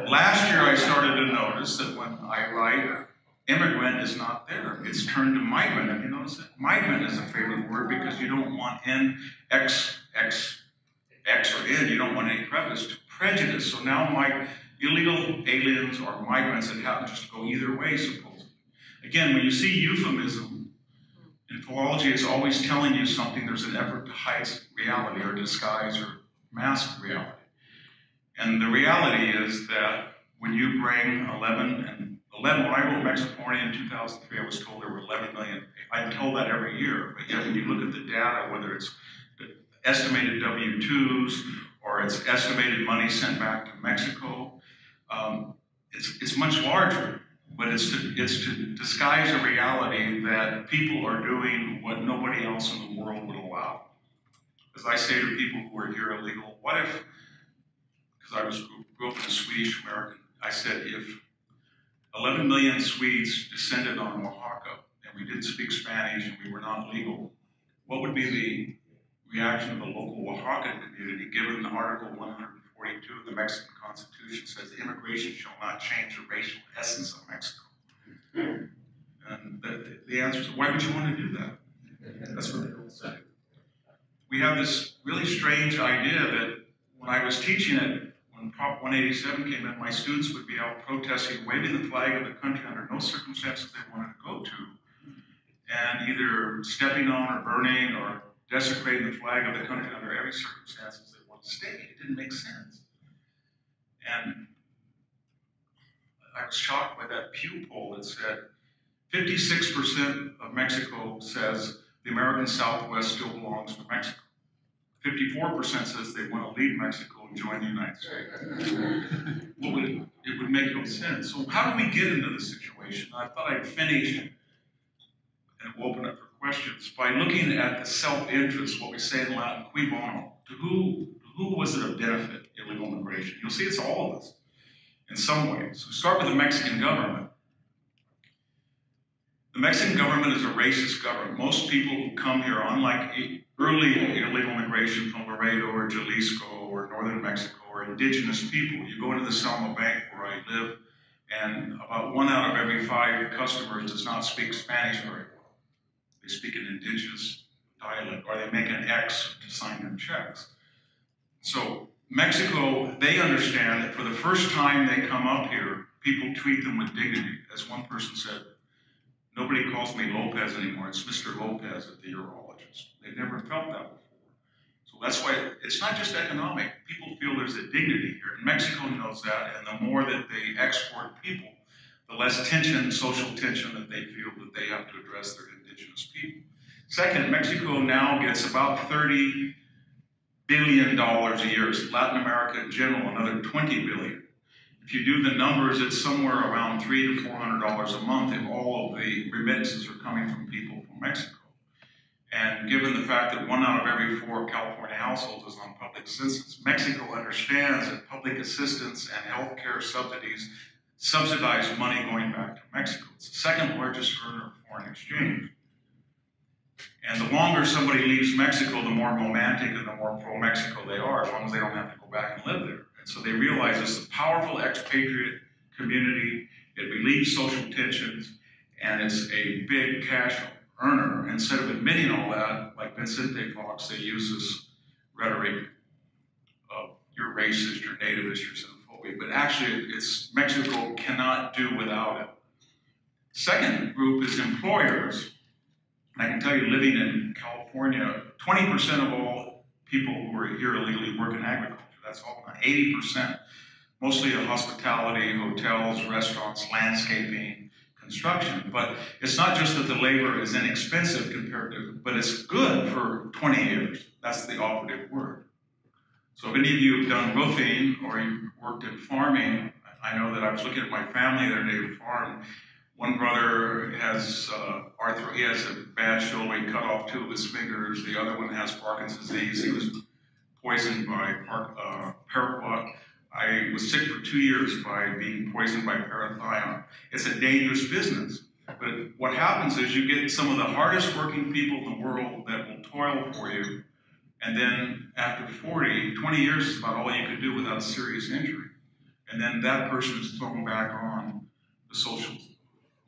Last year I started to notice that when I write, immigrant is not there. It's turned to migrant. Have you noticed that? Migrant is a favorite word because you don't want N, X or N, you don't want any prejudice. So now my illegal aliens or migrants that happen just to go either way, supposedly. Again, when you see euphemism in philology, it's always telling you something. There's an effort to hide reality or disguise or mask reality. And the reality is that when you bring 11, when I wrote Mexifornia in 2003, I was told there were 11 million. I'm told that every year, but yet when you look at the data, whether it's the estimated W-2s or it's estimated money sent back to Mexico, it's much larger, but it's to disguise a reality that people are doing what nobody else in the world would allow. As I say to people who are here illegal, what if, because I grew up in a Swedish American, I said, if 11 million Swedes descended on Oaxaca and we didn't speak Spanish and we were not legal, what would be the reaction of the local Oaxacan community given the Article 142 of the Mexican Constitution says immigration shall not change the racial essence of Mexico? And the answer is, why would you want to do that? That's what they will say. We have this really strange idea that when I was teaching it, when Prop 187 came in, my students would be out protesting, waving the flag of the country under no circumstances they wanted to go to, and either stepping on or burning or desecrating the flag of the country under every circumstances they wanted to stay. It didn't make sense. And I was shocked by that Pew poll that said 56% of Mexico says the American Southwest still belongs to Mexico. 54% says they want to leave Mexico and join the United States. It would make no sense. So how do we get into this situation? I thought I'd finish and we'll open up for questions by looking at the self-interest, what we say in Latin, cui bono. To who was it of benefit, illegal immigration? You'll see it's all of us in some ways. So start with the Mexican government. The Mexican government is a racist government. Most people who come here, unlike early illegal immigration from Laredo or Jalisco or northern Mexico, are indigenous people. You go into the Selma Bank where I live, and about 1 out of every 5 customers does not speak Spanish very well. They speak an indigenous dialect, or they make an X to sign their checks. So Mexico, they understand that for the first time they come up here, people treat them with dignity. As one person said, nobody calls me Lopez anymore, it's Mr. Lopez at the urologist. They've never felt that before. So So that's why it's not just economic. People feel there's a dignity here. And Mexico knows that, and the more that they export people, the less tension, social tension that they feel that they have to address their indigenous people. Second, Mexico now gets about $30 billion a year. Latin America in general, another $20 billion. If you do the numbers, it's somewhere around $300 to $400 a month if all of the remittances are coming from people from Mexico. And given the fact that 1 out of every 4 California households is on public assistance, Mexico understands that public assistance and healthcare subsidies subsidize money going back to Mexico. It's the second largest earner of foreign exchange. And the longer somebody leaves Mexico, the more romantic and the more pro-Mexico they are, as long as they don't have to go back and live there. And so they realize it's a powerful expatriate community, it relieves social tensions, and it's a big cash earner. Instead of admitting all that, like Vicente Fox, they use this rhetoric of you're racist, you're nativist, you're xenophobic, but actually it's Mexico cannot do without it. Second group is employers. And I can tell you, living in California, 20% of all people who are here illegally work in agriculture. That's all, 80%, mostly in hospitality, hotels, restaurants, landscaping, construction. But it's not just that the labor is inexpensive compared to, but it's good for 20 years. That's the operative word. So if any of you have done roofing or you've worked in farming, I know that I was looking at my family the other day at farm. One brother has he has a bad shoulder, he cut off 2 of his fingers. The other one has Parkinson's disease. He was poisoned by paraquat. I was sick for 2 years by being poisoned by parathion. It's a dangerous business. But what happens is you get some of the hardest working people in the world that will toil for you, and then after 20 years is about all you could do without a serious injury. And then that person is thrown back on the social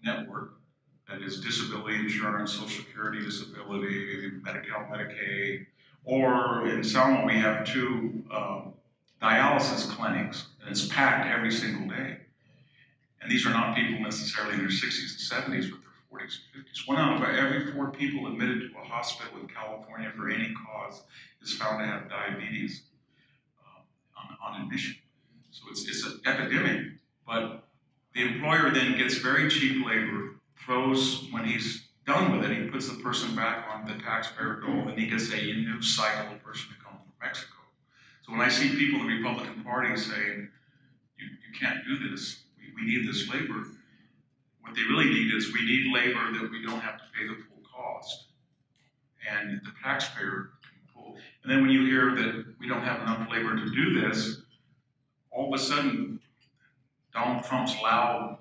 network, that is disability insurance, Social Security disability, Medi-Cal, Medicaid, or in Selma we have 2 dialysis clinics, and it's packed every single day. And these are not people necessarily in their 60s and 70s, but their 40s and 50s. 1 out of every 4 people admitted to a hospital in California for any cause is found to have diabetes on admission. So it's an epidemic, but the employer then gets very cheap labor, throws, when he's done with it, he puts the person back on the taxpayer dole, and he gets a new cycle of person to come from Mexico. So when I see people in the Republican Party saying, you can't do this, we need this labor, what they really need is we need labor that we don't have to pay the full cost. And the taxpayer can pull. And then when you hear that we don't have enough labor to do this, all of a sudden, Donald Trump's loud,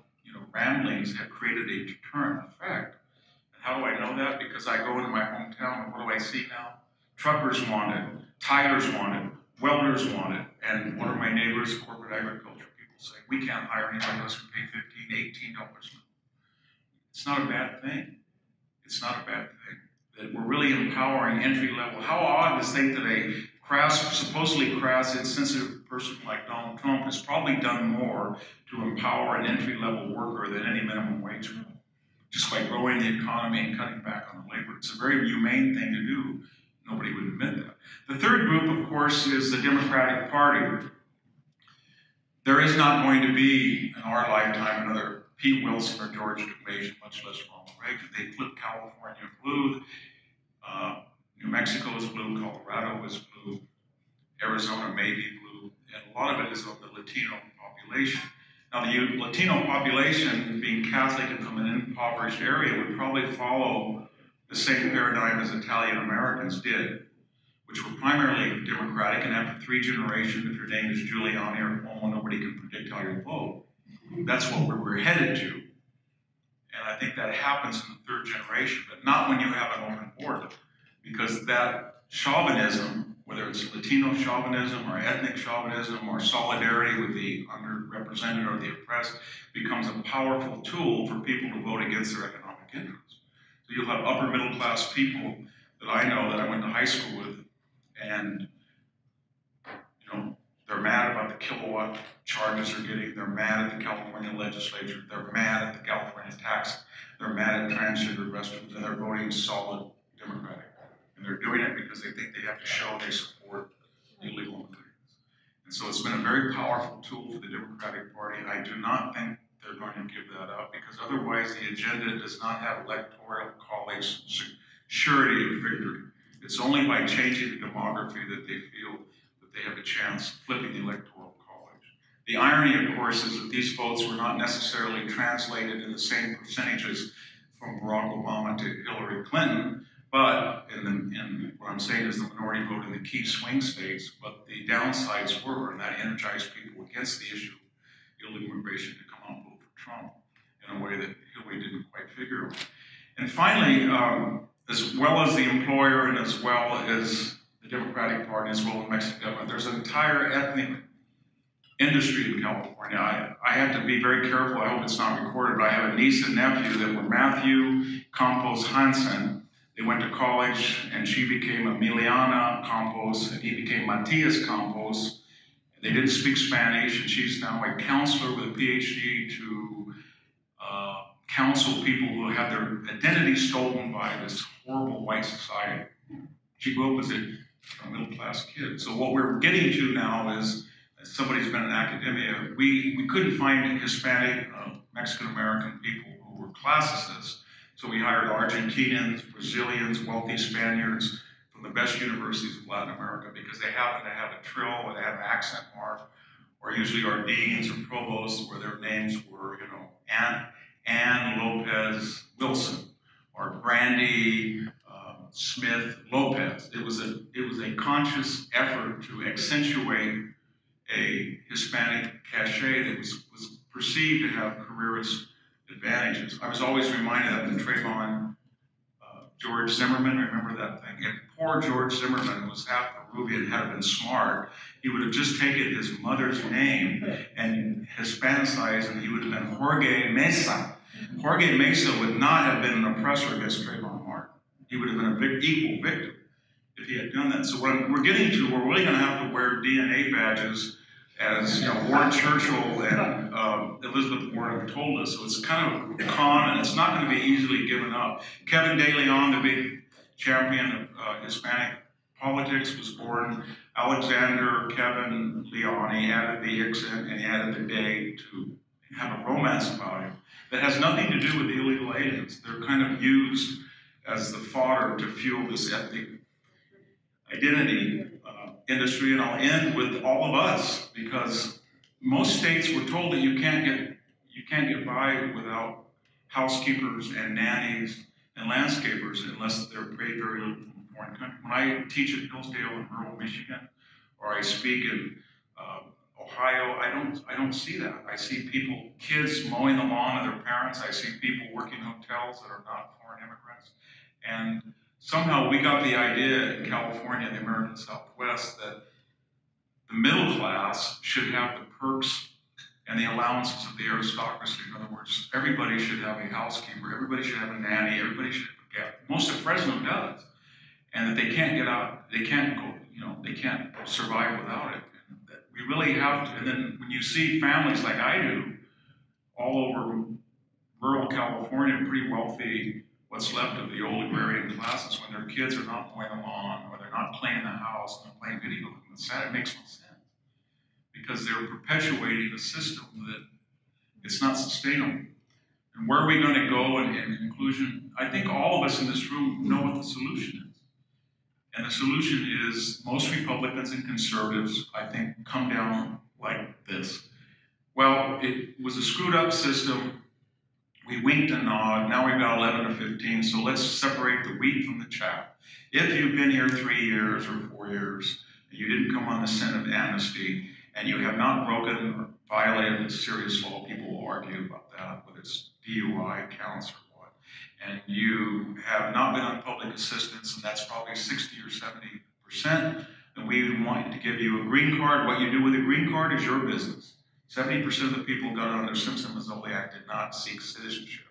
ramblings have created a deterrent effect. And how do I know that? Because I go into my hometown, and what do I see now? Truckers want it, tilers want it, welders want it, and what are my neighbors, corporate agriculture people say? We can't hire anybody unless we pay $15, $18 an hour. It's not a bad thing. It's not a bad thing. That we're really empowering entry level. How odd to think that a supposedly crass, insensitive person like Donald Trump has probably done more to empower an entry-level worker than any minimum wage will, just by growing the economy and cutting back on the labor. It's a very humane thing to do. Nobody would admit that. The third group, of course, is the Democratic Party. There is not going to be, in our lifetime, another Pete Wilson or George W. much less Ronald Reagan. They flipped California blue. New Mexico is blue, Colorado is blue, Arizona may be blue, and a lot of it is of the Latino population. Now, the Latino population, being Catholic and from an impoverished area, would probably follow the same paradigm as Italian Americans did, which were primarily Democratic, and after 3 generations, if your name is Giuliani or Cuomo, nobody can predict how you'll vote. That's what we're headed to. And I think that happens in the 3rd generation, but not when you have an open border. Because that chauvinism, whether it's Latino chauvinism or ethnic chauvinism or solidarity with the underrepresented or the oppressed, becomes a powerful tool for people to vote against their economic interests. So you'll have upper middle class people that I know that I went to high school with, and they're mad about the kilowatt charges they're getting, they're mad at the California legislature, they're mad at the California tax, they're mad at transgender restrooms, and they're voting solid Democratic. And they're doing it because they think they have to show they support And so it's been a very powerful tool for the Democratic Party. I do not think they're going to give that up, because otherwise the agenda does not have electoral college surety of victory. It's only by changing the demography that they feel that they have a chance of flipping the electoral college. The irony, of course, is that these votes were not necessarily translated in the same percentages from Barack Obama to Hillary Clinton, but in what I'm saying is the minority vote in the key swing states, but the downsides were, and that energized people against the issue of illegal immigration to come out and vote for Trump in a way that Hillary didn't quite figure out. And finally, as well as the employer and as well as the Democratic Party, as well as the Mexican government, there's an entire ethnic industry in California. I have to be very careful, I hope it's not recorded, but I have a niece and nephew that were Matthew Campos Hansen. They went to college, and she became Emiliana Campos, and he became Matias Campos. They didn't speak Spanish, and she's now a counselor with a PhD to counsel people who have their identity stolen by this horrible white society. She grew up as a middle-class kid. So what we're getting to now is, as somebody's been in academia, we couldn't find Hispanic, Mexican-American people who were classicists. So we hired Argentinians, Brazilians, wealthy Spaniards from the best universities of Latin America, because they happen to have a trill or they have an accent mark, or usually are deans or provosts where their names were, you know, Ann Lopez Wilson or Brandy Smith Lopez. It was a conscious effort to accentuate a Hispanic cachet that was perceived to have careerist advantages. I was always reminded of the Trayvon George Zimmerman, remember that thing? If poor George Zimmerman was half Peruvian, had been smart, he would have just taken his mother's name and Hispanicized, and he would have been Jorge Mesa. Jorge Mesa would not have been an oppressor against Trayvon Martin. He would have been a equal victim if he had done that. So what we're getting to, we're really going to have to wear DNA badges, as you know, Warren Churchill and Elizabeth Warren have told us. So it's kind of common. It's not going to be easily given up. Kevin De Leon, the big champion of Hispanic politics, was born. Alexander Kevin Leon, he added the X in, and he added the day to have a romance about him that has nothing to do with the illegal aliens. They're kind of used as the fodder to fuel this ethnic identity industry. And I'll end with all of us, because most states were told that you can't get by without housekeepers and nannies and landscapers unless they're paid very little from a foreign country. When I teach at Hillsdale in rural Michigan, or I speak in Ohio, I don't see that. I see kids mowing the lawn of their parents. I see people working hotels that are not foreign immigrants. And somehow we got the idea in California, the American Southwest, that the middle class should have the perks and the allowances of the aristocracy. In other words, everybody should have a housekeeper, everybody should have a nanny, everybody should have a gap. Most of Fresno does. And that they can't get out, they can't go, they can't survive without it. And that we really have to, and then when you see families like I do, all over rural California, pretty wealthy, what's left of the old agrarian classes, when their kids are not mowing the lawn, or they're not playing in the house, and they're playing video games, it makes no sense. Because they're perpetuating a system that it's not sustainable. And where are we going to go in conclusion? I think all of us in this room know what the solution is. And the solution is most Republicans and conservatives, I think, come down like this. Well, it was a screwed up system. We winked and nod. Now we've got 11 or 15, so let's separate the wheat from the chaff. If you've been here 3 years or 4 years, and you didn't come on the Senate amnesty, and you have not broken or violated a serious law, people will argue about that, whether it's DUI counts or what, and you have not been on public assistance, and that's probably 60 or 70%, then we want to give you a green card. What you do with a green card is your business. 70% of the people got under Simpson-Mazzoli Act did not seek citizenship.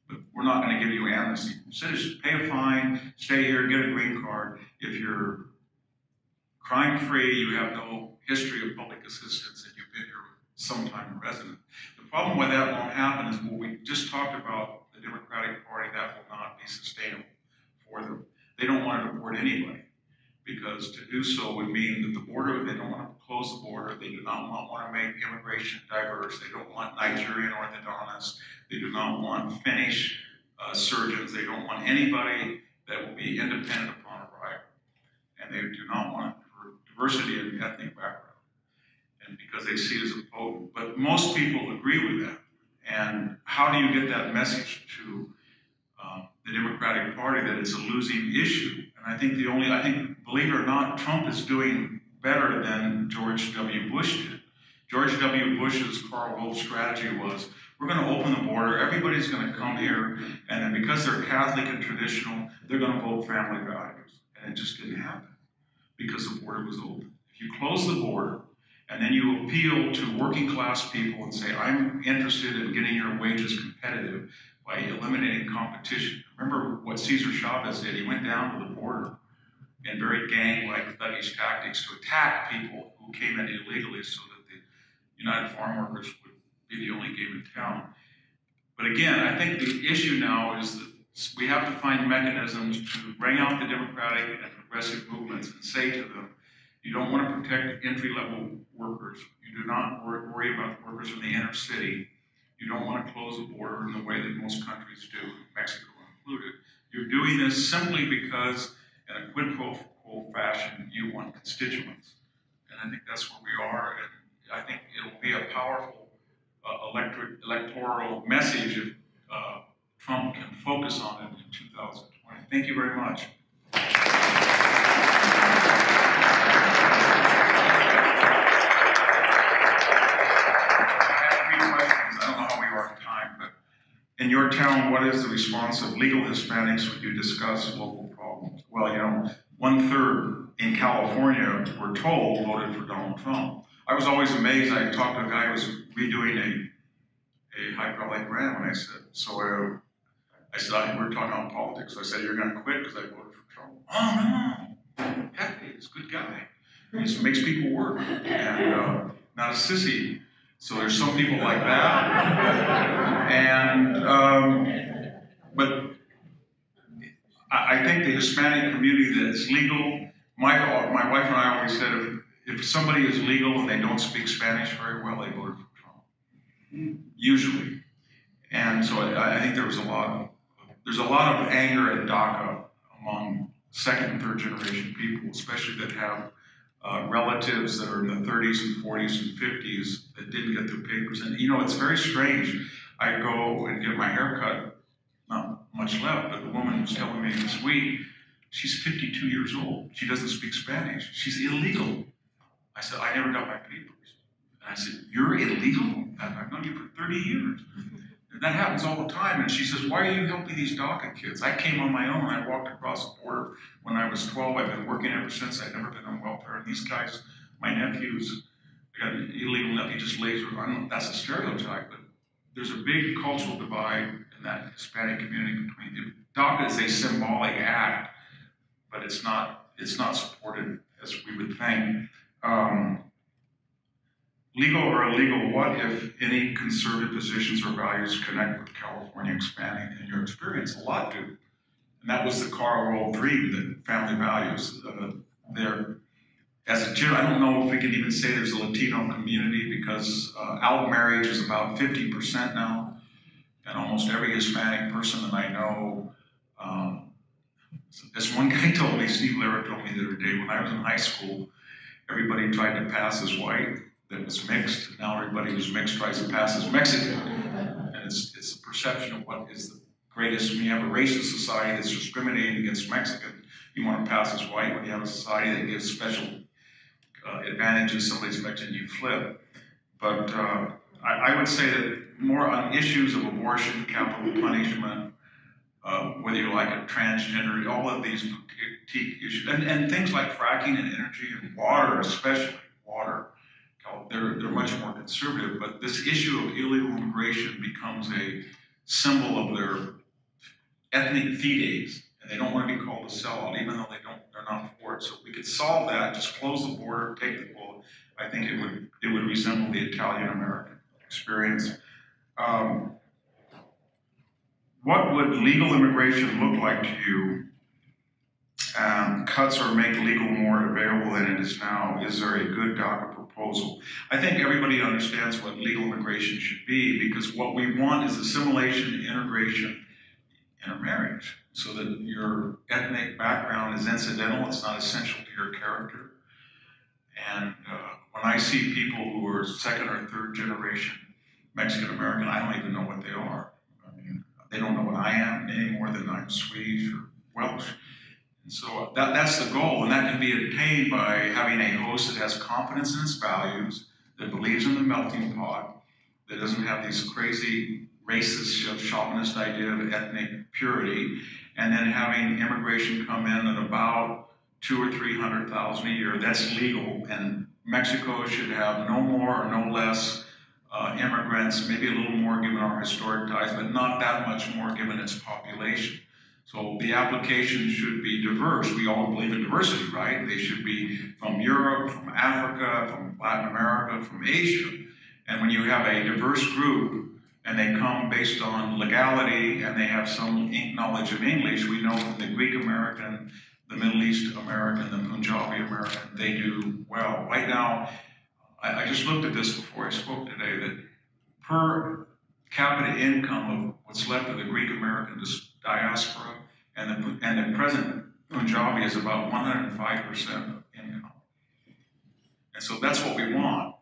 But we're not going to give you amnesty from citizenship. Pay a fine, stay here, get a green card. If you're crime-free, you have no history of public assistance, and you've been here some time a resident. The problem with that won't happen is what we just talked about, the Democratic Party, that will not be sustainable for them. They don't want to deport anybody. because to do so would mean that the border, they don't want to close the border, they do not want to make immigration diverse, they don't want Nigerian orthodontists, they do not want Finnish surgeons, they don't want anybody that will be independent upon arrival. And they do not want diversity in ethnic background, and because they see it as a potent. But most people agree with that. And how do you get that message to the Democratic Party that it's a losing issue? And I think believe it or not, Trump is doing better than George W. Bush did. George W. Bush's Karl Rove strategy was, we're going to open the border, everybody's going to come here, and then because they're Catholic and traditional, they're going to vote family values. And it just didn't happen because the border was open. If you close the border, and then you appeal to working class people and say, I'm interested in getting your wages competitive by eliminating competition. Remember what Cesar Chavez did? He went down to the border in very gang-like thuggish tactics to attack people who came in illegally so that the United Farm Workers would be the only game in town. But again, I think the issue now is that we have to find mechanisms to bring out the democratic and progressive movements and say to them, you don't want to protect entry-level workers. You do not worry about the workers in the inner city. You don't want to close the border in the way that most countries do, Mexico included. You're doing this simply because, in a quid pro quo fashion, you want constituents. And I think that's where we are. And I think it'll be a powerful electoral message if Trump can focus on it in 2020. Thank you very much. In your town, what is the response of legal Hispanics when you discuss local problems? Well, you know, 1/3 in California, we're told, voted for Donald Trump. I was always amazed. I talked to a guy who was redoing a hydraulic ram, and I said, we're talking about politics. I said, you're going to quit because I voted for Trump. Oh, no. Heck, he's a good guy. He just makes people work, and not a sissy. So there's some people like that, and but I think the Hispanic community that's legal. My wife and I always said if somebody is legal and they don't speak Spanish very well, they voted for Trump, usually. And so I think there's a lot of anger at DACA among second and third generation people, especially that have relatives that are in the 30s and 40s and 50s that didn't get their papers. And you know, it's very strange. I go and get my hair cut, not much left, but the woman was telling me this week, she's 52 years old. She doesn't speak Spanish. She's illegal. I said, I never got my papers. And I said, you're illegal? I've known you for 30 years. And that happens all the time. And she says, why are you helping these DACA kids? I came on my own. I walked across the border when I was 12. I've been working ever since. I've never been on welfare. And these guys, my nephews, they got an illegal nephew, just laser. I don't know if that's a stereotype, but there's a big cultural divide in that Hispanic community between DACA is a symbolic act, but it's not supported as we would think. Legal or illegal, what if any conservative positions or values connect with California expanding? In your experience, a lot do. And that was the Karl Rove dream, that family values. There, as a general, I don't know if we can even say there's a Latino community because out marriage is about 50% now. And almost every Hispanic person that I know, as one guy told me, Steve Lara told me the other day, when I was in high school, everybody tried to pass as white. That was mixed. Now everybody who's mixed tries to pass as Mexican. And it's a perception of what is the greatest. When you have a racist society that's discriminating against Mexicans, you want to pass as white. When you have a society that gives special advantages, somebody's Mexican, you flip. But I would say that more on issues of abortion, capital punishment, whether you like a transgender, all of these issues, and things like fracking and energy and water, especially water. They're much more conservative, but this issue of illegal immigration becomes a symbol of their ethnic fides, and they don't want to be called a sellout, even though they're not for it. So if we could solve that, just close the border, take the bullet, I think it would resemble the Italian-American experience. What would legal immigration look like to you? cuts or make legal more available than it is now? Is there a good DACA proposal? I think everybody understands what legal immigration should be, because what we want is assimilation, integration, intermarriage, so that your ethnic background is incidental, it's not essential to your character. And when I see people who are second or third generation Mexican American, I don't even know what they are. I mean, they don't know what I am any more than I'm Swedish or Welsh. And so that's the goal, and that can be attained by having a host that has confidence in its values, that believes in the melting pot, that doesn't have these crazy racist, chauvinist idea of ethnic purity, and then having immigration come in at about 200,000 or 300,000 a year. That's legal, and Mexico should have no more or no less immigrants, maybe a little more given our historic ties, but not that much more given its population. So the application should be diverse. We all believe in diversity, right? They should be from Europe, from Africa, from Latin America, from Asia. And when you have a diverse group and they come based on legality and they have some knowledge of English, we know from the Greek American, the Middle East American, the Punjabi American, they do well. Right now, I just looked at this before I spoke today, that per capita income of what's left of the Greek American diaspora and the present Punjabi is about 105% of income. And so that's what we want.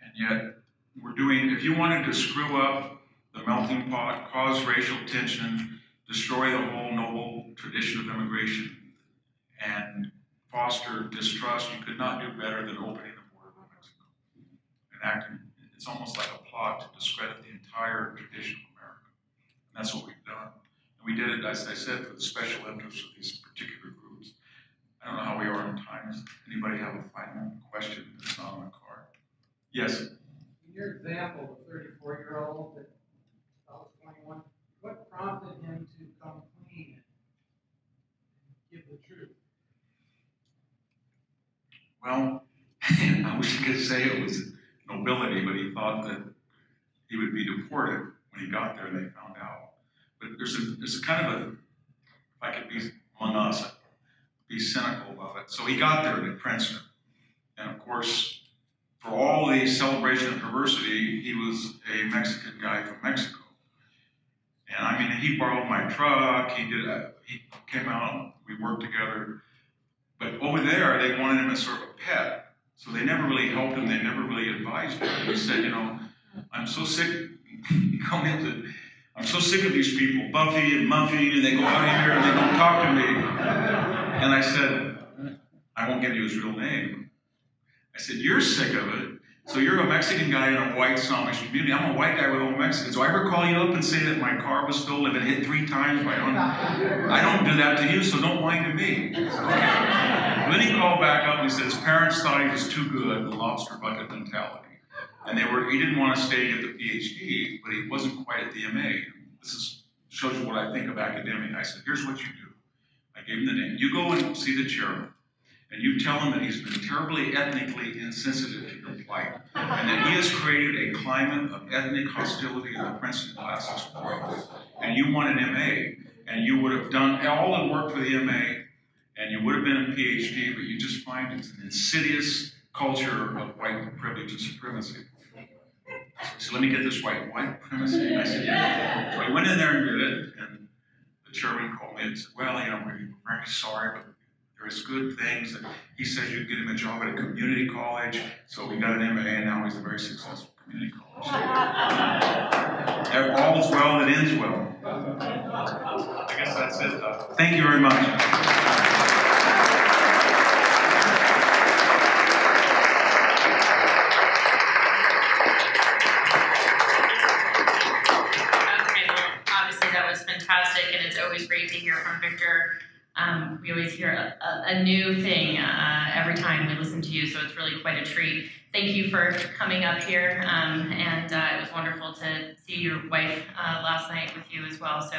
And yet we're doing, if you wanted to screw up the melting pot, cause racial tension, destroy the whole noble tradition of immigration, and foster distrust, you could not do better than opening the border with Mexico. And acting, it's almost like a plot to discredit the entire tradition of America. And that's what we've done. And we did it, as I said, for the special interests of these particular groups. I don't know how we are on time. Does anybody have a final question that's not on the card? Yes? In your example, the 34-year-old that was 21, what prompted him to come clean and give the truth? Well, I wish I could say it was nobility, but he thought that he would be deported when he got there and they found out. But there's a kind of a, if I could be among us, be cynical about it. So he got there to Princeton. And of course, for all the celebration of diversity, he was a Mexican guy from Mexico. And I mean, he borrowed my truck, he came out, we worked together. But over there, they wanted him as sort of a pet. So they never really helped him, they never really advised him. He said, you know, I'm so sick, I'm so sick of these people, Buffy and Muffy, and they go out here and they don't talk to me. And I said, I won't give you his real name. I said, you're sick of it. So you're a Mexican guy in a white Samish community. I'm a white guy with all Mexicans. Do I ever call you up and say that my car was stolen, I've been hit 3 times by I don't do that to you, so don't lie to me. Okay. Then he called back up and he said his parents thought he was too good, the lobster bucket mentality. And he didn't want to stay at the PhD, but he wasn't quite at the MA. This shows you what I think of academia. I said, here's what you do. I gave him the name. You go and see the chairman, and you tell him that he's been terribly ethnically insensitive to your plight, and that he has created a climate of ethnic hostility in the Princeton classes for you. And you want an MA, and you would have done all the work for the MA, and you would have been a PhD, but you just find it's an insidious culture of white privilege and supremacy. So let me get this right, white supremacy? I said, yeah. So I went in there and did it, and the chairman called me and said, well, you know, we're very sorry, but there's good things. And he said you'd get him a job at a community college, so we got an MA, and now he's a very successful community college. All is well that ends well. I guess that's it. Thank you very much. And it's always great to hear from Victor. We always hear a new thing every time we listen to you, so it's really quite a treat. Thank you for coming up here, and it was wonderful to see your wife last night with you as well, so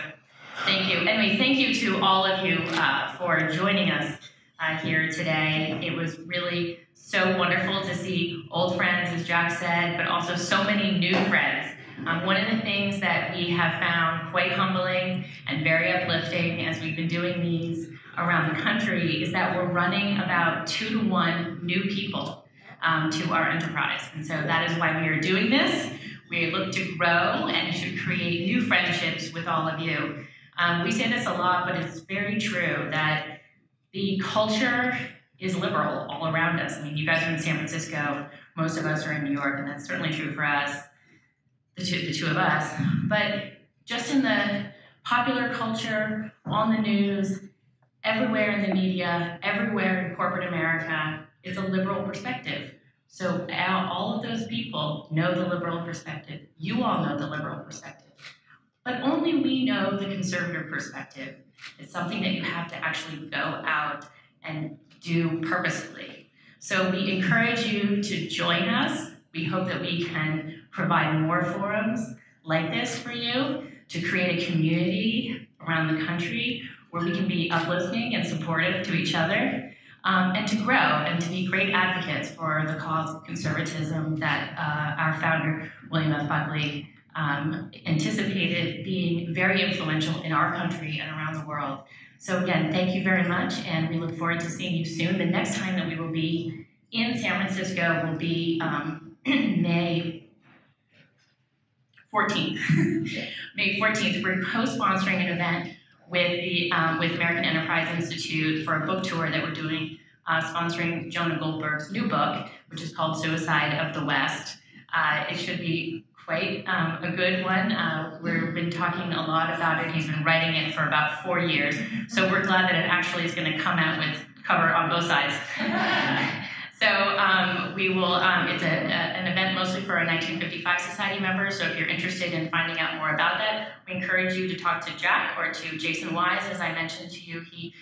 thank you. Anyway, thank you to all of you for joining us here today. It was really so wonderful to see old friends, as Jack said, but also so many new friends. One of the things that we have found quite humbling and very uplifting as we've been doing these around the country is that we're running about 2 to 1 new people to our enterprise. And so that is why we are doing this. We look to grow and to create new friendships with all of you. We say this a lot, but it's very true that the culture is liberal all around us. I mean, you guys are in San Francisco, most of us are in New York, and that's certainly true for us, the two of us. But just in the popular culture, on the news, everywhere in the media, everywhere in corporate America, it's a liberal perspective. So all of those people know the liberal perspective. You all know the liberal perspective. But only we know the conservative perspective. It's something that you have to actually go out and do purposefully. So we encourage you to join us. We hope that we can provide more forums like this for you to create a community around the country where we can be uplifting and supportive to each other, and to grow and to be great advocates for the cause of conservatism that our founder, William F. Buckley, anticipated being very influential in our country and around the world. So again, thank you very much, and we look forward to seeing you soon. The next time that we will be in San Francisco will be May 14th. May 14th, we're co-sponsoring an event with the with American Enterprise Institute for a book tour that we're doing, sponsoring Jonah Goldberg's new book, which is called Suicide of the West. It should be quite a good one. We've been talking a lot about it. He's been writing it for about 4 years. So we're glad that it actually is going to come out with cover on both sides. So we will, it's an event mostly for our 1955 Society members. So if you're interested in finding out more about that, we encourage you to talk to Jack or to Jason Wise. As I mentioned to you, he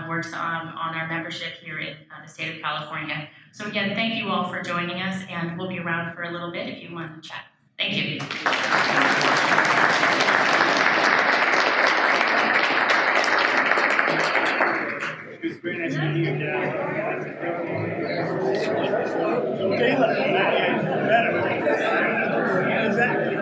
works on our membership here in the state of California. So again, thank you all for joining us, and we'll be around for a little bit if you want to chat. Thank you. It was very nice meeting you, Jack. Exactly.